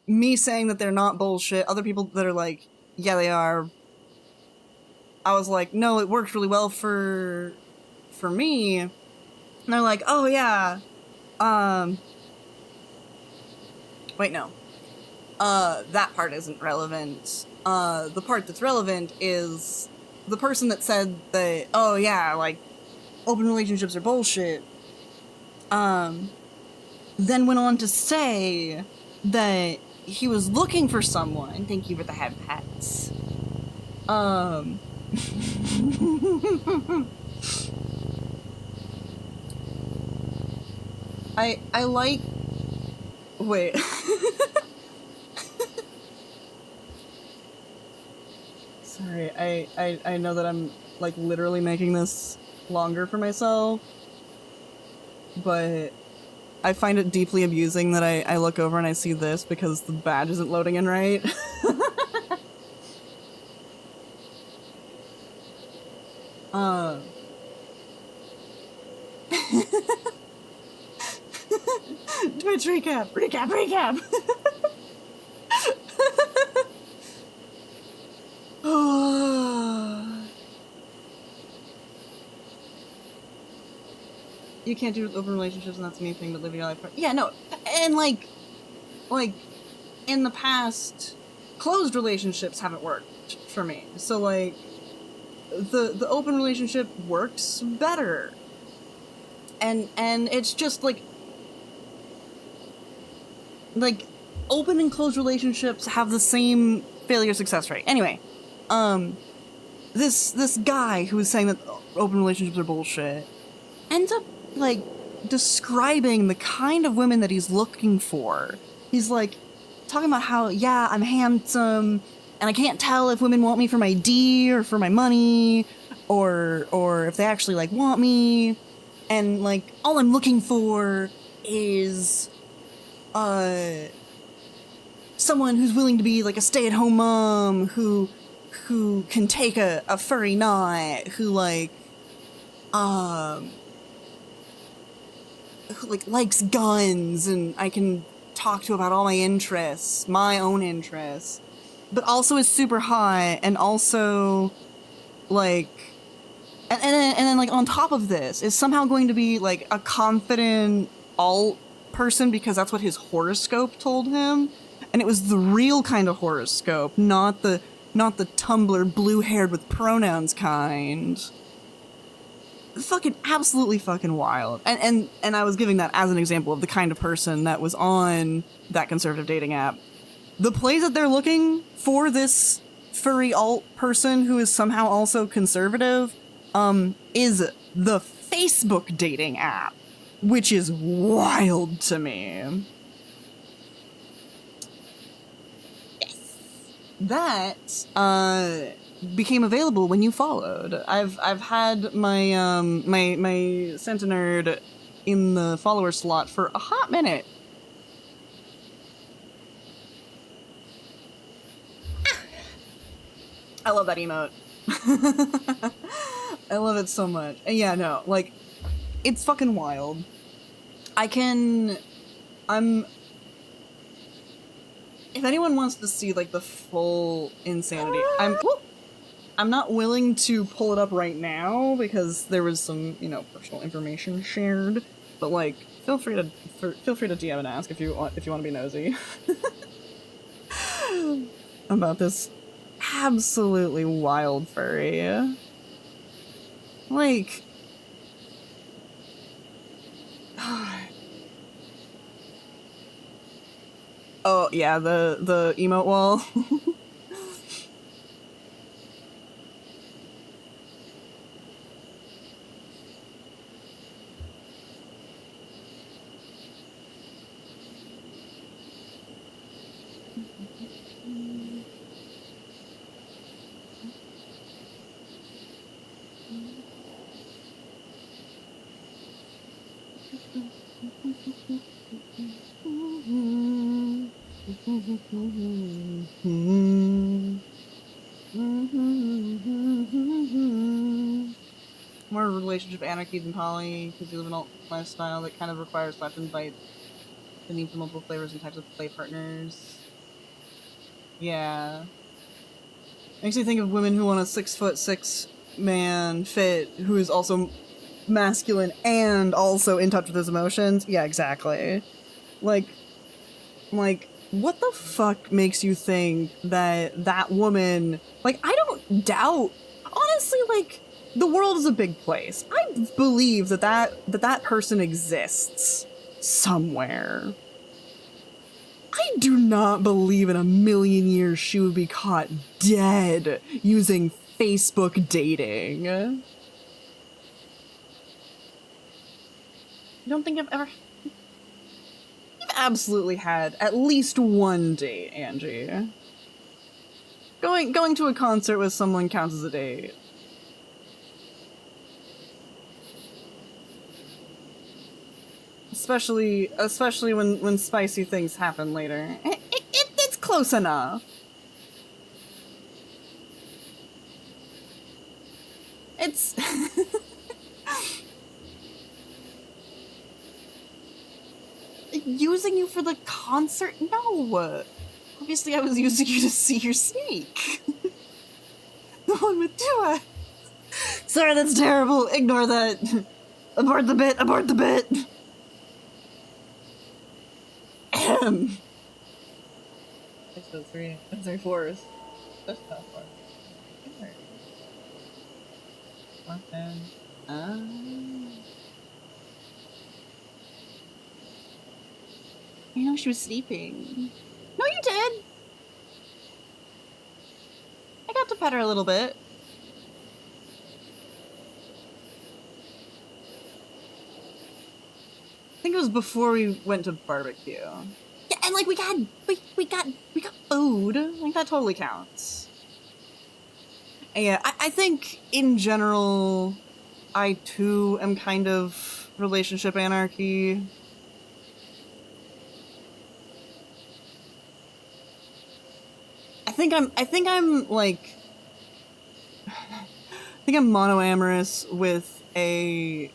me saying that they're not bullshit, other people that are like, yeah, they are. I was like, no, it worked really well for me. And they're like, oh yeah. Wait, no. That part isn't relevant. The part that's relevant is the person that said that, oh yeah, like, open relationships are bullshit, then went on to say that he was looking for someone. Thank you for the head pets. I like. Wait. Sorry, I know that I'm like literally making this longer for myself, but I find it deeply amusing that I look over and I see this because the badge isn't loading in right. Twitch recap. You can't do open relationships and that's me thing, but living your life. Yeah, no, and like in the past, closed relationships haven't worked for me. So like the open relationship works better. And it's just like open and closed relationships have the same failure success rate. Anyway, this guy who was saying that open relationships are bullshit ends up like describing the kind of women that he's looking for. He's like talking about how, yeah, I'm handsome and I can't tell if women want me for my D or for my money or if they actually like want me, and like all I'm looking for is someone who's willing to be like a stay-at-home mom who can take a furry knot, who likes guns and I can talk to about all my interests, my own interests, but also is super hot and also like and then like on top of this is somehow going to be like a confident alt person because that's what his horoscope told him, and it was the real kind of horoscope, not the Tumblr blue-haired with pronouns kind. Fucking absolutely fucking wild. And I was giving that as an example of the kind of person that was on that conservative dating app. The place that they're looking for this furry alt person who is somehow also conservative is the Facebook dating app, which is wild to me. That became available when you followed. I've had my my Santa Nerd in the follower slot for a hot minute. I love that emote. I love it so much. And yeah, no, like, it's fucking wild. If anyone wants to see like the full insanity, I'm not willing to pull it up right now because there was some, you know, personal information shared. But like, feel free to DM and ask if you want to be nosy about this absolutely wild furry. Like, oh yeah, the emote wall. More relationship anarchy than poly, because you live in a lifestyle that kind of requires left and right, the need for multiple flavors and types of play partners. Yeah. Makes me think of women who want a 6'6" man fit who is also masculine and also in touch with his emotions. Yeah, exactly. Like, what the fuck makes you think that woman, like, I don't doubt, honestly, like, the world is a big place. I believe that person exists somewhere. I do not believe in a million years she would be caught dead using Facebook dating. I don't think I've ever... You've absolutely had at least one date, Angie. Going to a concert with someone counts as a date. Especially when spicy things happen later. It's close enough. It's... Using you for the concert? No! Obviously I was using you to see your snake. The one with 2 eyes. Sorry, that's terrible. Ignore that. Abort the bit, abort the bit. 6 to 3 and 3/4. That's not far. Right there. Not bad. I know she was sleeping. No, you did. I got to pet her a little bit. I think it was before we went to barbecue. Yeah, and like we got food. Like that totally counts. And yeah, I think in general, I too am kind of relationship anarchy. I think I'm like I think I'm monoamorous with a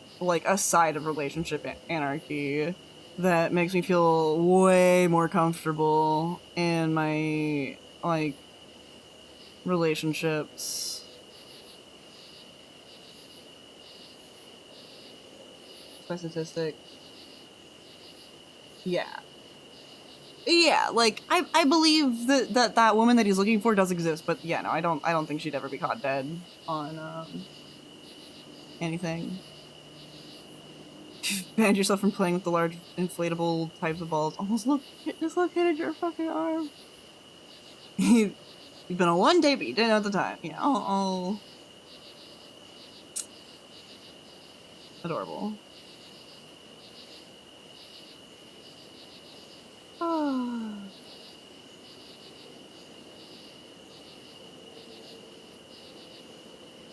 side of relationship anarchy that makes me feel way more comfortable in my like relationships. My statistic. Yeah. Yeah, like I believe that woman that he's looking for does exist, but yeah, no, I don't think she'd ever be caught dead on anything. Banned yourself from playing with the large inflatable types of balls. Almost dislocated your fucking arm. You've been on one date, but you didn't know at the time. Yeah, oh, adorable.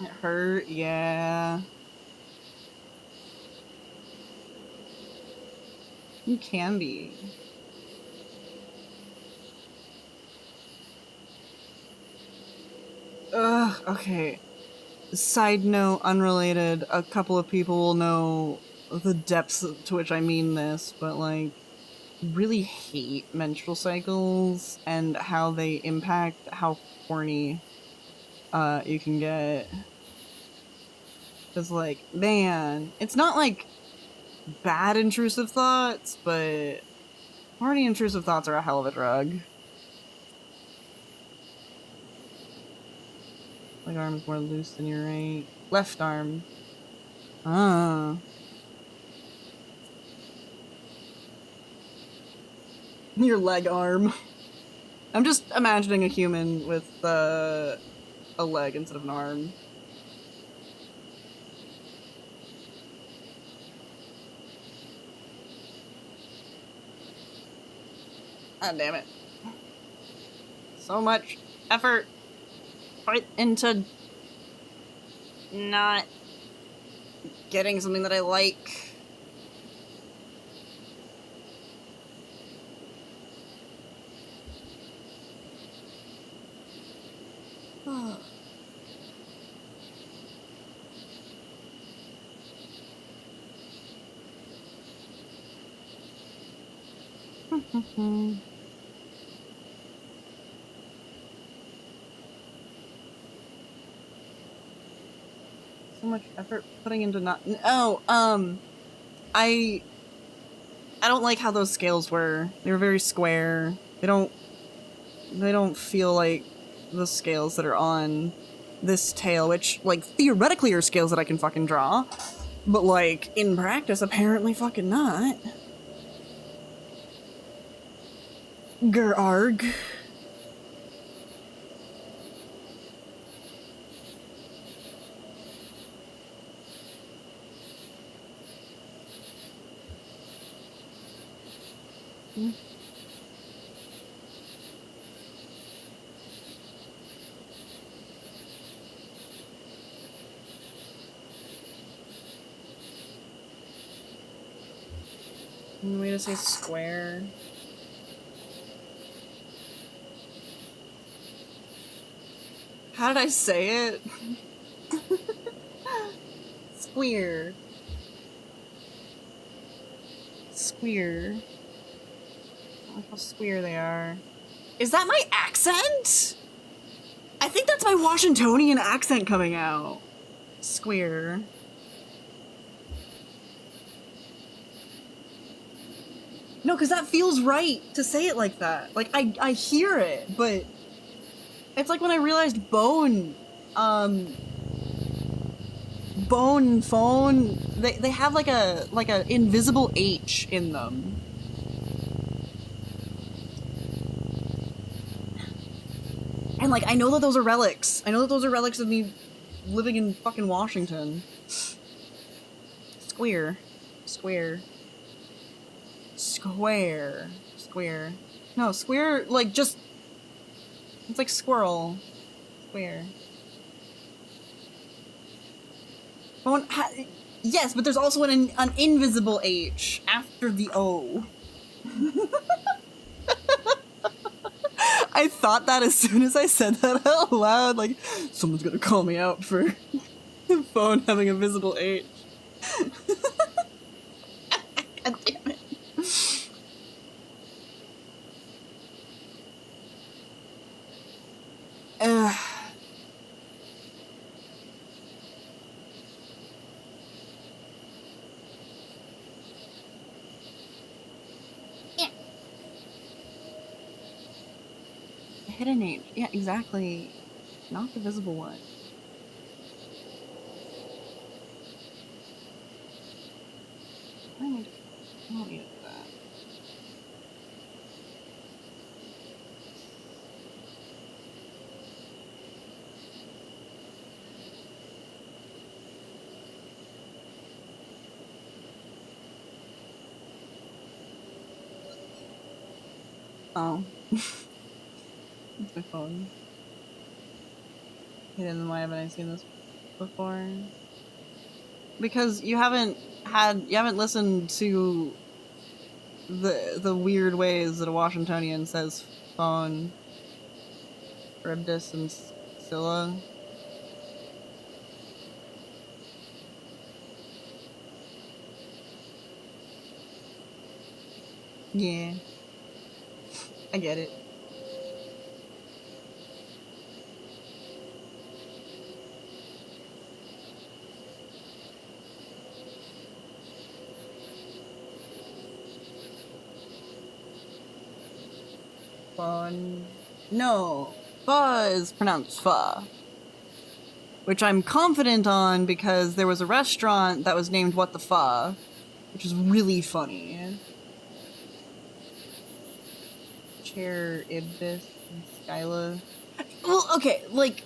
It hurt, yeah. You can be. Ugh, okay. Side note, unrelated, a couple of people will know the depths to which I mean this, but like, really hate menstrual cycles and how they impact how horny you can get. Cause like, man, it's not like bad intrusive thoughts, but horny intrusive thoughts are a hell of a drug. My arm is more loose than your right. Left arm. Ah. Your leg arm. I'm just imagining a human with a leg instead of an arm. God damn it. So much effort put into not getting something that I like. So much effort putting into not. Oh, I don't like how those scales were. They were very square. They don't feel like the scales that are on this tail, which like theoretically are scales that I can fucking draw, but like in practice apparently fucking not. Grarg. Way to say square. How did I say it? Square. Square. Look how square they are. Is that my accent? I think that's my Washingtonian accent coming out. Square. No, because that feels right to say it like that. Like, I hear it, but it's like when I realized bone phone, they have like a invisible H in them. And like, I know that those are relics. I know that those are relics of me living in fucking Washington. Square. Square. Square. Square. No, square, like, just... It's like squirrel. Square. Phone yes, but there's also an invisible H after the O. I thought that as soon as I said that out loud, like, someone's gonna call me out for the phone having a visible H. God damn it. Ugh. A hidden H. Yeah, exactly. Not the visible one. I don't need to do that. Oh. It's my phone. Hidden, why haven't I seen this before? Because you haven't listened to the weird ways that a Washingtonian says phone. Ribdis and Scylla. Yeah. I get it. Fun. No. Pho is pronounced pho. Which I'm confident on because there was a restaurant that was named What the Pho, which is really funny. Chair Ibis and Skyla. Well, okay, like,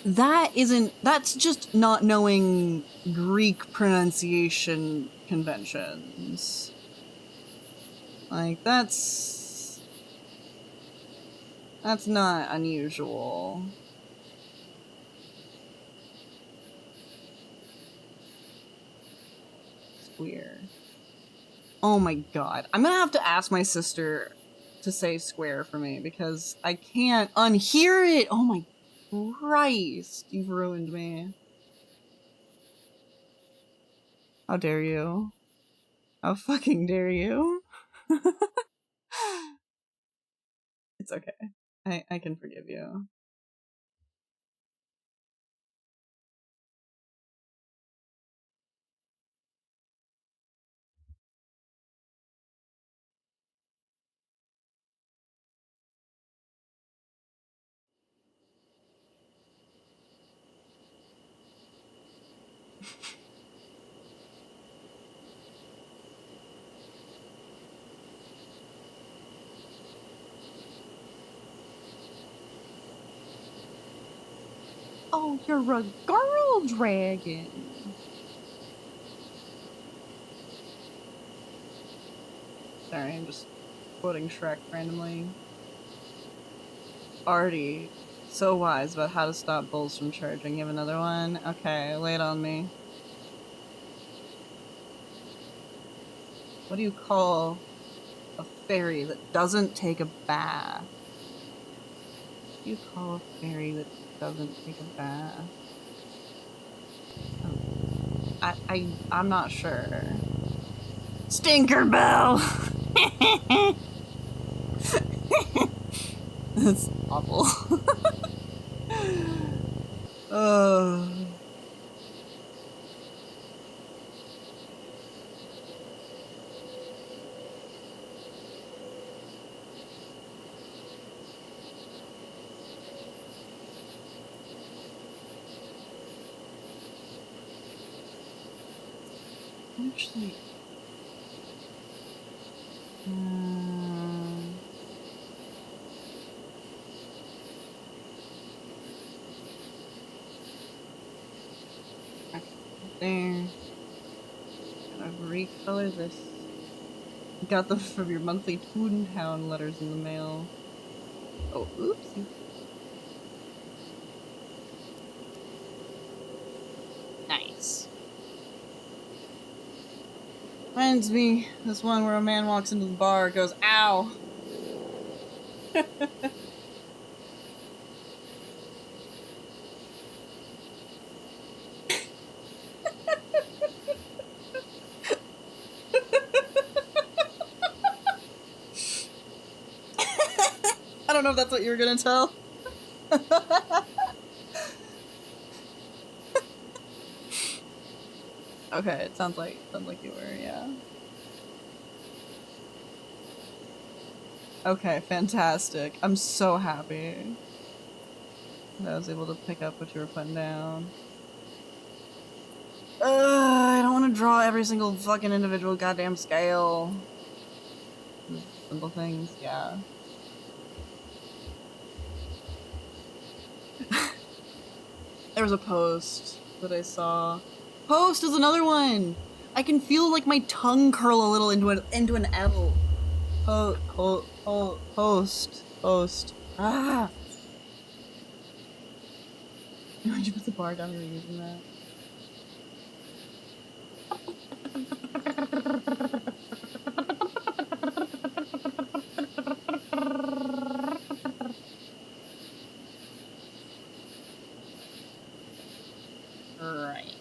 that's just not knowing Greek pronunciation conventions. Like, that's not unusual. Square. Oh my god. I'm gonna have to ask my sister to say square for me because I can't unhear it. Oh my Christ. You've ruined me. How dare you? How fucking dare you? It's okay. I can forgive you. Oh, you're a girl dragon. Sorry, I'm just quoting Shrek randomly. Artie, so wise about how to stop bulls from charging. You have another one? Okay, lay it on me. What do you call a fairy that doesn't take a bath? What do you call a fairy that doesn't take a bath? I'm not sure. Stinkerbell! That's awful. actually... Okay, there. Gotta recolor this. Got them from your monthly Toontown letters in the mail. Oh, oopsie. Nice. Reminds me, this one where a man walks into the bar, goes, ow! I don't know if that's what you were gonna tell. Okay, it sounds like you were, yeah. Okay, fantastic. I'm so happy that I was able to pick up what you were putting down. I don't want to draw every single fucking individual goddamn scale. Simple things, yeah. There was a post that I saw. Post is another one! I can feel like my tongue curl a little into an L. Post. Ah! Why'd you put the bar down? You were using that. Right.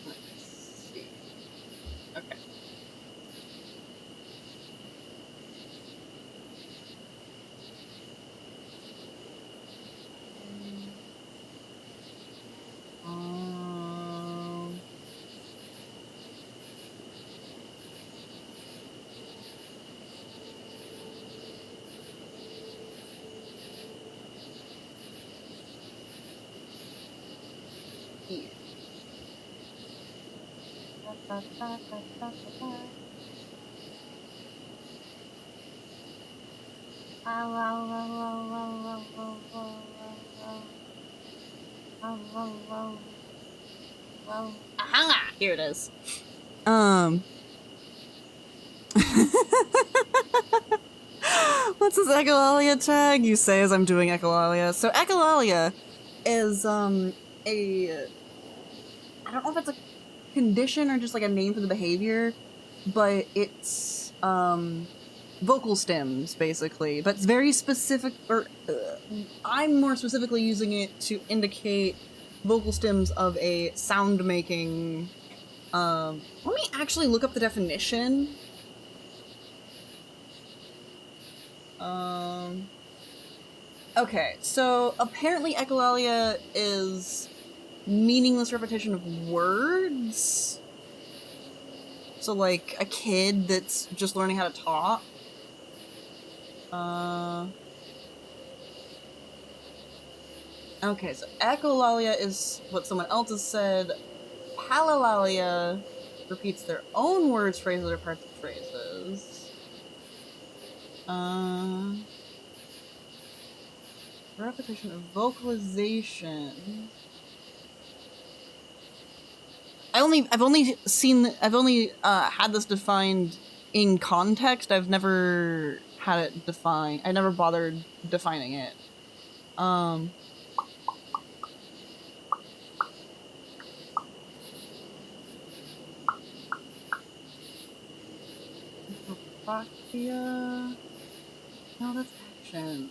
Let's see. Okay. Here. Aha! Here it is. What's this echolalia tag? You say as I'm doing echolalia. So echolalia is I don't know if it's a condition or just like a name for the behavior, but it's vocal stems basically, but it's very specific, or I'm more specifically using it to indicate vocal stems of a sound making. Let me actually look up the definition. Okay, so apparently echolalia is meaningless repetition of words. So like a kid that's just learning how to talk. Okay, so echolalia is what someone else has said. Palalalia repeats their own words, phrases, or parts of phrases. Repetition of vocalization. I've only had this defined in context. I've never had it defined. I never bothered defining it. Hypoxia. No, that's action.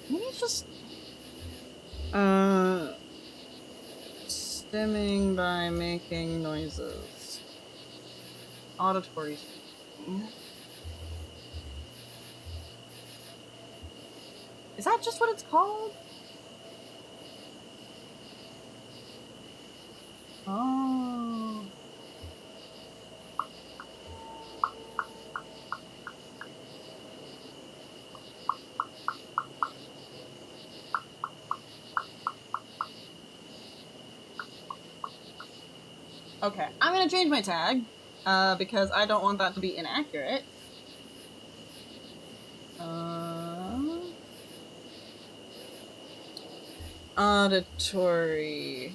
Maybe it's just stimming by making noises. Auditory. Is that just what it's called? Oh. Okay, I'm gonna change my tag, because I don't want that to be inaccurate. Auditory.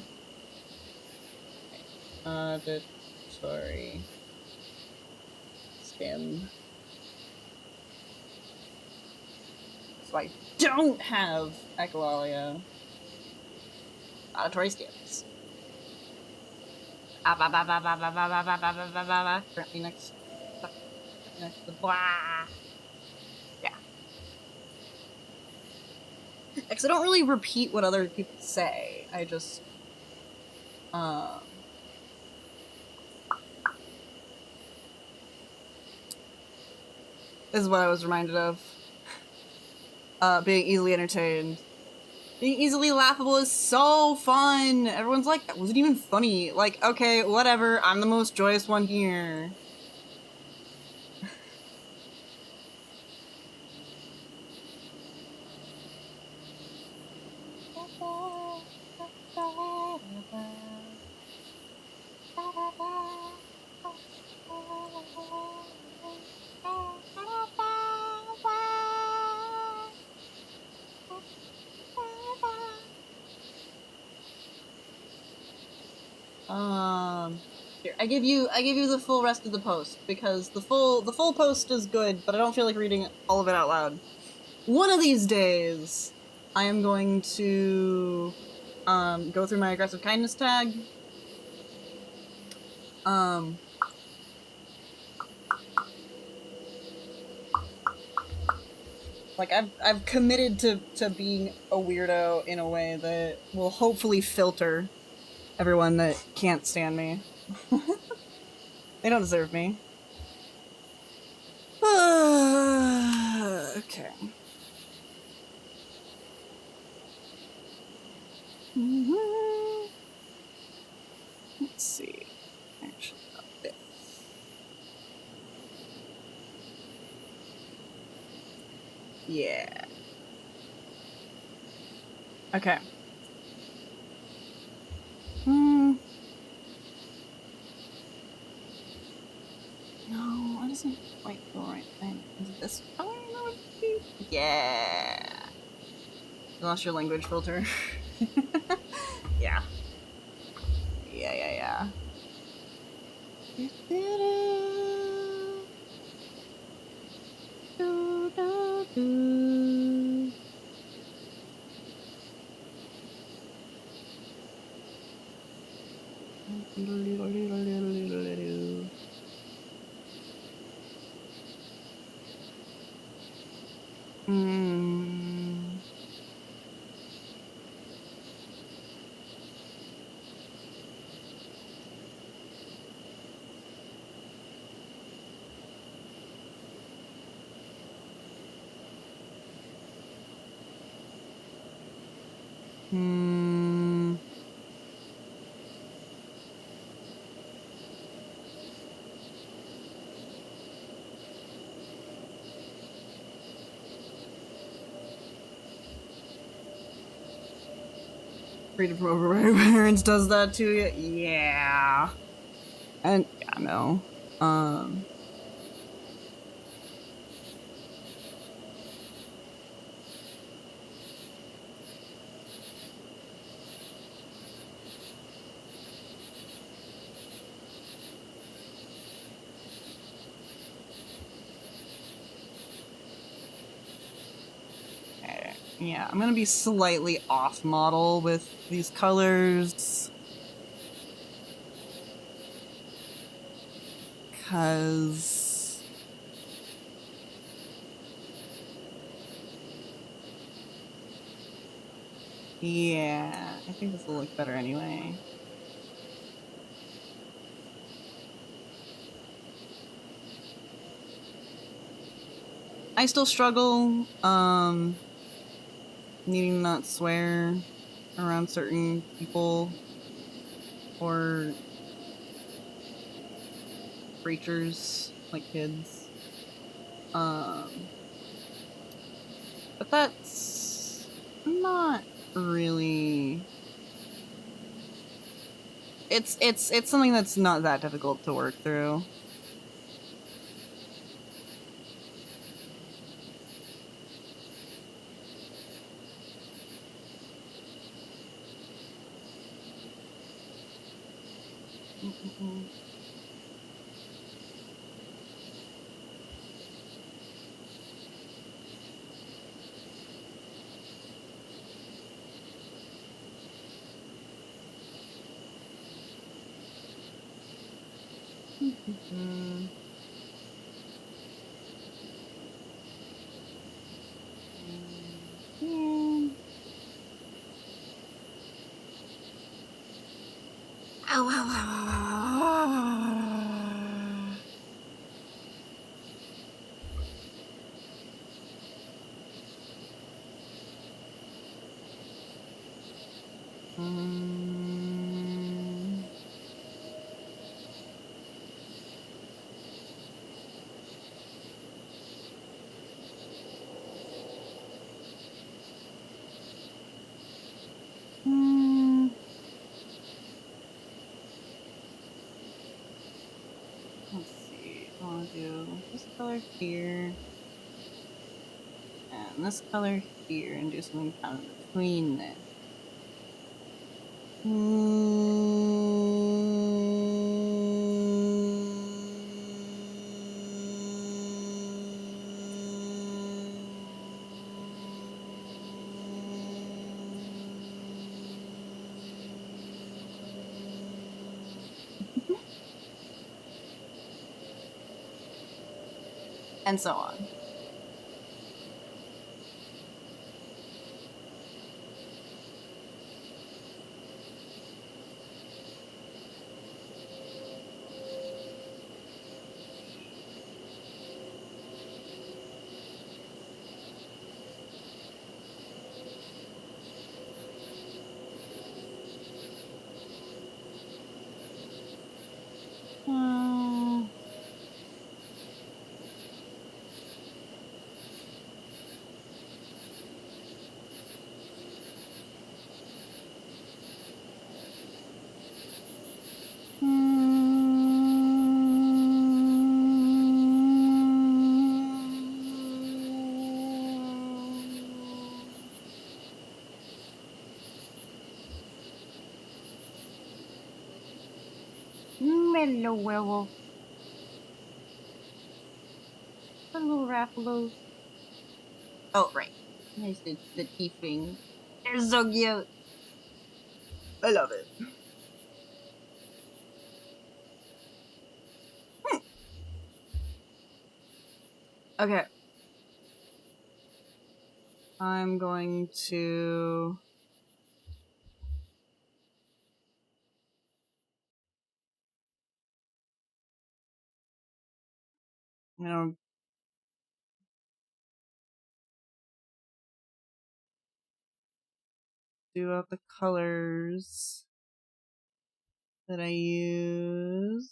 Auditory. Skin. So I don't have echolalia. Auditory skins. Currently next to the blah. Yeah. Because I don't really repeat what other people say. I just this is what I was reminded of. Being easily entertained. Being easily laughable is so fun! Everyone's like, that wasn't even funny. Like, okay, whatever, I'm the most joyous one here. Here, I give you the full rest of the post because the full post is good, but I don't feel like reading all of it out loud. One of these days, I am going to go through my aggressive kindness tag. Like I've committed to being a weirdo in a way that will hopefully filter everyone that can't stand me. They don't deserve me. Okay. Let's see. Actually, not this. Yeah. Okay. No, why doesn't quite the right thing? Is it this color? Yeah. You lost your language filter. Yeah. Yeah. Freedom from overriding parents does that to you? Yeah. And yeah, no. Yeah, I'm gonna be slightly off model with these colors. Cause yeah, I think this will look better anyway. I still struggle needing to not swear around certain people or creatures like kids. But that's not really. It's something that's not that difficult to work through. Mm-mm-mm. Mm-mm-mm. Yeah. Ow, ow, ow, ow. Mm. Mm. Let's see. I want to do this color here and this color here and do something kind of between this. And so on. Uh, Mellow werewolf. Hello, Raphalos. Oh, right. Nice, the tiefling. They're so cute. I love it. Okay. I'm going to. You know, do out the colors that I used.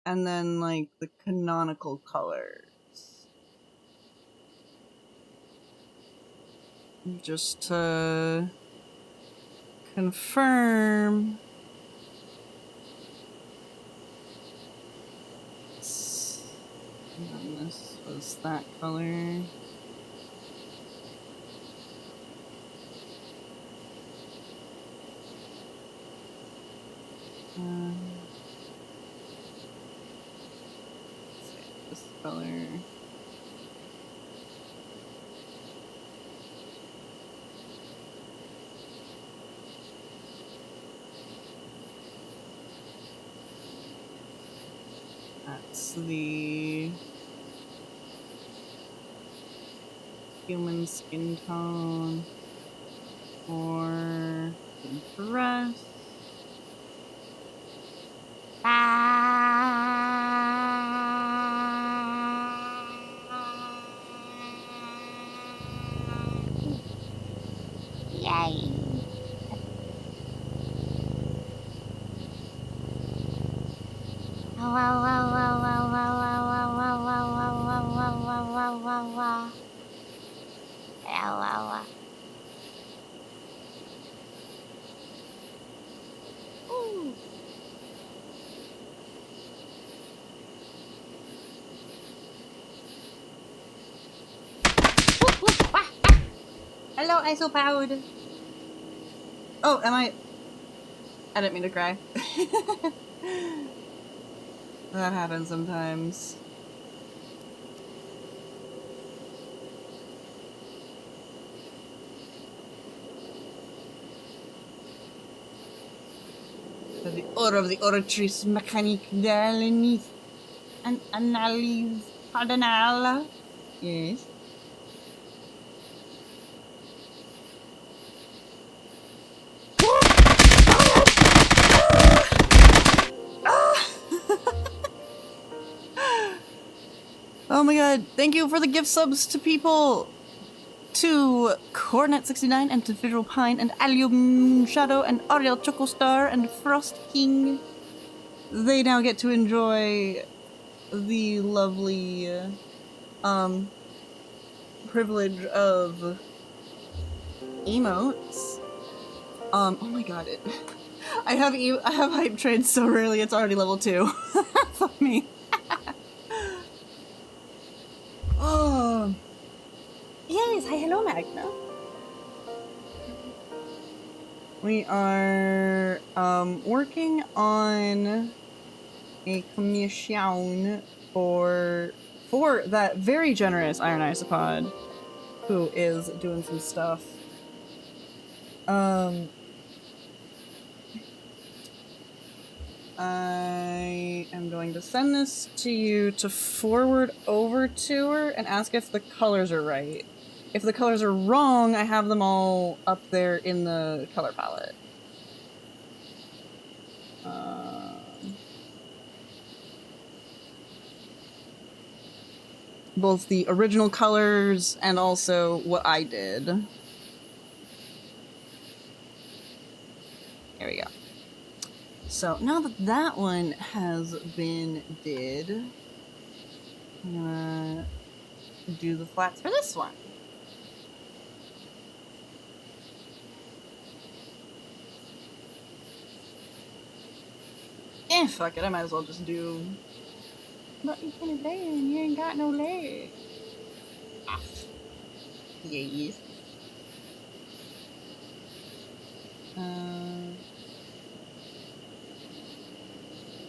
And then, like, the canonical colors. Just to confirm. And then this was that color. This color. That's the human skin tone for the dress. Hello, Isopowd. Oh, am I? I didn't mean to cry. That happens sometimes. The order of the oratrice mécanique d'Alanis and Analyse Cardinal. Yes. Oh my god, thank you for the gift subs to people! To Cornet69 and to Visual Pine and Allium Shadow and Ariel Chocostar and Frost King. They now get to enjoy the lovely privilege of emotes. Oh my god, I have hype trained so rarely it's already level 2. Fuck me. Oh. Yes, hi, hello, Magna. We are working on a commission for that very generous Iron Isopod who is doing some stuff. I am going to send this to you to forward over to her and ask if the colors are right. If the colors are wrong, I have them all up there in the color palette. Both the original colors and also what I did. There we go. So now that that one has been did, I'm gonna do the flats for this one. Fuck it, I might as well just do. But you can't dance, you ain't got no legs. Ah. Yes.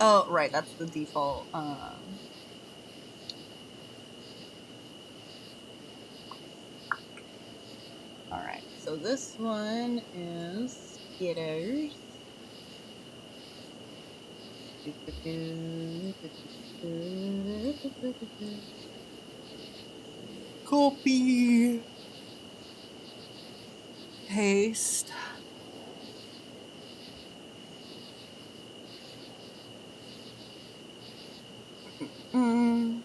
Oh, right, that's the default. Alright, so this one is Skitters. Copy. Paste. Mm.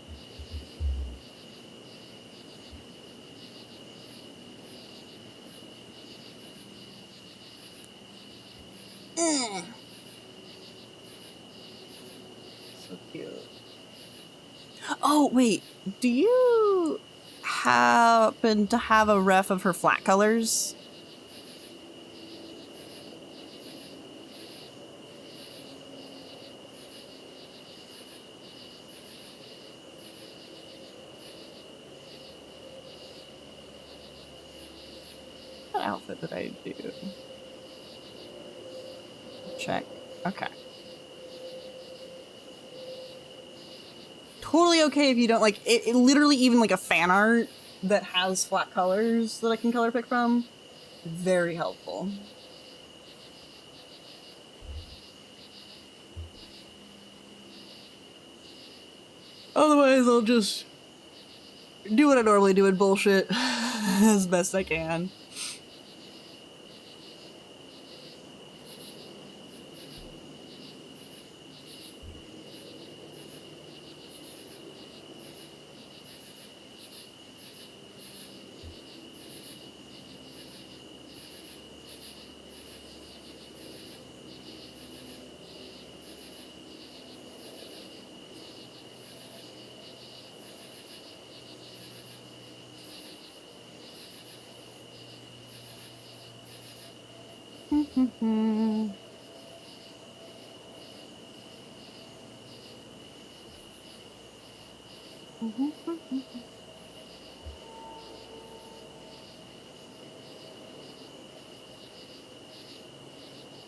Mm. So cute. Oh, wait. Do you happen to have a ref of her flat colors? What outfit did I do? Check. Okay. Totally okay if you don't like it, literally even like a fan art that has flat colors that I can color pick from. Very helpful. Otherwise, I'll just do what I normally do and bullshit as best I can.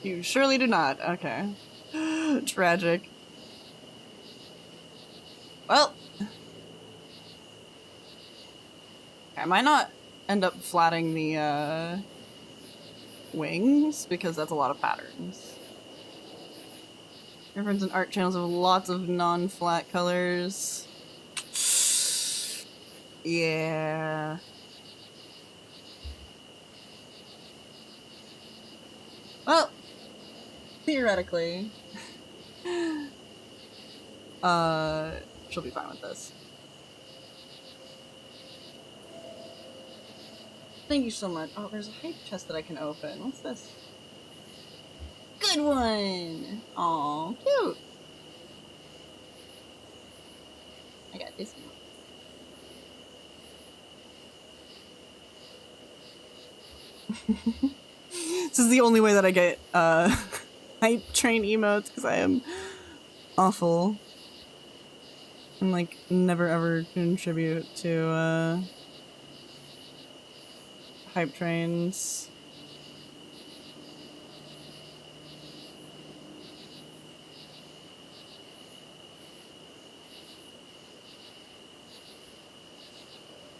You surely do not. Okay. Tragic. Well, I might not end up flatting the wings because that's a lot of patterns. Reference and art channels have lots of non-flat colors. Yeah. Well, theoretically, she'll be fine with this. Thank you so much. Oh, there's a hype chest that I can open. What's this? Good one! Aw, cute! I got this one. This is the only way that I get hype train emotes because I am awful and like never ever contribute to hype trains.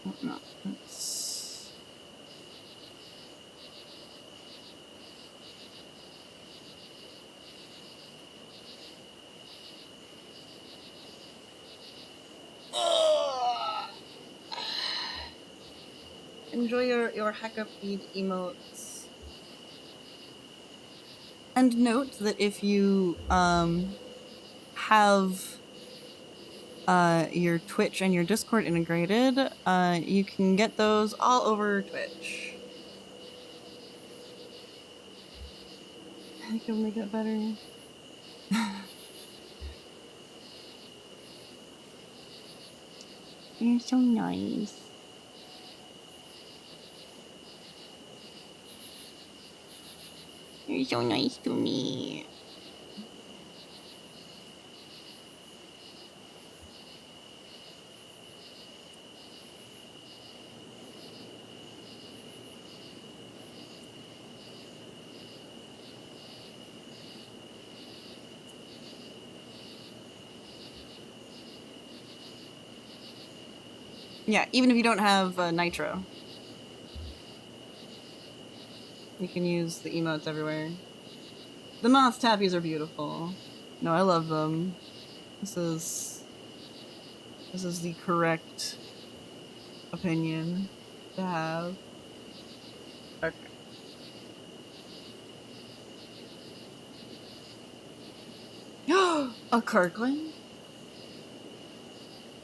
Oh, no, that's... Enjoy your hacker feed emotes. And note that if you have your Twitch and your Discord integrated, you can get those all over Twitch. I think it'll make it better. You're so nice. You're so nice to me. Yeah, even if you don't have Nitro, you can use the emotes everywhere. The moth tappies are beautiful. No, I love them. This is the correct opinion to have. Okay. A Kirkland?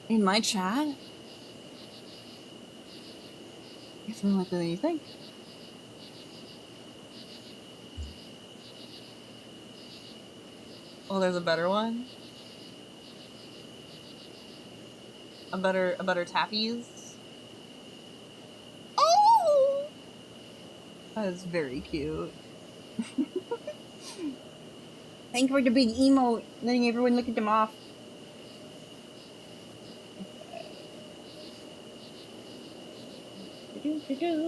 In my chat? It's more likely than you think. Oh, there's a better one? A better tappies? Oh! That is very cute. Thank you for the big emote, letting everyone look at them off. We're going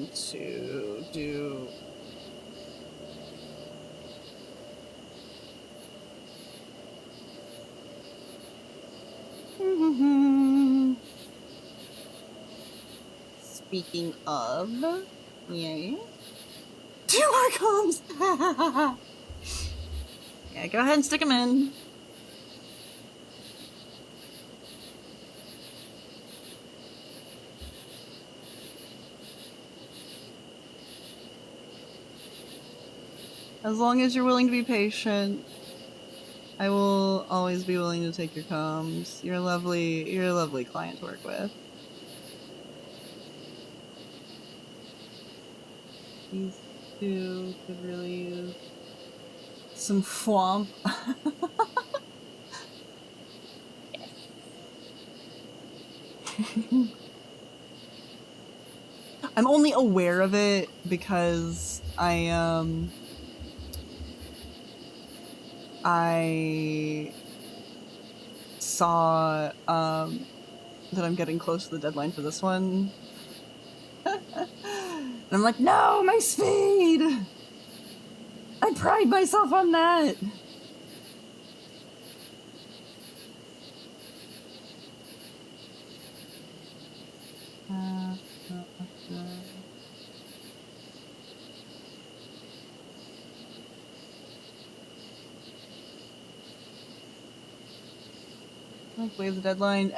to do... Speaking of... Yay. 2 more comms! Yeah, go ahead and stick them in. As long as you're willing to be patient, I will always be willing to take your comms. You're a lovely client to work with. These two could really use some thwomp. I'm only aware of it because I saw that I'm getting close to the deadline for this one. I'm like, no, my speed! I pride myself on that! Like, waive the deadline.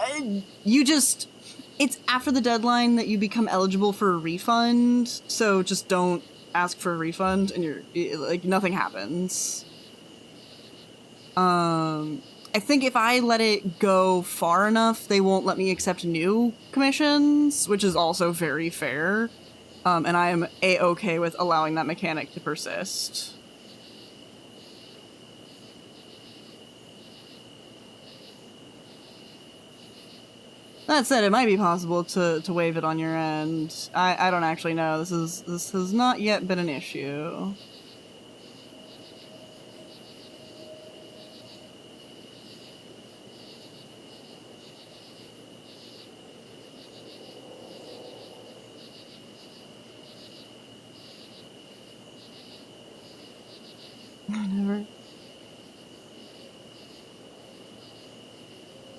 It's after the deadline that you become eligible for a refund, so just don't ask for a refund and like, nothing happens. I think if I let it go far enough, they won't let me accept new commissions, which is also very fair. And I am a-okay with allowing that mechanic to persist. That said, it might be possible to waive it on your end. I don't actually know. This has not yet been an issue. Never.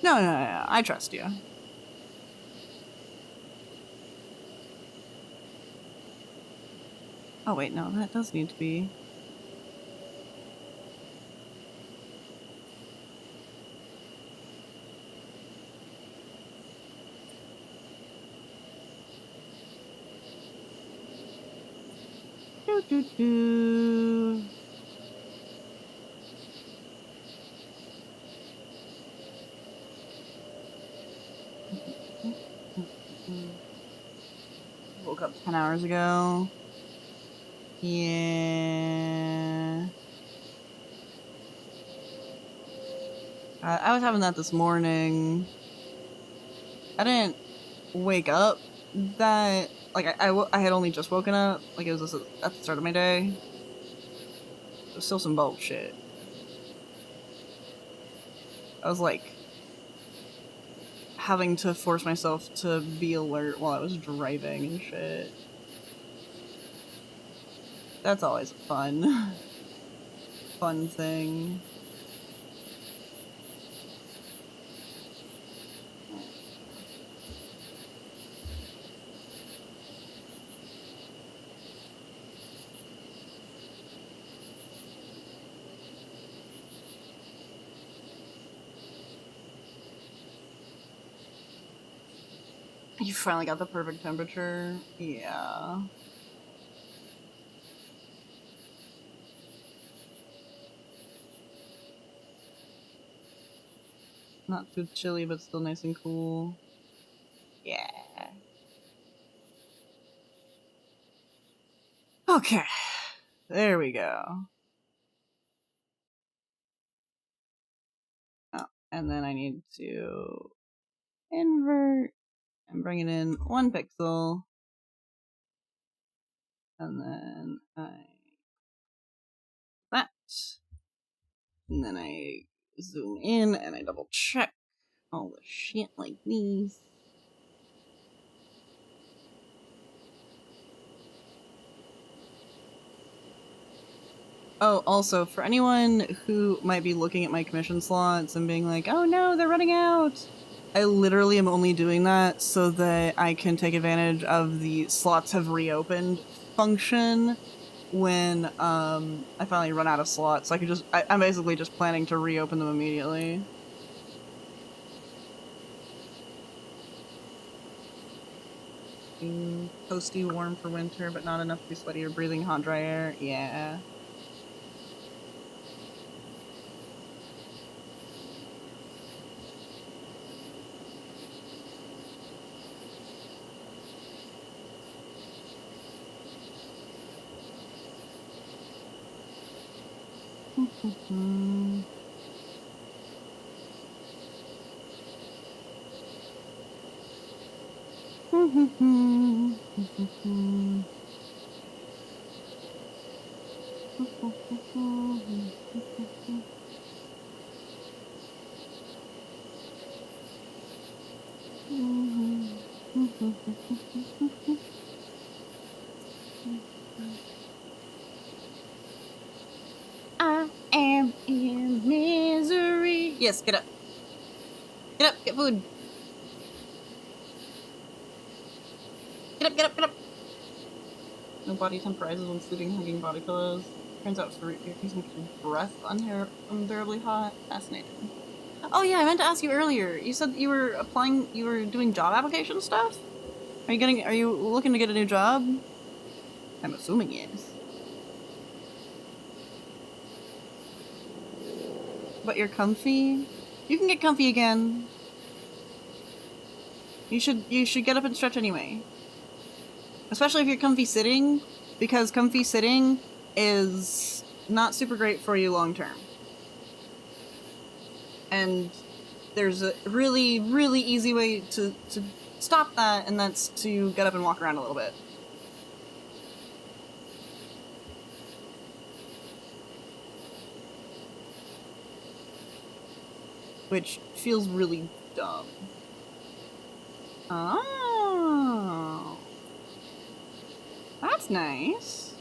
No. I trust you. Oh wait, no, that does need to be. Do. Woke up 10 hours ago. Yeah. I was having that this morning. I didn't wake up that, like, I had only just woken up. Like, it was just at the start of my day. It was still some bullshit. I was like having to force myself to be alert while I was driving and shit. That's always a fun thing. You finally got the perfect temperature. Yeah. Not too chilly, but still nice and cool. Yeah. Okay. There we go. Oh, and then I need to invert and bring it in 1 pixel. And then that. And then I zoom in and I double check all the shit like these. Oh, also, for anyone who might be looking at my commission slots and being like, oh no, they're running out, I literally am only doing that so that I can take advantage of the slots have reopened function when I finally run out of slots. So I can just, I'm basically just planning to reopen them immediately. Toasty, warm for winter, but not enough to be sweaty or breathing hot, dry air. Yeah. Yes, get up. Get up, get food. Get up, get up, get up. No body temperizes when sleeping, hugging body pillows. Turns out your face makes your breath unbearably hot. Fascinating. Oh yeah, I meant to ask you earlier. You said you were applying, you were doing job application stuff? Are you looking to get a new job? I'm assuming yes. But you're comfy? You can get comfy again. You should get up and stretch anyway. Especially if you're comfy sitting, because comfy sitting is not super great for you long term. And there's a really, really easy way to stop that, and that's to get up and walk around a little bit. Which feels really dumb. Oh. That's nice.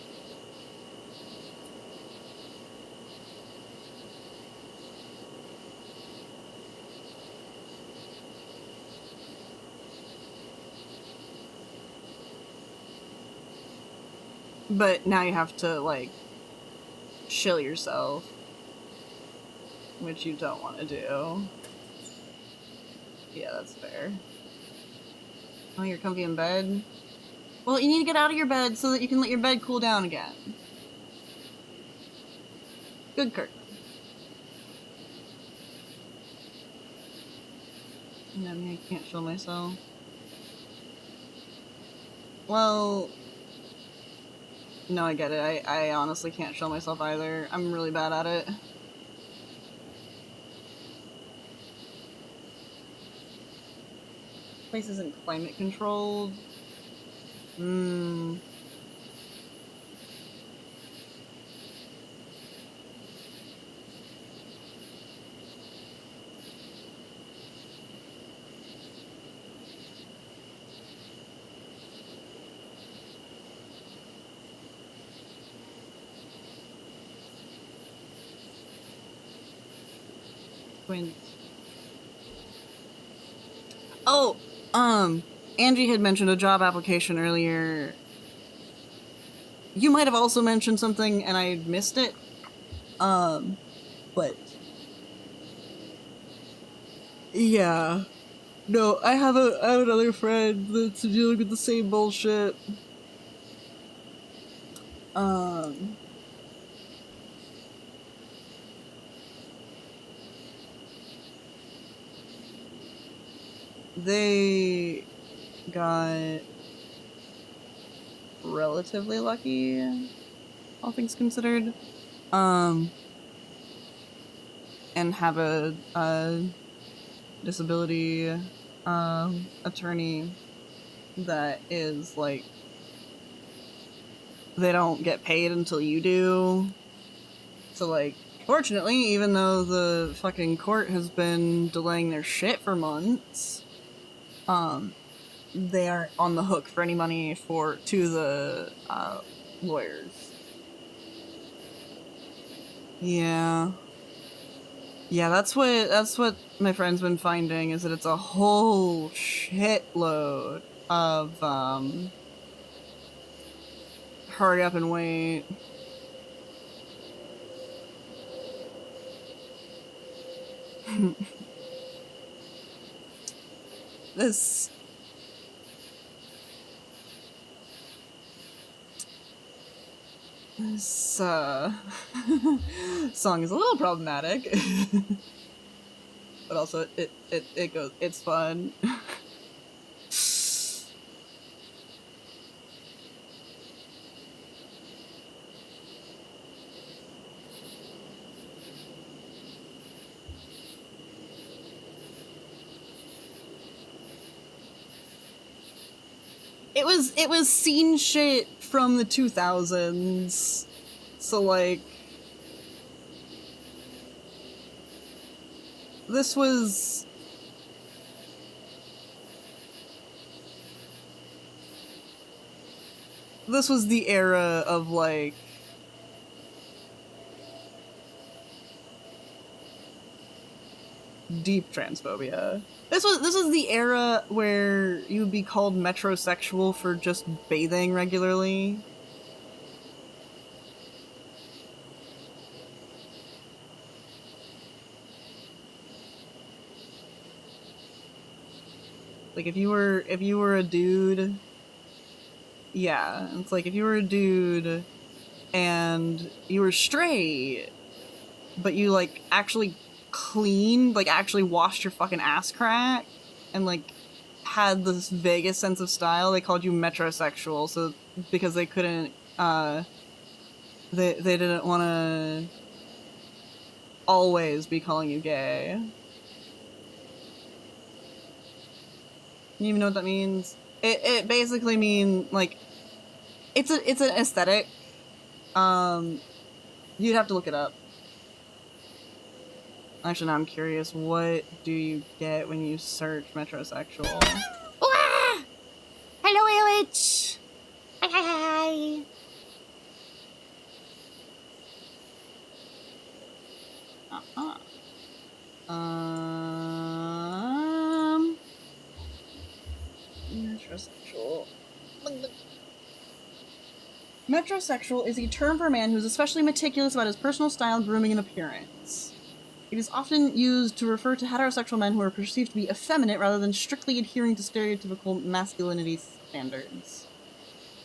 But now you have to, like, chill yourself. Which you don't want to do. Yeah, that's fair. Oh, you're comfy in bed? Well, you need to get out of your bed so that you can let your bed cool down again. Good, Kirk. I mean, I can't show myself. Well... No, I get it. I honestly can't show myself either. I'm really bad at it. Place isn't climate controlled. Twins. Oh, Angie had mentioned a job application earlier. You might have also mentioned something and I missed it. But yeah. No, I have another friend that's dealing with the same bullshit. They got relatively lucky, all things considered. And have a disability attorney that is like, they don't get paid until you do. So like, fortunately, even though the fucking court has been delaying their shit for months, they aren't on the hook for any money to the lawyers. Yeah. Yeah, that's what my friend's been finding, is that it's a whole shitload of hurry up and wait. This song is a little problematic. But also it's fun. It was scene shit from the 2000s. So like, this was the era of like, deep transphobia. This was the era where you would be called metrosexual for just bathing regularly. Like if you were a dude, yeah, it's like if you were a dude and you were straight, but you like actually cleaned, like actually washed your fucking ass crack and like had this Vegas sense of style, they called you metrosexual. So because they couldn't they didn't want to always be calling you gay. You even know what that means? It basically mean like it's an aesthetic. You'd have to look it up. Actually, now I'm curious. What do you get when you search metrosexual? Ah! Hello, AOH! Hi, hi, hi, hi. Metrosexual. Metrosexual is a term for a man who is especially meticulous about his personal style, grooming, and appearance. It is often used to refer to heterosexual men who are perceived to be effeminate rather than strictly adhering to stereotypical masculinity standards.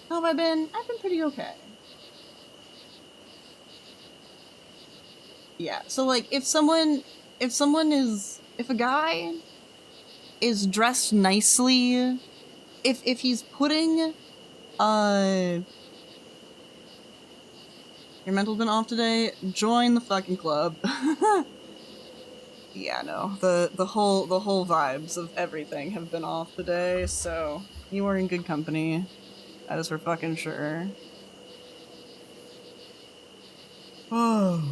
How have I been? I've been pretty okay. Yeah, so like if a guy is dressed nicely, if he's putting your mental's been off today, join the fucking club. Yeah, no. The whole vibes of everything have been off today, so you are in good company. That is for fucking sure. Oh.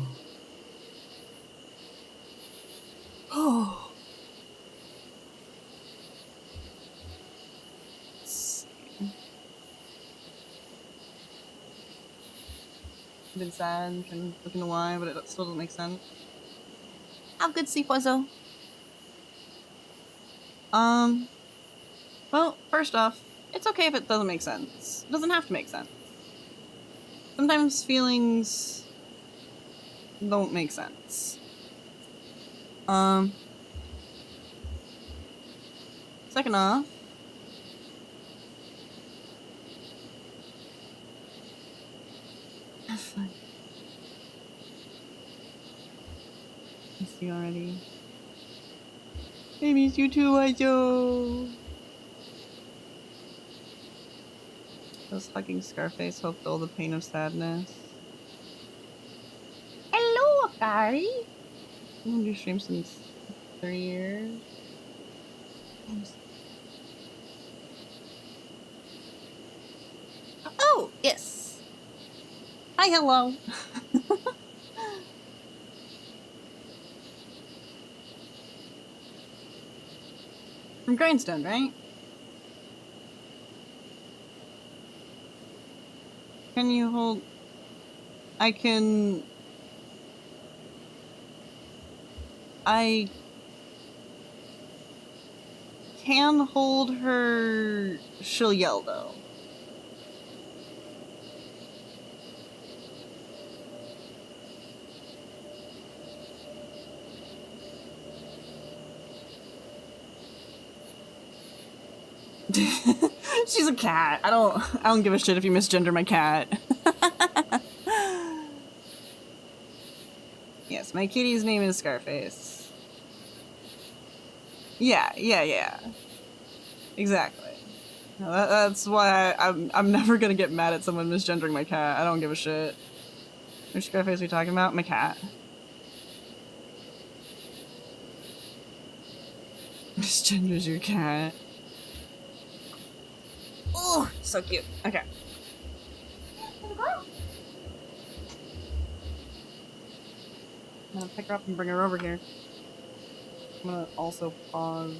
Oh. I've been sad and looking to why, but it still doesn't make sense. Have good sleep, Wizzo. Well, first off, it's okay if it doesn't make sense. It doesn't have to make sense. Sometimes feelings don't make sense. Second off, have fun. I see already. I miss you too, Wizzo. Does fucking Scarface help dull the pain of sadness? Hello, Akari! I've been on your stream since 3 years. Oh, yes! Hi, hello! From Grindstone, right? Can you hold... I can hold her... She'll yell, though. She's a cat. I don't give a shit if you misgender my cat. Yes, my kitty's name is Scarface. Yeah. Exactly. No, that's why I'm never gonna get mad at someone misgendering my cat. I don't give a shit. Which Scarface are we talking about? My cat. Misgenders your cat. Oh, so cute. Okay. I'm gonna pick her up and bring her over here. I'm gonna also pause.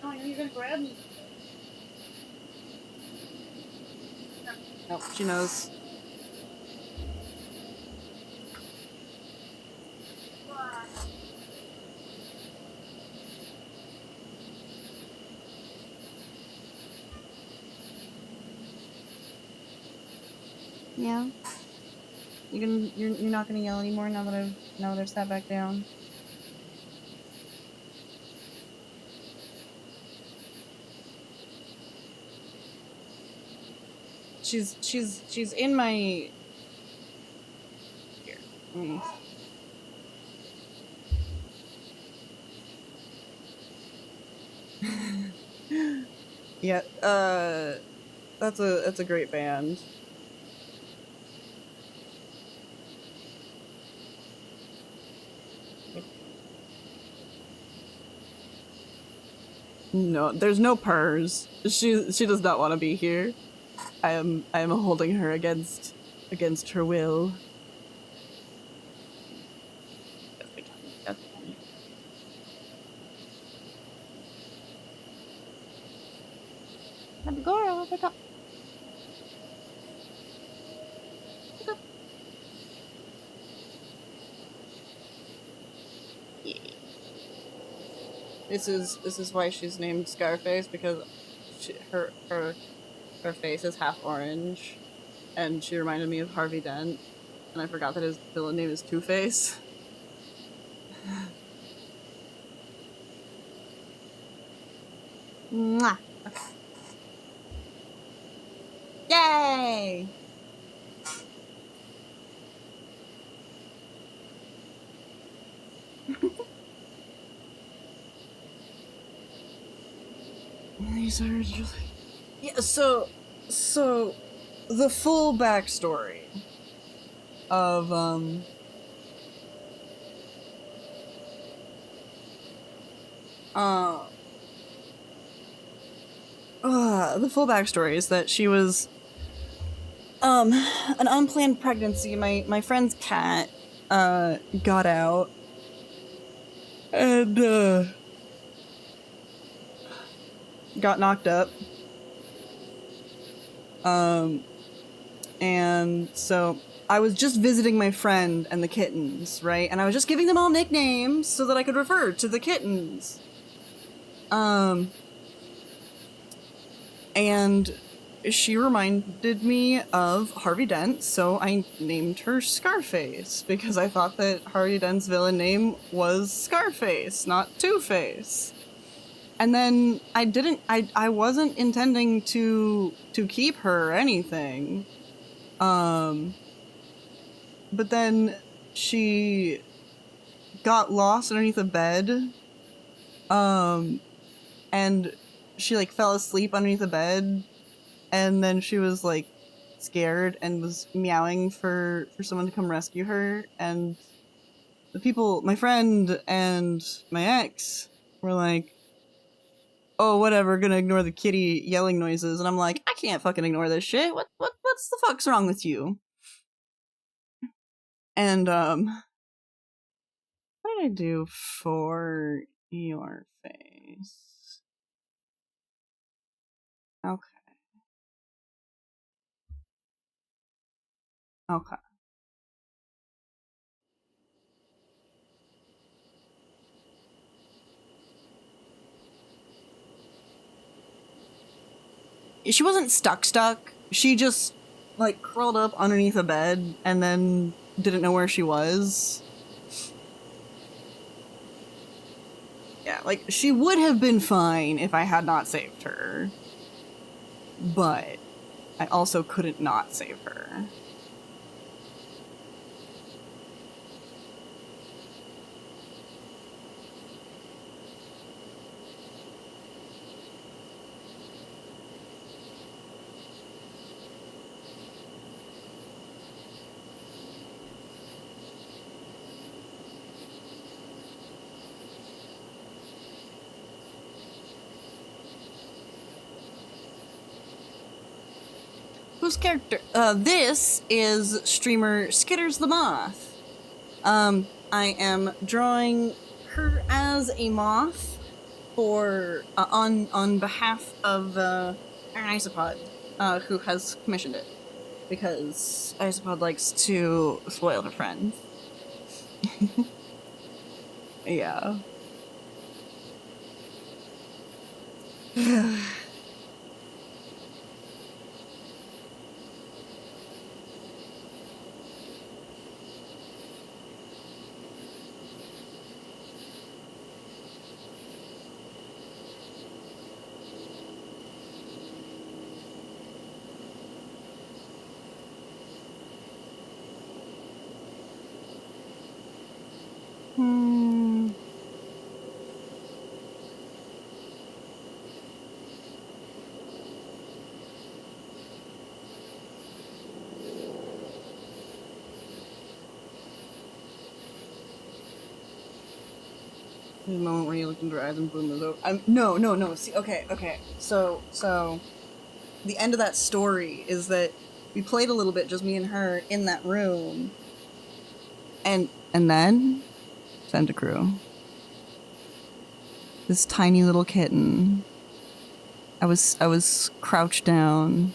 I know you're gonna grab me. Nope, she knows. Yeah. You're not gonna yell anymore now that I've sat back down. She's in my here. Yeah, that's a great band. No, there's no purrs. She does not want to be here. I am holding her against her will. Yes, we can. Let me go. Pick up. Pick up. Yeah. This is why she's named Scarface, because her face is half orange, and she reminded me of Harvey Dent, and I forgot that his villain name is Two-Face. Mwah. Okay. Yay! These are just yeah. So the full backstory of the full backstory is that she was an unplanned pregnancy. My friend's cat got out and got knocked up. And so I was just visiting my friend and the kittens, right? And I was just giving them all nicknames so that I could refer to the kittens. And she reminded me of Harvey Dent, so I named her Scarface, because I thought that Harvey Dent's villain name was Scarface, not Two-Face. And then I wasn't intending to keep her or anything. But then she got lost underneath a bed. And she like fell asleep underneath the bed, and then she was like scared and was meowing for someone to come rescue her, and the people, my friend and my ex, were like, oh, whatever, gonna ignore the kitty yelling noises. And I'm like, I can't fucking ignore this shit. What's the fuck's wrong with you? And what did I do for your face? Okay. Okay. She wasn't stuck. She just like curled up underneath a bed and then didn't know where she was. Yeah, like she would have been fine if I had not saved her. But I also couldn't not save her. Whose character? This is streamer Skitters the Moth. I am drawing her as a moth for on behalf of Iron Isopod, who has commissioned it. because Isopod likes to spoil her friends. Yeah. Hmm. The moment where you look into her eyes and boom is over. No. See, okay. So the end of that story is that we played a little bit, just me and her, in that room, and then Santa Crew, this tiny little kitten. I was crouched down.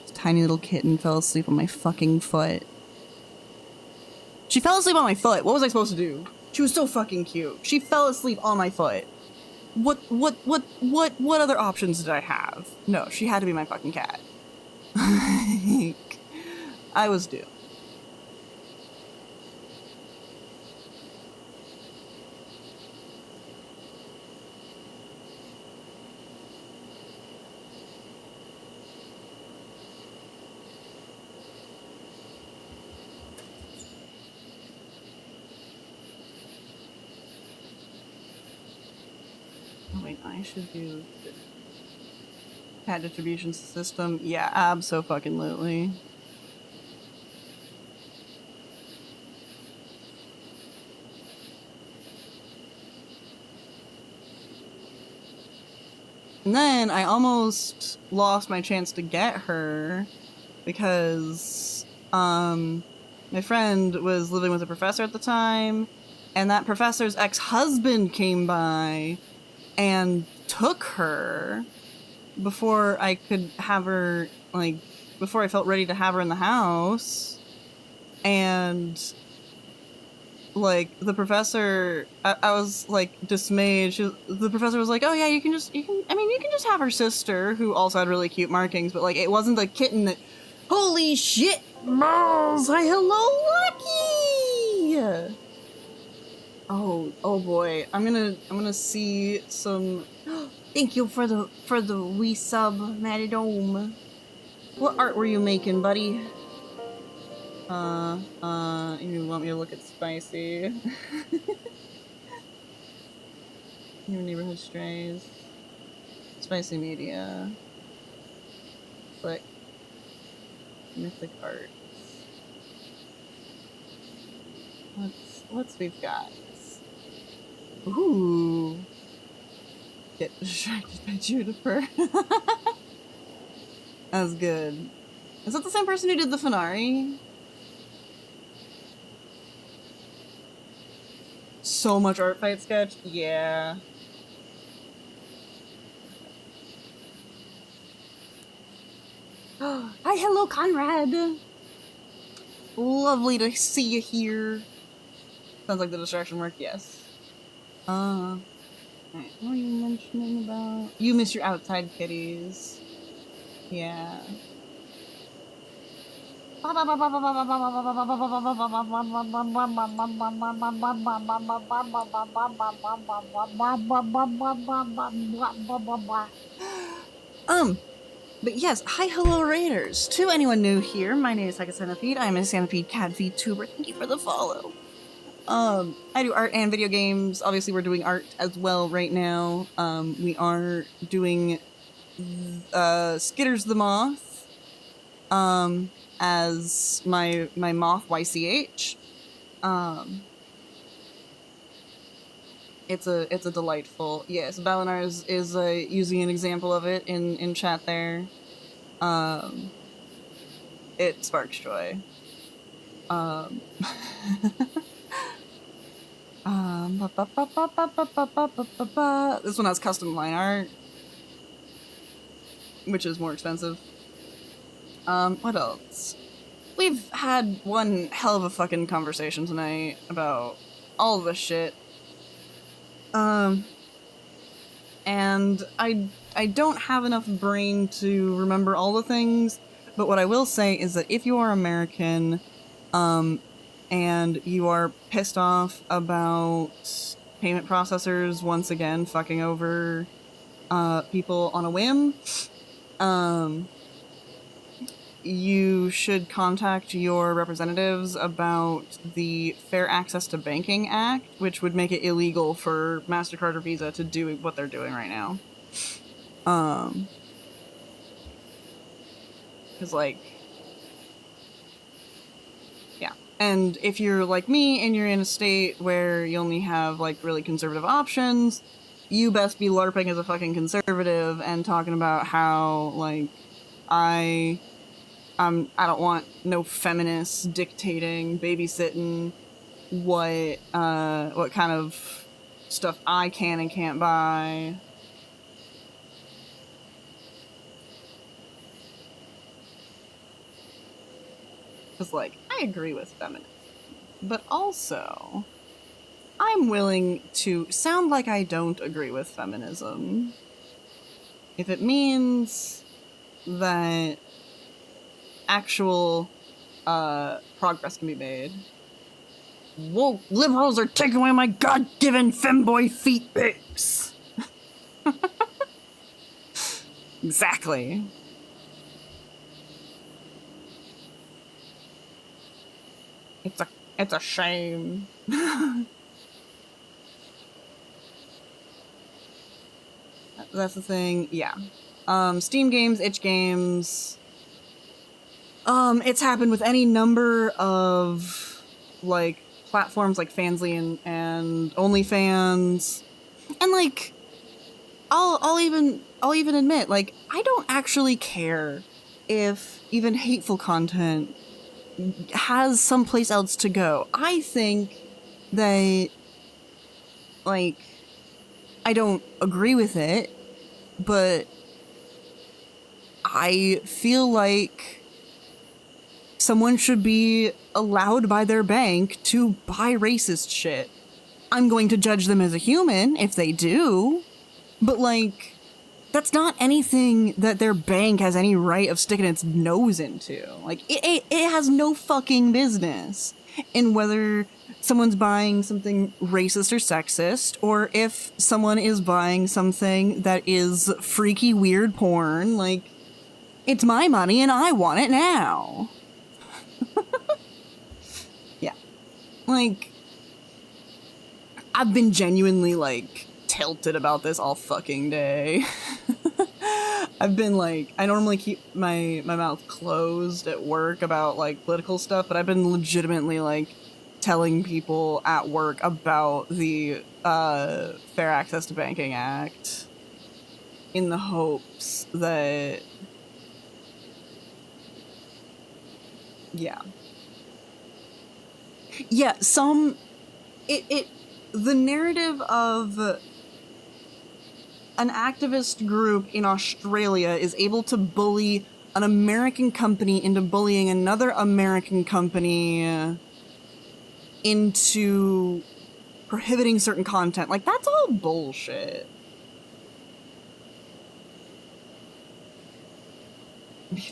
This tiny little kitten fell asleep on my fucking foot. She fell asleep on my foot. What was I supposed to do? She was so fucking cute. She fell asleep on my foot. What other options did I have? No, she had to be my fucking cat. I was doomed. Oh wait, I should do the cat distribution system. Yeah, abso-fucking-lutely. And then I almost lost my chance to get her because my friend was living with a professor at the time, and that professor's ex-husband came by and took her before I could have her, like, before I felt ready to have her in the house. And like the professor, I was like dismayed. The professor was like, "Oh yeah, you can just have her sister, who also had really cute markings, but like it wasn't the kitten that." Holy shit, balls! Hi, hello, Lucky. Oh boy, I'm gonna see some. Thank you for the wee sub, Matadome. What art were you making, buddy? You want me to look at spicy? Your neighborhood strays. Spicy media. Click. Mythic art. What's we've got? Ooh. Get distracted by Juniper. That was good. Is that the same person who did the Finari? So much art fight sketch? Yeah. Hi, hello, Conrad. Lovely to see you here. Sounds like the distraction worked, yes. Alright, what are you mentioning about? You miss your outside kitties. Yeah. But yes, hi, hello, Raiders. To anyone new here, my name is Centipede. I'm a Centipede cat VTuber. Thank you for the follow. I do art and video games. Obviously, we're doing art as well right now. We are doing Skitters the Moth as my moth YCH. It's a delightful, yes. Balinar is using an example of it in chat there. It sparks joy. This one has custom line art, which is more expensive. What else? We've had one hell of a fucking conversation tonight about all this shit. And I don't have enough brain to remember all the things, but what I will say is that if you are American, and you are pissed off about payment processors once again fucking over people on a whim, you should contact your representatives about the Fair Access to Banking Act, which would make it illegal for MasterCard or Visa to do what they're doing right now. Because, like, yeah. And if you're like me and you're in a state where you only have, like, really conservative options, you best be LARPing as a fucking conservative and talking about how, like, I don't want no feminists dictating, babysitting what kind of stuff I can and can't buy. Because, like, I agree with feminism, but also I'm willing to sound like I don't agree with feminism if it means that actual progress can be made. Woke liberals are taking away my God-given femboy feet pics. Exactly. It's a shame. That's the thing. Yeah. Steam games, itch games. It's happened with any number of, like, platforms like Fansly and OnlyFans. And, like, I'll even admit, like, I don't actually care if even hateful content has someplace else to go. I think that, like, I don't agree with it, but I feel like someone should be allowed by their bank to buy racist shit. I'm going to judge them as a human if they do, but, like, that's not anything that their bank has any right of sticking its nose into. Like, it has no fucking business in whether someone's buying something racist or sexist, or if someone is buying something that is freaky weird porn. Like, it's my money and I want it now. Yeah. Like, I've been genuinely, like, tilted about this all fucking day. I've been, like, I normally keep my mouth closed at work about, like, political stuff, but I've been legitimately, like, telling people at work about the Fair Access to Banking Act in the hopes that, yeah. Yeah, the narrative of an activist group in Australia is able to bully an American company into bullying another American company into prohibiting certain content. Like, that's all bullshit.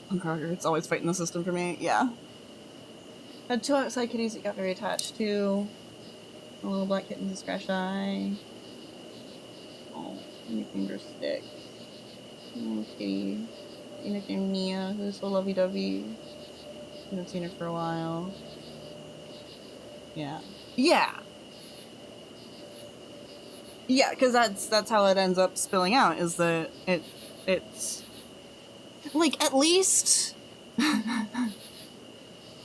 Punk rocker, it's always fighting the system for me. Yeah. Had 2 outside kitties that got very attached to. A little black kitten with a scratched eye. Oh, my finger sticks. Oh, kitty. She nicknamed Mia, who's so lovey-dovey. Haven't seen her for a while. Yeah. Yeah. Yeah, because that's how it ends up spilling out, is that it's like, at least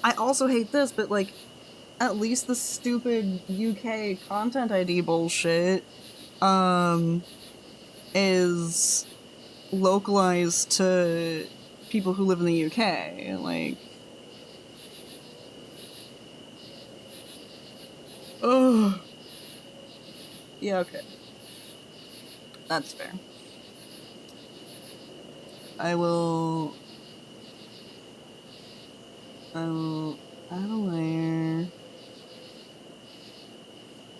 I also hate this, but, like, at least the stupid UK content ID bullshit is localized to people who live in the UK. Like, oh, yeah, okay, that's fair. I will I'll add a layer.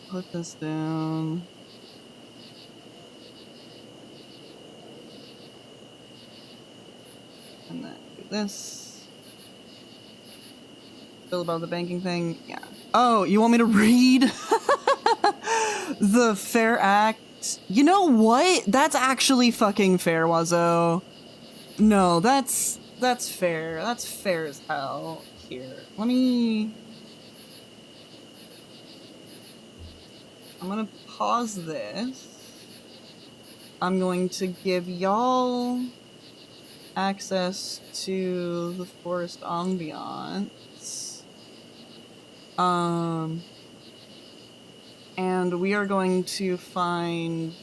Put this down. And then do this. Still about the banking thing? Yeah. Oh, you want me to read the Fair Act? You know what? That's actually fucking fair, Wazo. No, that's fair. That's fair as hell. Here, let me... I'm gonna pause this. I'm going to give y'all access to the forest ambiance. And we are going to find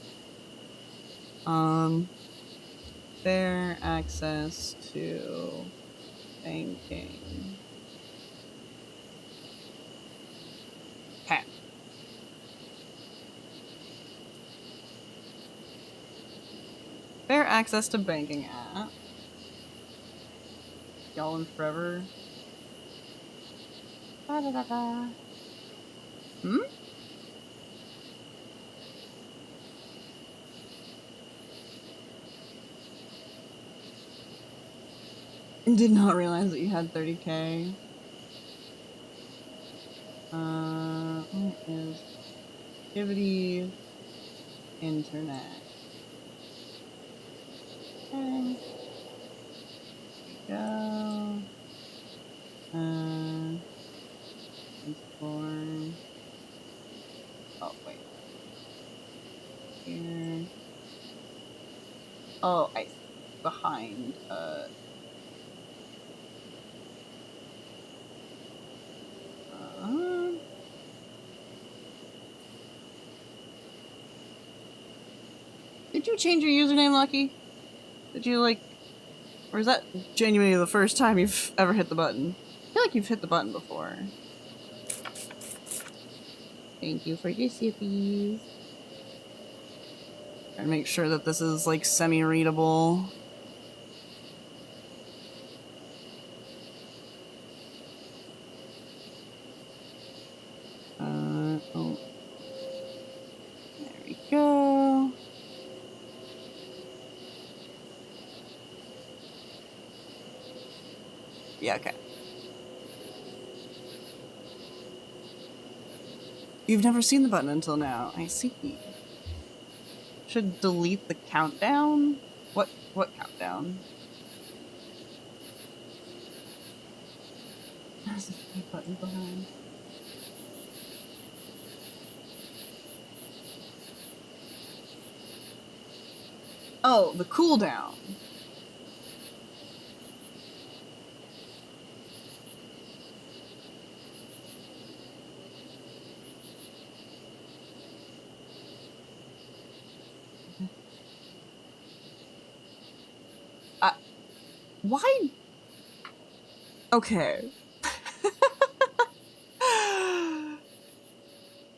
fair access to banking. Okay. Fair access to banking app. Y'all in forever. Hmm? Did not realize that you had 30K. What is activity internet? Okay. There we go. Transform. Oh, wait. Here. Oh, I see. Behind, did you change your username, Lucky? Did you, like... Or is that genuinely the first time you've ever hit the button? I feel like you've hit the button before. Thank you for your sippies. Try to make sure that this is, like, semi-readable. Oh. There we go. Yeah, okay. You've never seen the button until now. I see. Should delete the countdown? What countdown? There's a button behind. Oh, the cooldown. Why? Okay.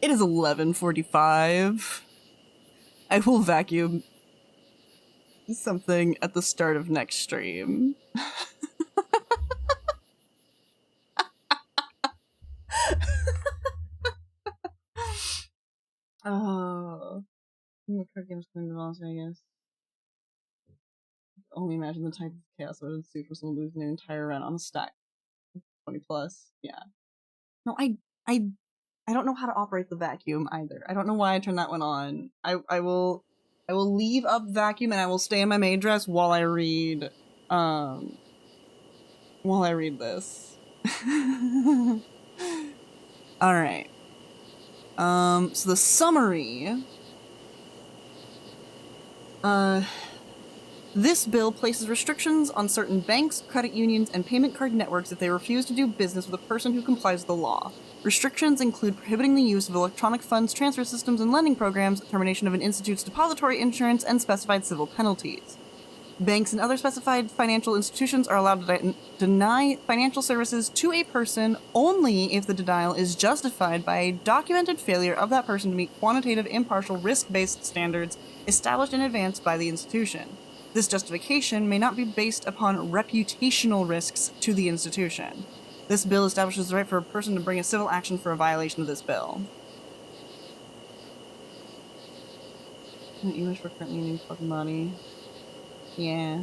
It is 11:45. I will vacuum something at the start of next stream. Oh. What card games can involve, I guess. Only imagine the type of chaos that would ensue for someone losing an entire run on a stack. 20 plus. Yeah. No, I don't know how to operate the vacuum either. I don't know why I turned that one on. I will leave up vacuum and I will stay in my maid dress while I read this. All right. So the summary. This bill places restrictions on certain banks, credit unions, and payment card networks if they refuse to do business with a person who complies with the law. Restrictions include prohibiting the use of electronic funds transfer systems and lending programs, termination of an institute's depository insurance, and specified civil penalties. Banks and other specified financial institutions are allowed to deny financial services to a person only if the denial is justified by a documented failure of that person to meet quantitative, impartial, risk-based standards established in advance by the institution. This justification may not be based upon reputational risks to the institution. This bill establishes the right for a person to bring a civil action for a violation of this bill. You wish we're currently in your fucking body. Yeah.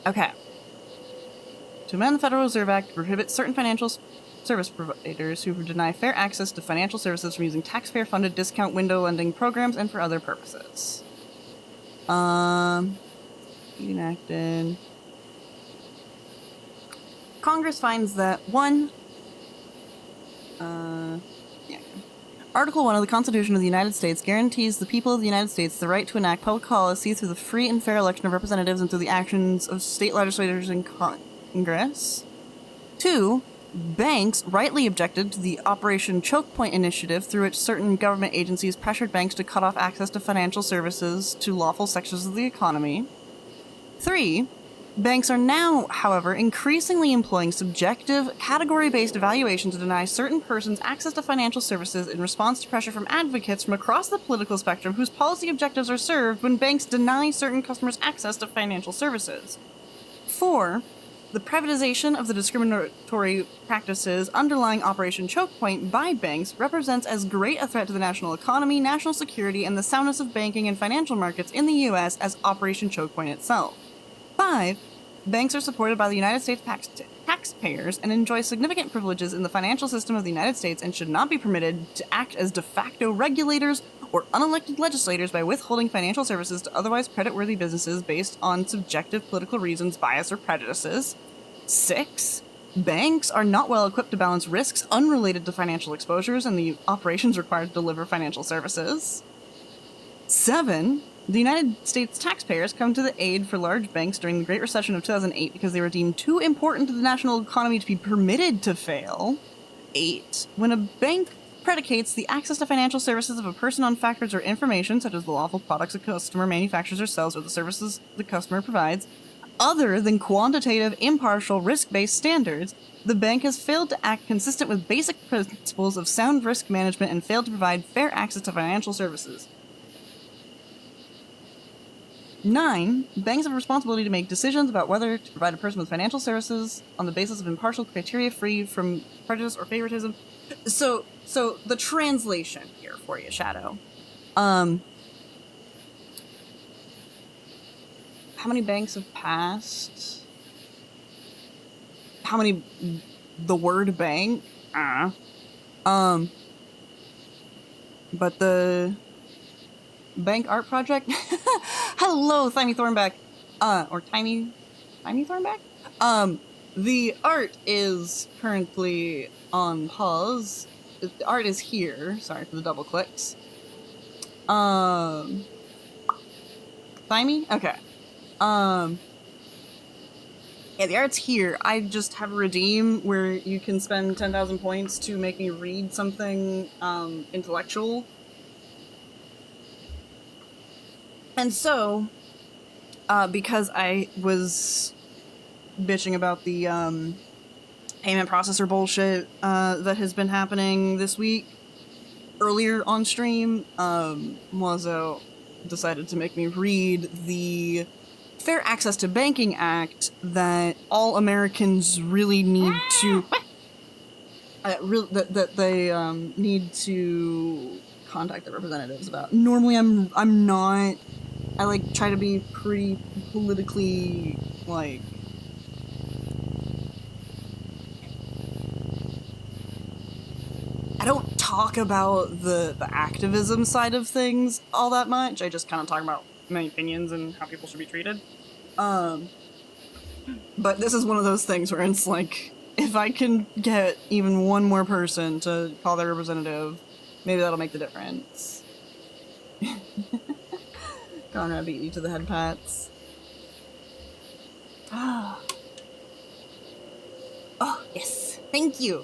Okay. To amend the Federal Reserve Act to prohibit certain financial service providers who deny fair access to financial services from using taxpayer-funded discount window lending programs and for other purposes. Enacted. Congress finds that Article 1 of the Constitution of the United States guarantees the people of the United States the right to enact public policy through the free and fair election of representatives and through the actions of state legislators and Congress. 2. Banks rightly objected to the Operation Choke Point initiative through which certain government agencies pressured banks to cut off access to financial services to lawful sectors of the economy. 3. Banks are now, however, increasingly employing subjective, category-based evaluation to deny certain persons access to financial services in response to pressure from advocates from across the political spectrum whose policy objectives are served when banks deny certain customers access to financial services. 4. The privatization of the discriminatory practices underlying Operation Choke Point by banks represents as great a threat to the national economy, national security, and the soundness of banking and financial markets in the U.S. as Operation Choke Point itself. 5. Banks are supported by the United States taxpayers and enjoy significant privileges in the financial system of the United States and should not be permitted to act as de facto regulators or unelected legislators by withholding financial services to otherwise creditworthy businesses based on subjective political reasons, bias, or prejudices. 6. Banks are not well equipped to balance risks unrelated to financial exposures and the operations required to deliver financial services. 7. The United States taxpayers come to the aid for large banks during the Great Recession of 2008 because they were deemed too important to the national economy to be permitted to fail. 8. When a bank predicates the access to financial services of a person on factors or information, such as the lawful products a customer manufactures or sells or the services the customer provides, other than quantitative, impartial, risk-based standards, the bank has failed to act consistent with basic principles of sound risk management and failed to provide fair access to financial services. 9. Banks have a responsibility to make decisions about whether to provide a person with financial services on the basis of impartial criteria free from prejudice or favoritism. So the translation here for you, Shadow. How many banks have passed? How many the word bank? But the Bank Art Project. Hello, Thymy Thornback. Or Tiny Thornback? The art is currently on pause. The art is here. Sorry for the double clicks. Thymy? Okay. Yeah, the art's here. I just have a redeem where you can spend 10,000 points to make me read something, intellectual. And so, because I was bitching about the payment processor bullshit that has been happening this week, earlier on stream, Moiseau decided to make me read the Fair Access to Banking Act that all Americans really need to... that they need to contact their representatives about. Normally I'm not... I like try to be pretty politically like I don't talk about the activism side of things all that much. I just kind of talk about my opinions and how people should be treated. But this is one of those things where it's like, if I can get even one more person to call their representative, maybe that'll make the difference. Conrad beat you to the head pats. Oh, yes. Thank you.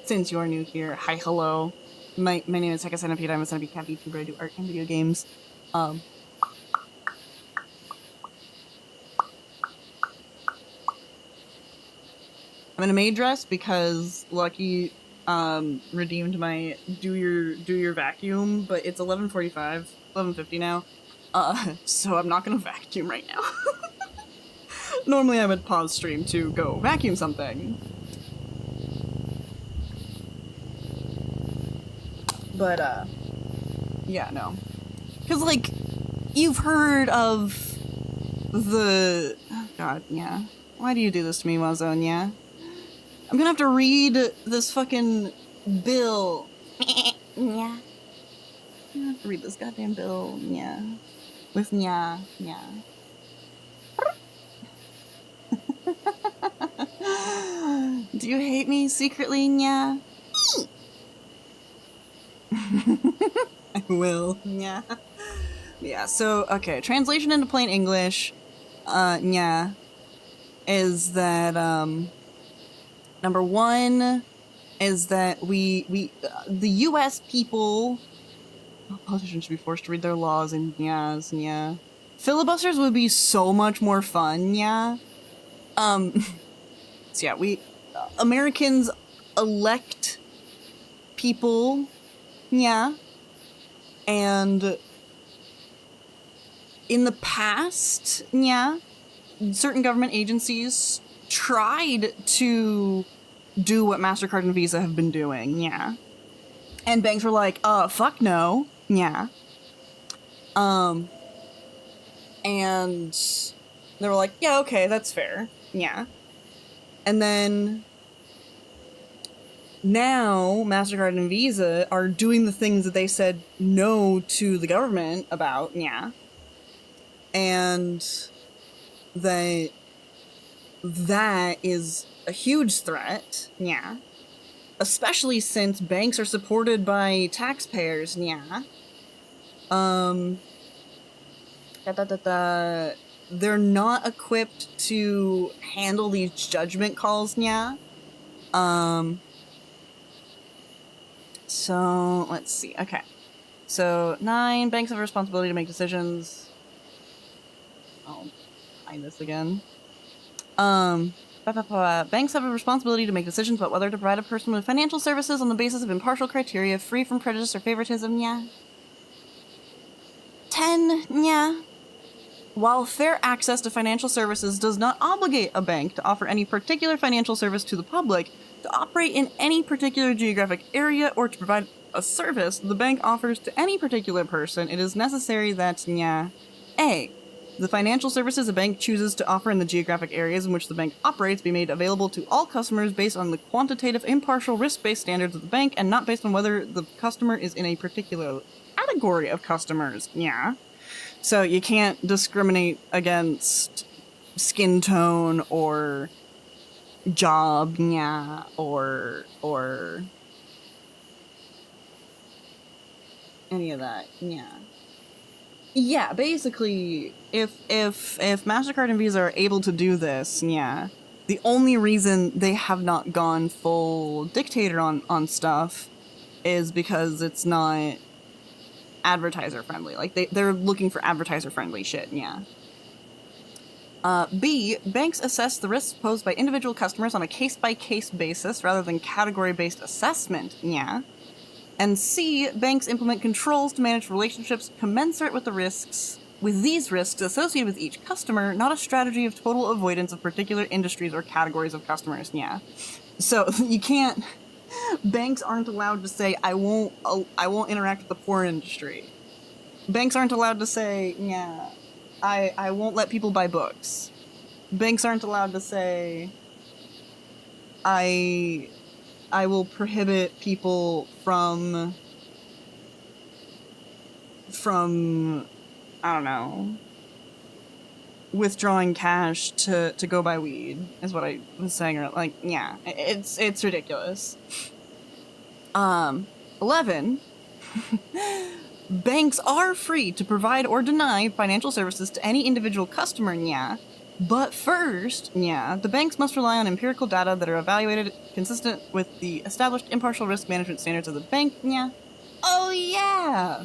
Since you're new here, hi, hello. My name is Heka Centipede. I'm a Centipede cat YouTuber. I do art and video games. I'm in a maid dress because Lucky redeemed my do your vacuum, but it's 11:50 now. So I'm not gonna vacuum right now. Normally I would pause stream to go vacuum something. But, yeah, no. Because, like, you've heard of the... Oh, God, yeah. Why do you do this to me, Wazone, yeah? I'm gonna have to read this fucking bill. Yeah. I'm gonna have to read this goddamn bill, yeah. With yeah. Do you hate me secretly, yeah? I will, yeah. Yeah, so, okay, translation into plain English, yeah, is that, number one is that the US people, politicians should be forced to read their laws in yeahs, yeah. Filibusters would be so much more fun, yeah. So yeah, Americans elect people, yeah, and in the past, yeah, certain government agencies tried to do what MasterCard and Visa have been doing, yeah. And banks were like, fuck no, yeah. And they were like, yeah, okay, that's fair, yeah. And then now MasterCard and Visa are doing the things that they said no to the government about, yeah. And that is a huge threat, yeah. Especially since banks are supported by taxpayers, yeah. They're not equipped to handle these judgment calls, yeah. So let's see. Okay. So 9, banks have a responsibility to make decisions. I'll find this again. Banks have a responsibility to make decisions about whether to provide a person with financial services on the basis of impartial criteria, free from prejudice or favoritism, yeah. 10, yeah. While fair access to financial services does not obligate a bank to offer any particular financial service to the public, to operate in any particular geographic area, or to provide a service the bank offers to any particular person, it is necessary that, yeah, A, the financial services a bank chooses to offer in the geographic areas in which the bank operates be made available to all customers based on the quantitative, impartial, risk-based standards of the bank, and not based on whether the customer is in a particular category of customers, yeah. So you can't discriminate against skin tone or job, yeah, or any of that, yeah. Yeah, basically, if MasterCard and Visa are able to do this, yeah, the only reason they have not gone full dictator on stuff is because it's not advertiser friendly. Like they're looking for advertiser friendly shit, yeah. B, banks assess the risks posed by individual customers on a case-by-case basis rather than category-based assessment, yeah. And C, banks implement controls to manage relationships commensurate with these risks associated with each customer, not a strategy of total avoidance of particular industries or categories of customers, yeah. So you can't... Banks aren't allowed to say, I won't interact with the porn industry. Banks aren't allowed to say, yeah, I won't let people buy books. Banks aren't allowed to say, I will prohibit people from I don't know, withdrawing cash to go buy weed, is what I was saying. Like, yeah, it's ridiculous. 11. Banks are free to provide or deny financial services to any individual customer, yeah. But first, yeah, the banks must rely on empirical data that are evaluated consistent with the established impartial risk management standards of the bank, yeah. Oh, yeah!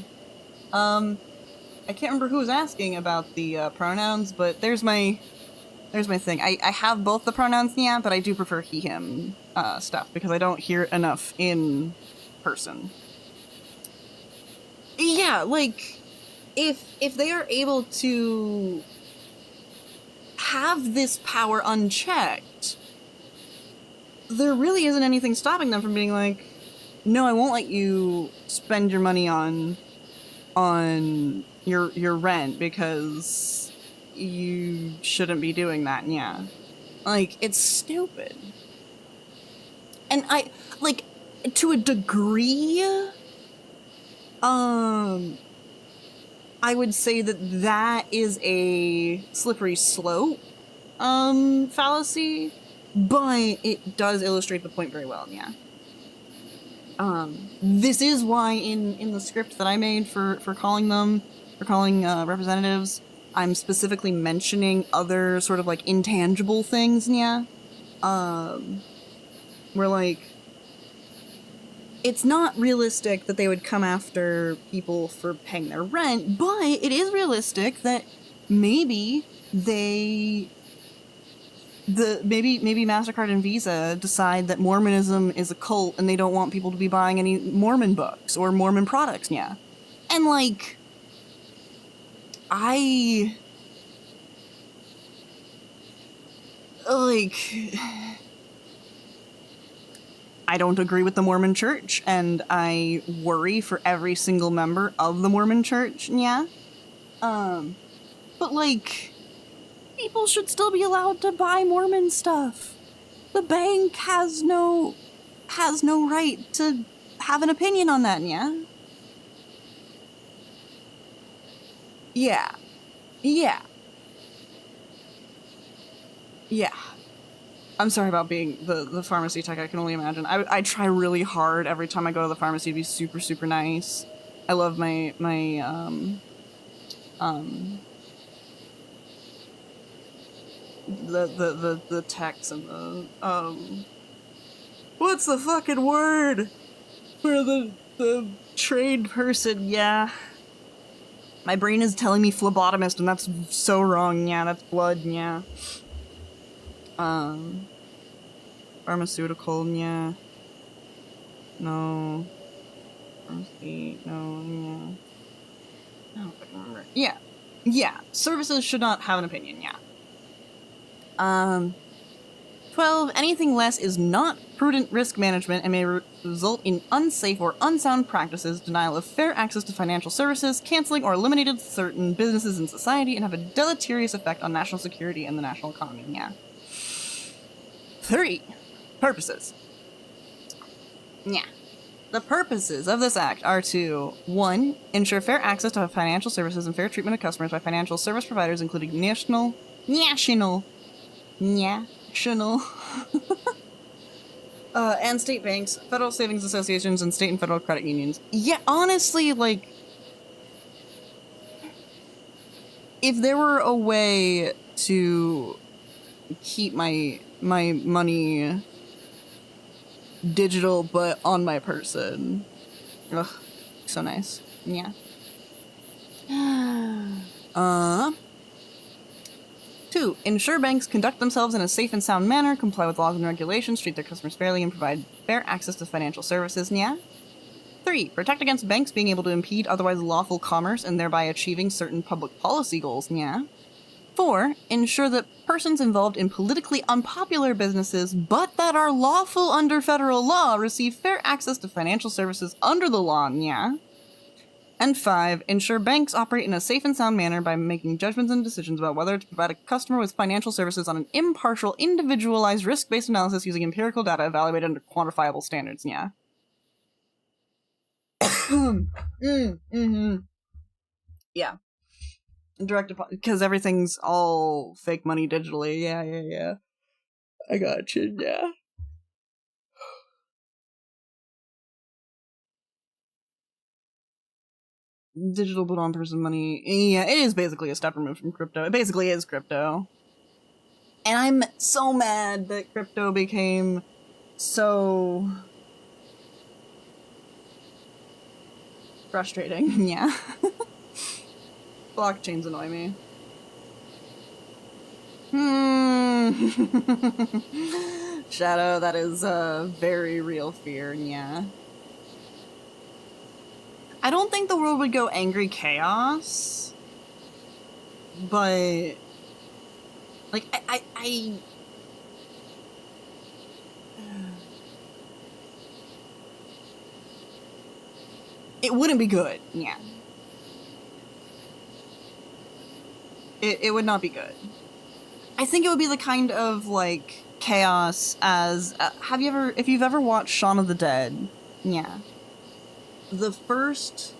I can't remember who was asking about the pronouns, but there's my thing. I have both the pronouns, yeah, but I do prefer he, him stuff because I don't hear it enough in person. Yeah, like, if they are able to have this power unchecked, there really isn't anything stopping them from being like, no, I won't let you spend your money on your rent because you shouldn't be doing that. Yeah, like, it's stupid. And I, like, to a degree, I would say that is a slippery slope fallacy, but it does illustrate the point very well. Yeah. This is why in the script that I made for calling representatives, I'm specifically mentioning other sort of like intangible things. Yeah. Where like, it's not realistic that they would come after people for paying their rent, but it is realistic that maybe maybe MasterCard and Visa decide that Mormonism is a cult and they don't want people to be buying any Mormon books or Mormon products, yeah. And like, I don't agree with the Mormon Church, and I worry for every single member of the Mormon Church, yeah. But like, people should still be allowed to buy Mormon stuff. The bank has no right to have an opinion on that, yeah? Yeah. Yeah. Yeah. I'm sorry about being the pharmacy tech, I can only imagine. I try really hard every time I go to the pharmacy to be super, super nice. I love my the techs and the what's the fucking word for the trained person? Yeah, my brain is telling me phlebotomist, and that's so wrong. Yeah, that's blood. Yeah. Pharmaceutical. Yeah. No. Pharmacy. No. Yeah. I don't fucking remember. Yeah. Yeah. Services should not have an opinion. Yeah. 12. Anything less is not prudent risk management and may result in unsafe or unsound practices, denial of fair access to financial services, canceling or eliminating certain businesses in society, and have a deleterious effect on national security and the national economy. Yeah. 3. Purposes. Yeah. The purposes of this act are to 1. Ensure fair access to financial services and fair treatment of customers by financial service providers, including national and state banks, federal savings associations, and state and federal credit unions. Yeah, honestly, like, if there were a way to keep my money digital but on my person, ugh, so nice. Yeah. 2. Ensure banks conduct themselves in a safe and sound manner, comply with laws and regulations, treat their customers fairly, and provide fair access to financial services. Yeah. 3. Protect against banks being able to impede otherwise lawful commerce and thereby achieving certain public policy goals. Yeah. 4. Ensure that persons involved in politically unpopular businesses but that are lawful under federal law receive fair access to financial services under the law. Yeah. And 5. Ensure banks operate in a safe and sound manner by making judgments and decisions about whether to provide a customer with financial services on an impartial, individualized, risk-based analysis using empirical data evaluated under quantifiable standards. Yeah. Yeah. Direct deposit, because everything's all fake money digitally. Yeah. I got you. Yeah. Digital but on-person money. Yeah, it is basically a step removed from crypto. It basically is crypto. And I'm so mad that crypto became so frustrating. Yeah. Blockchains annoy me. Shadow, that is a very real fear. Yeah. I don't think the world would go angry chaos, but Like, it wouldn't be good. Yeah. It would not be good. I think it would be the kind of, like, chaos as, if you've ever watched Shaun of the Dead, yeah. The first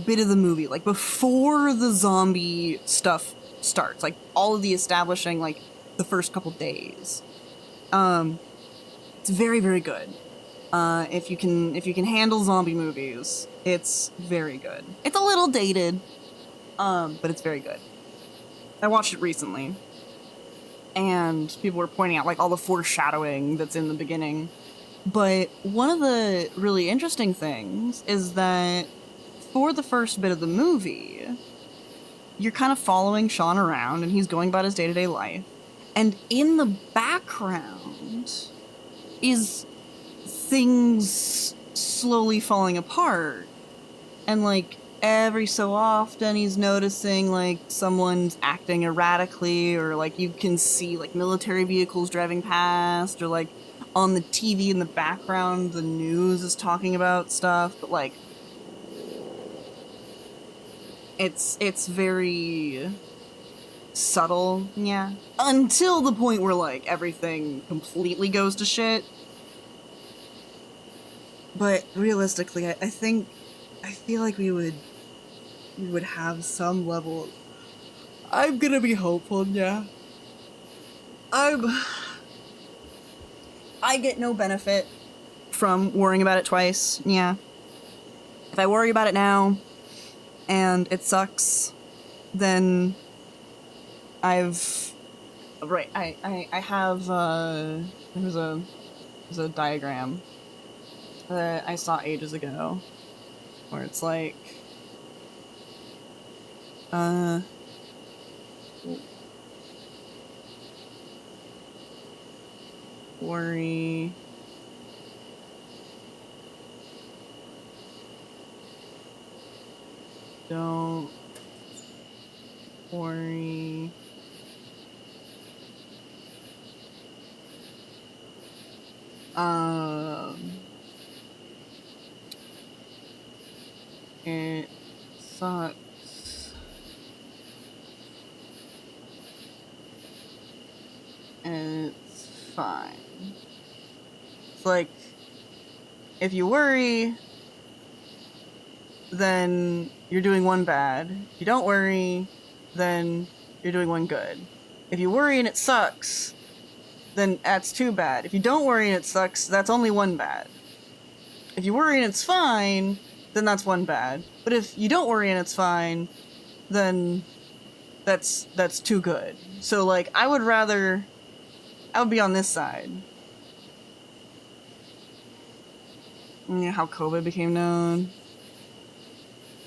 bit of the movie, like, before the zombie stuff starts, like, all of the establishing, like, the first couple days, it's very, very good. If you can handle zombie movies, it's very good. It's a little dated, but it's very good. I watched it recently, and people were pointing out, like, all the foreshadowing that's in the beginning. But one of the really interesting things is that for the first bit of the movie, you're kind of following Sean around, and he's going about his day-to-day life. And in the background is things slowly falling apart. And, like, every so often he's noticing, like, someone's acting erratically, or, like, you can see, like, military vehicles driving past, or, like, on the TV in the background, the news is talking about stuff, but, like, it's very subtle, yeah. Until the point where, like, everything completely goes to shit. But realistically, I feel like we would have some level. I'm gonna be hopeful, yeah. I get no benefit from worrying about it twice, yeah. If I worry about it now and it sucks, then I have there's a diagram that I saw ages ago where it's like worry, don't worry, it sucks, it's fine. It's like, if you worry, then you're doing one bad. If you don't worry, then you're doing one good. If you worry and it sucks, then that's two bad. If you don't worry and it sucks, that's only one bad. If you worry and it's fine, then that's one bad. But if you don't worry and it's fine, then that's two good. So, like, I would be on this side. You know how COVID became known?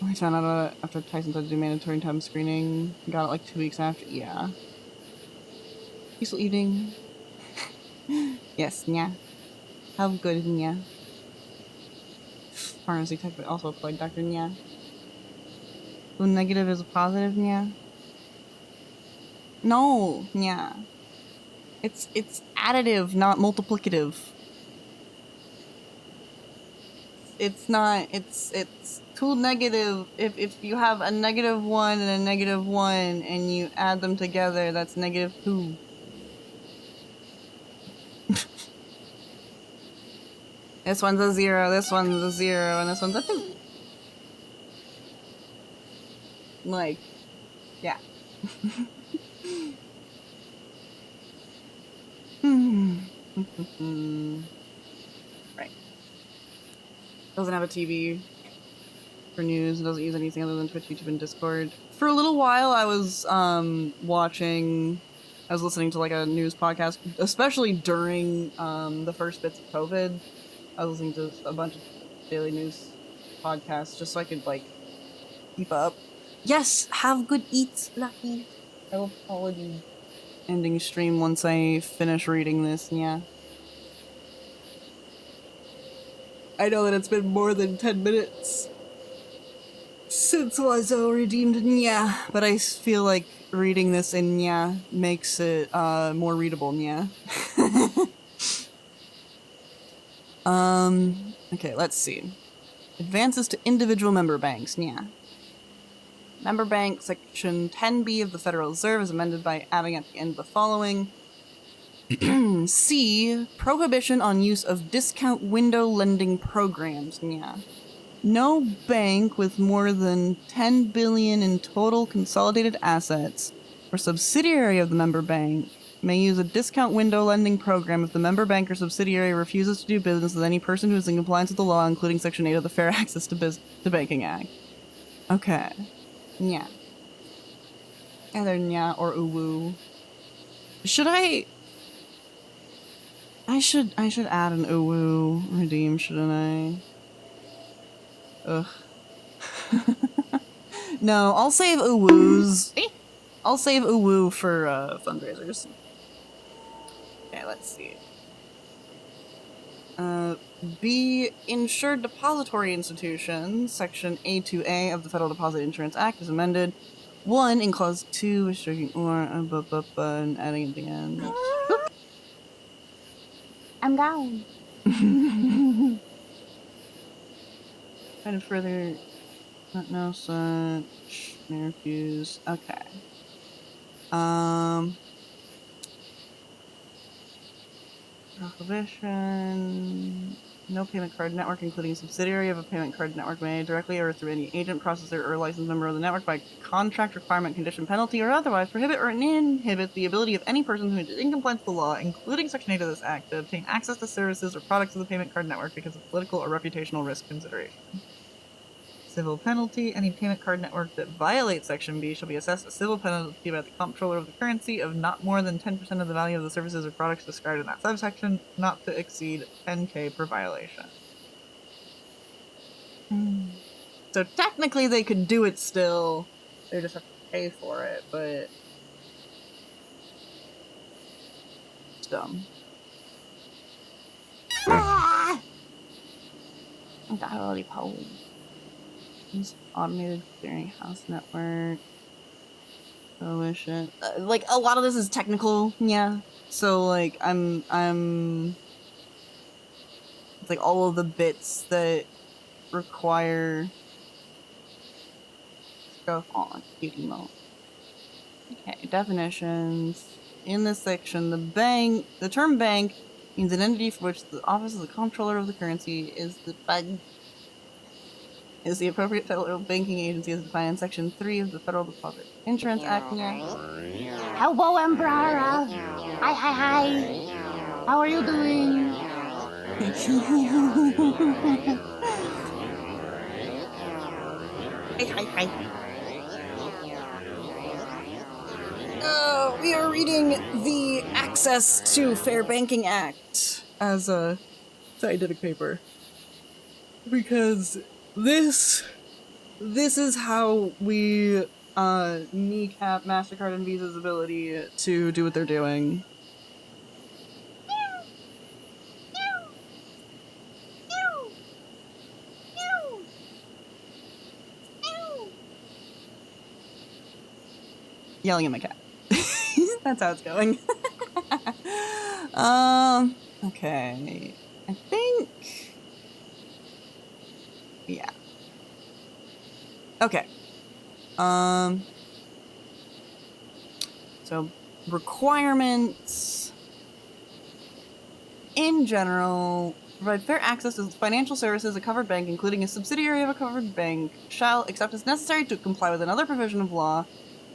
I found out about it after Tyson started doing mandatory time screening. Got it like 2 weeks after. Yeah. Peaceful evening. Yes, yeah. Have good, yeah. Pharmacy tech, but also applied doctor, yeah. So negative is a positive, yeah. No, yeah. It's additive, not multiplicative. It's not, it's two negative. If you have a -1 and a -1 and you add them together, that's -2. This one's a 0, this one's a 0, and this one's a 2. Like, yeah. Right. Doesn't have a TV for news. It doesn't use anything other than Twitch, YouTube, and Discord. For a little while, I was listening to, like, a news podcast, especially during the first bits of COVID. I was listening to a bunch of daily news podcasts just so I could, like, keep up. Yes, have good eats, Lucky. I will probably be ending stream once I finish reading this, yeah. I know that it's been more than 10 minutes since Lazo redeemed, yeah, but I feel like reading this in Nya makes it more readable, Nya. Okay, let's see. Advances to individual member banks, Nya. Member bank section 10B of the Federal Reserve is amended by adding at the end the following. C. Prohibition on use of discount window lending programs, Nya. No bank with more than 10 billion in total consolidated assets or subsidiary of the member bank may use a discount window lending program if the member bank or subsidiary refuses to do business with any person who is in compliance with the law, including Section 8 of the Fair Access to Banking Act. Okay. Yeah. Either nya or uwu. Should I should add an uwu redeem, shouldn't I? Ugh. No, I'll save uwus. I'll save uwu for fundraisers. Okay, let's see. B. Insured depository institutions, Section A2A of the Federal Deposit Insurance Act is amended. 1. In Clause 2, restricting or and adding at the end. I'm down. Kind of further. Not no such. May refuse. Okay. Prohibition. No payment card network, including a subsidiary of a payment card network, may directly or through any agent, processor, or licensed member of the network by contract, requirement, condition, penalty, or otherwise prohibit or inhibit the ability of any person who is in compliance with the law, including Section 8 of this Act, to obtain access to services or products of the payment card network because of political or reputational risk consideration. Civil penalty. Any payment card network that violates Section B shall be assessed a civil penalty by the comptroller of the currency of not more than 10% of the value of the services or products described in that subsection, not to exceed 10K per violation. So technically they could do it still. They just have to pay for it, but it's dumb. Ah! I got already pulled. Automated clearinghouse network. Coalition. Like, a lot of this is technical, yeah. So, like, I'm it's like all of the bits that require stuff on beauty mode. Okay, definitions. In this section, the term bank means an entity for which the office of the comptroller of the currency is the bank. Is the appropriate federal banking agency as defined in Section 3 of the Federal Deposit Insurance Act. Hello, Emperor. Hi. How are you doing? Hi. We are reading the Access to Fair Banking Act as a scientific paper. Because this is how we kneecap MasterCard and Visa's ability to do what they're doing. Yelling at my cat. That's how it's going. Okay. I think... yeah. Okay. So, requirements... in general, provide fair access to financial services a covered bank, including a subsidiary of a covered bank, shall, except as necessary to comply with another provision of law,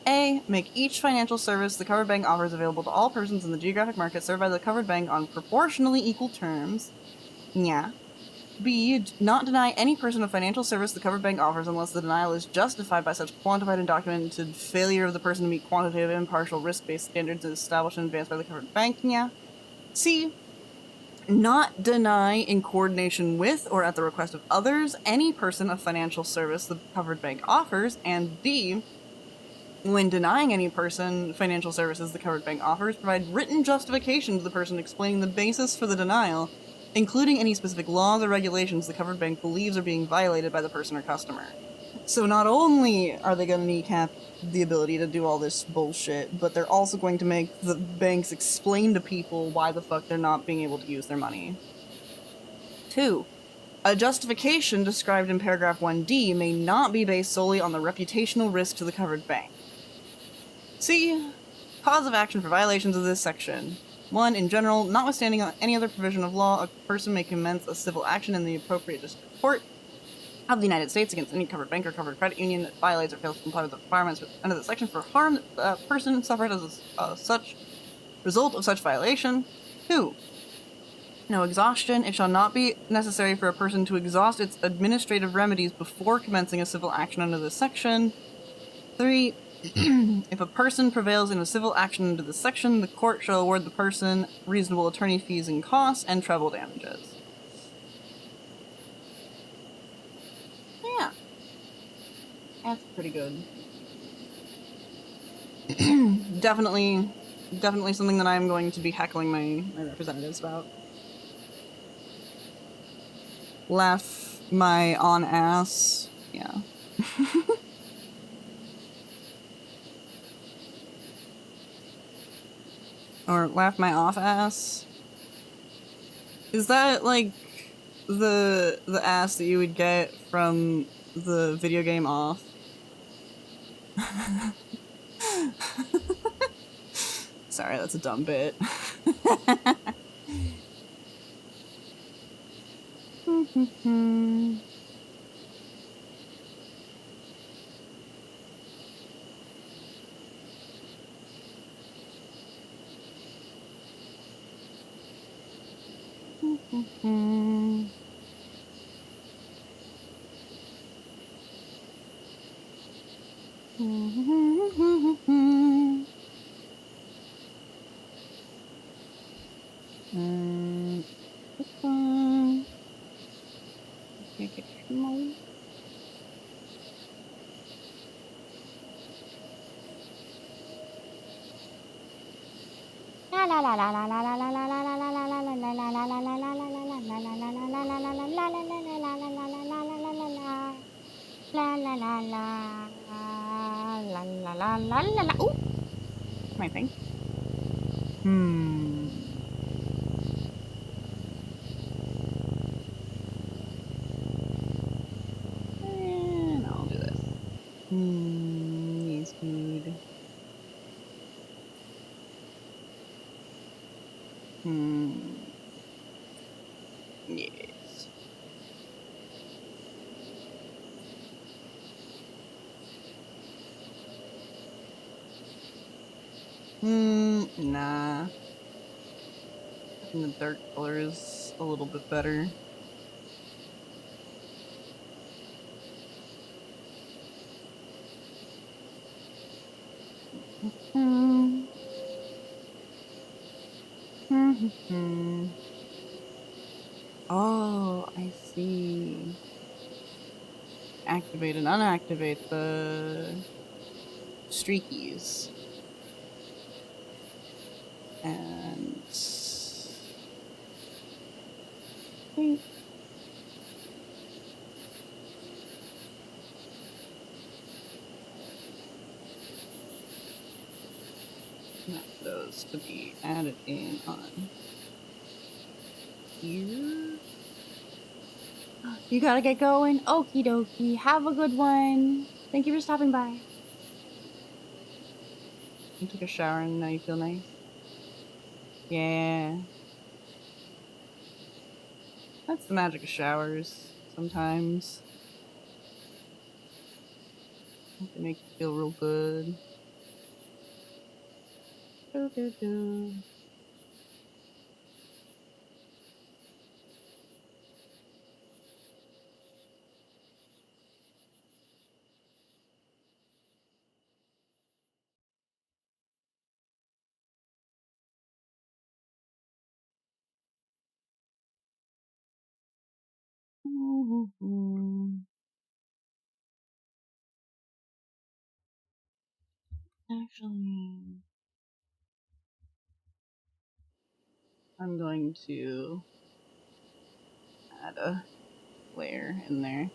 A. Make each financial service the covered bank offers available to all persons in the geographic market served by the covered bank on proportionally equal terms. Yeah. B. Not deny any person a financial service the covered bank offers unless the denial is justified by such quantified and documented failure of the person to meet quantitative, impartial, risk-based standards established and advanced by the covered bank. Yeah. C. Not deny in coordination with or at the request of others any person a financial service the covered bank offers. And D. When denying any person financial services the covered bank offers, provide written justification to the person explaining the basis for the denial, including any specific laws or regulations the covered bank believes are being violated by the person or customer. So not only are they going to kneecap the ability to do all this bullshit, but they're also going to make the banks explain to people why the fuck they're not being able to use their money. 2. A justification described in paragraph 1D may not be based solely on the reputational risk to the covered bank. C. Cause of action for violations of this section. 1. In general, notwithstanding any other provision of law, a person may commence a civil action in the appropriate district court of the United States against any covered bank or covered credit union that violates or fails to comply with the requirements under the section for harm that the person suffered as a such result of such violation. 2. No exhaustion. It shall not be necessary for a person to exhaust its administrative remedies before commencing a civil action under this section. 3. If a person prevails in a civil action under this section, the court shall award the person reasonable attorney fees and costs and treble damages. Yeah. That's pretty good. Definitely something that I'm going to be heckling my representatives about. Laugh my on ass. Yeah. Or laugh my off ass. Is that like the ass that you would get from the video game Off? Sorry, that's a dumb bit. Ooh, my thing. And I'll do this. Yes, good. Yes. Nah. I think the dark color is a little bit better. Oh, I see. Activate and unactivate the streakies. And those to be added in on here. You gotta get going. Okie dokie. Have a good one. Thank you for stopping by. You took a shower and now you feel nice? Yeah. That's the magic of showers sometimes. They make you feel real good. Do, do, do. Actually, I'm going to add a layer in there.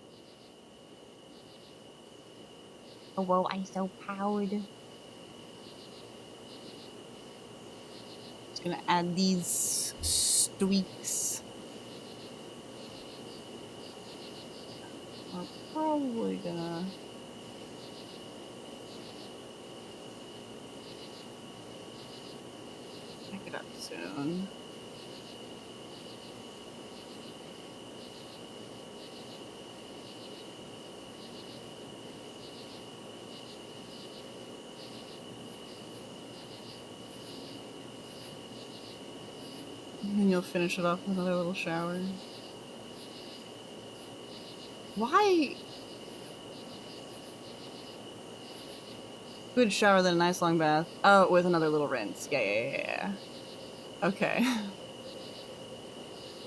Oh, whoa, I'm so proud. Just gonna add these streaks. We're probably gonna pick it up soon. And you'll finish it off with another little shower. Why? Good shower, then a nice long bath. Oh, with another little rinse. Yeah. Okay.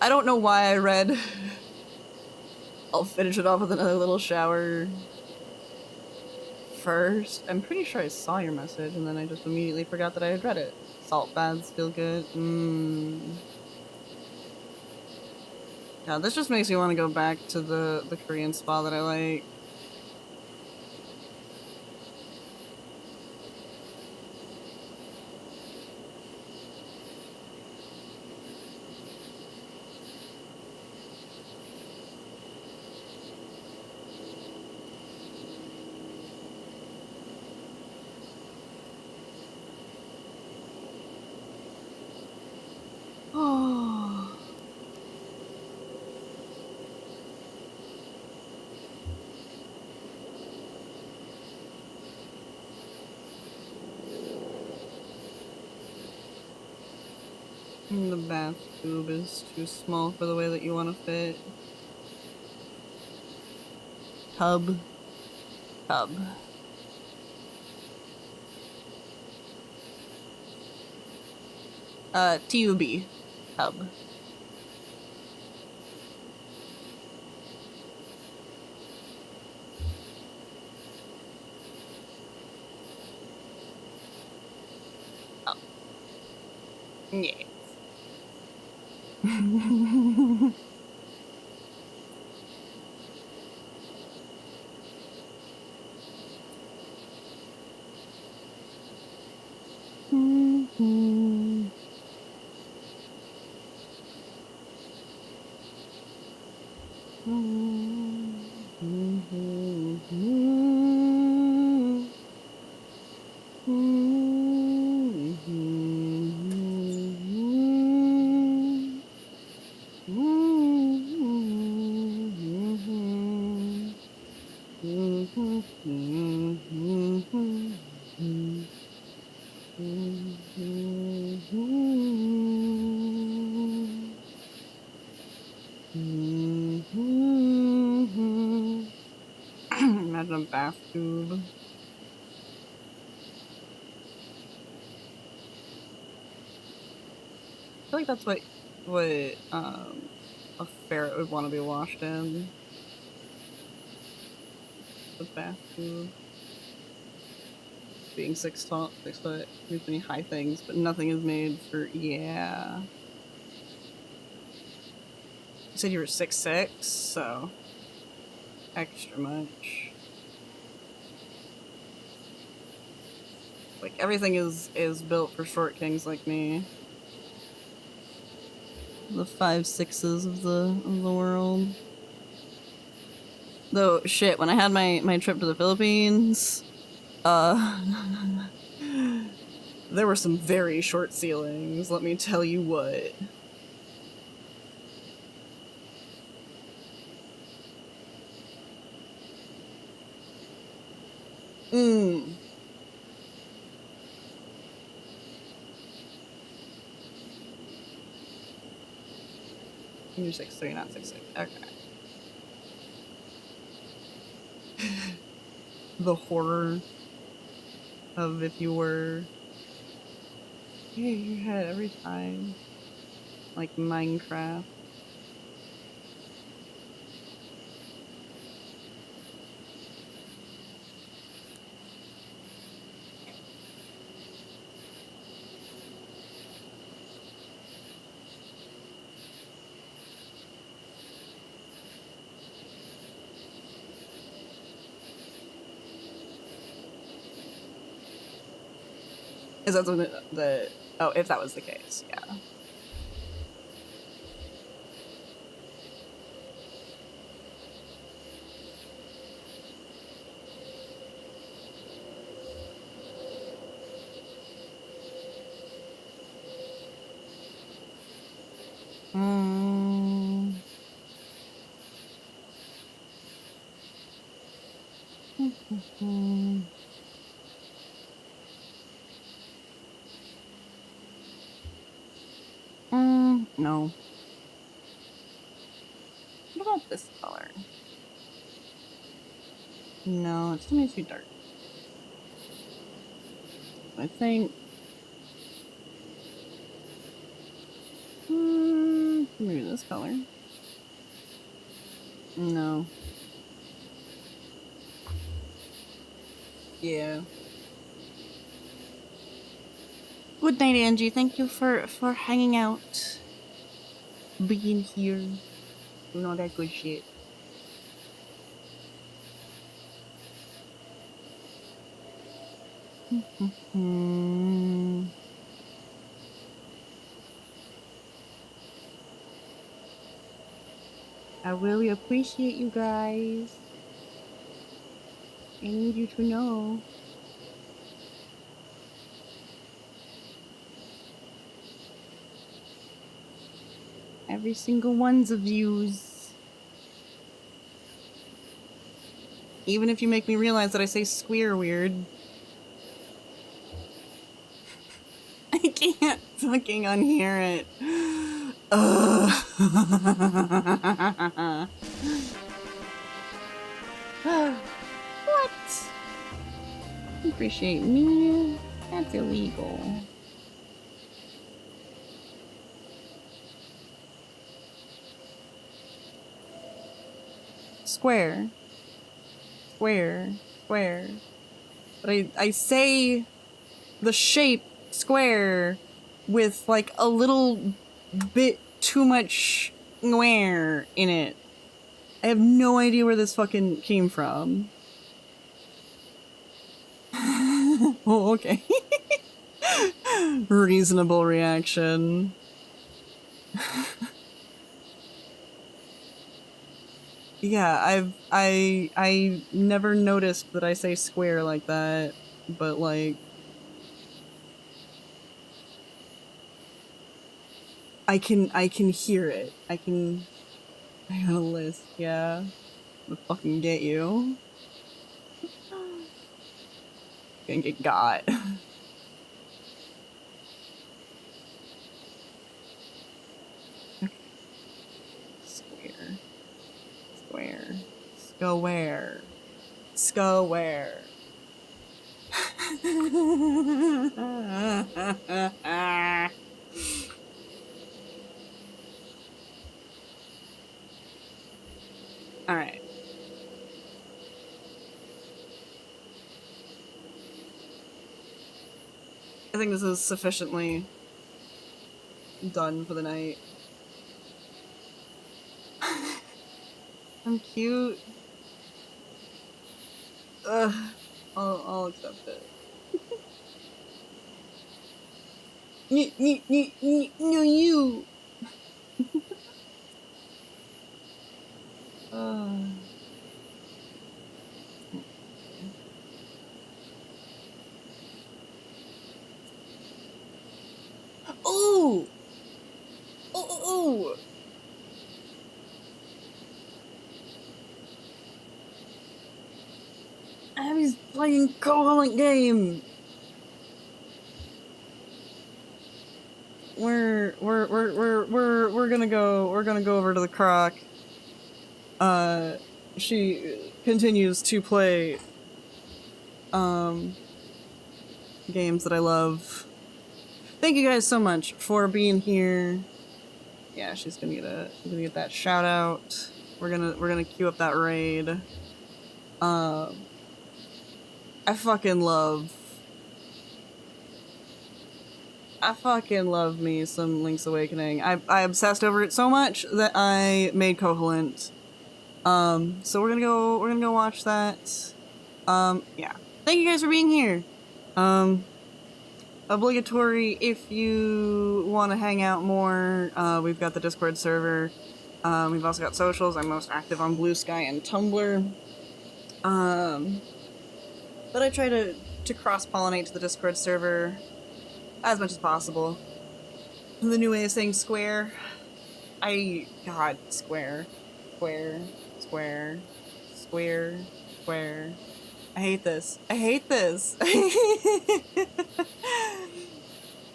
I don't know why I read I'll finish it off with another little shower first. I'm pretty sure I saw your message and then I just immediately forgot that I had read it. Salt baths feel good. Yeah, this just makes me want to go back to the Korean spa that I like. Oh. The bath tube is too small for the way that you want to fit. Tub. TUB. Tub. Oh. Yeah. Imagine a bath tube. I feel like that's what a ferret would want to be washed in. The bath tube. Being 6 foot, there's many high things, but nothing is made for yeah. You said you were 6'6", so extra much. Like everything is built for short kings like me. The 5'6" of the world. Though shit, when I had my trip to the Philippines, there were some very short ceilings, let me tell you what. You're 6'3", not 6'6". Okay. The horror of if you were... Yeah, you had every time. Like Minecraft. Is that something that, oh, if that was the case, yeah. Mm. No. What about this color? No, it's too dark. I think maybe this color. No. Yeah. Good night, Angie. Thank you for hanging out, being here, doing all that good shit. I really appreciate you guys. I need you to know. Every single ones of yous. Even if you make me realize that I say square weird. I can't fucking unhear it. What? Appreciate me? That's illegal. Square. Square. Square. But I say the shape square with like a little bit too much square in it. I have no idea where this fucking came from. Oh, okay. Reasonable reaction. Yeah, I never noticed that I say square like that, but like I can hear it. I got a list, yeah. I'm gonna fucking get you. Gonna get got. Okay. Square. Square. Square. Square. Alright. I think this is sufficiently done for the night. I'm cute. Ugh. I'll accept it. No, you. Oh! Oh! Abby's playing Covalent game. We're gonna go over to the croc. She continues to play games that I love. Thank you guys so much for being here. Yeah, she's gonna get that shout out. We're gonna queue up that raid. I fucking love me some Link's Awakening. I obsessed over it so much that I made Covalent. So we're gonna go watch that. Yeah. Thank you guys for being here. obligatory if you want to hang out more. We've got the Discord server. We've also got socials. I'm most active on Blue Sky and Tumblr. But I try to cross-pollinate to the Discord server as much as possible. The new way of saying square. God, square. Square. Square. Square. Square. I hate this. I hate this.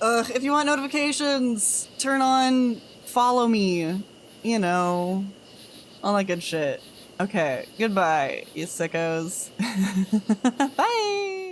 Ugh, if you want notifications, turn on follow me. You know, all that good shit. Okay, goodbye, you sickos. Bye!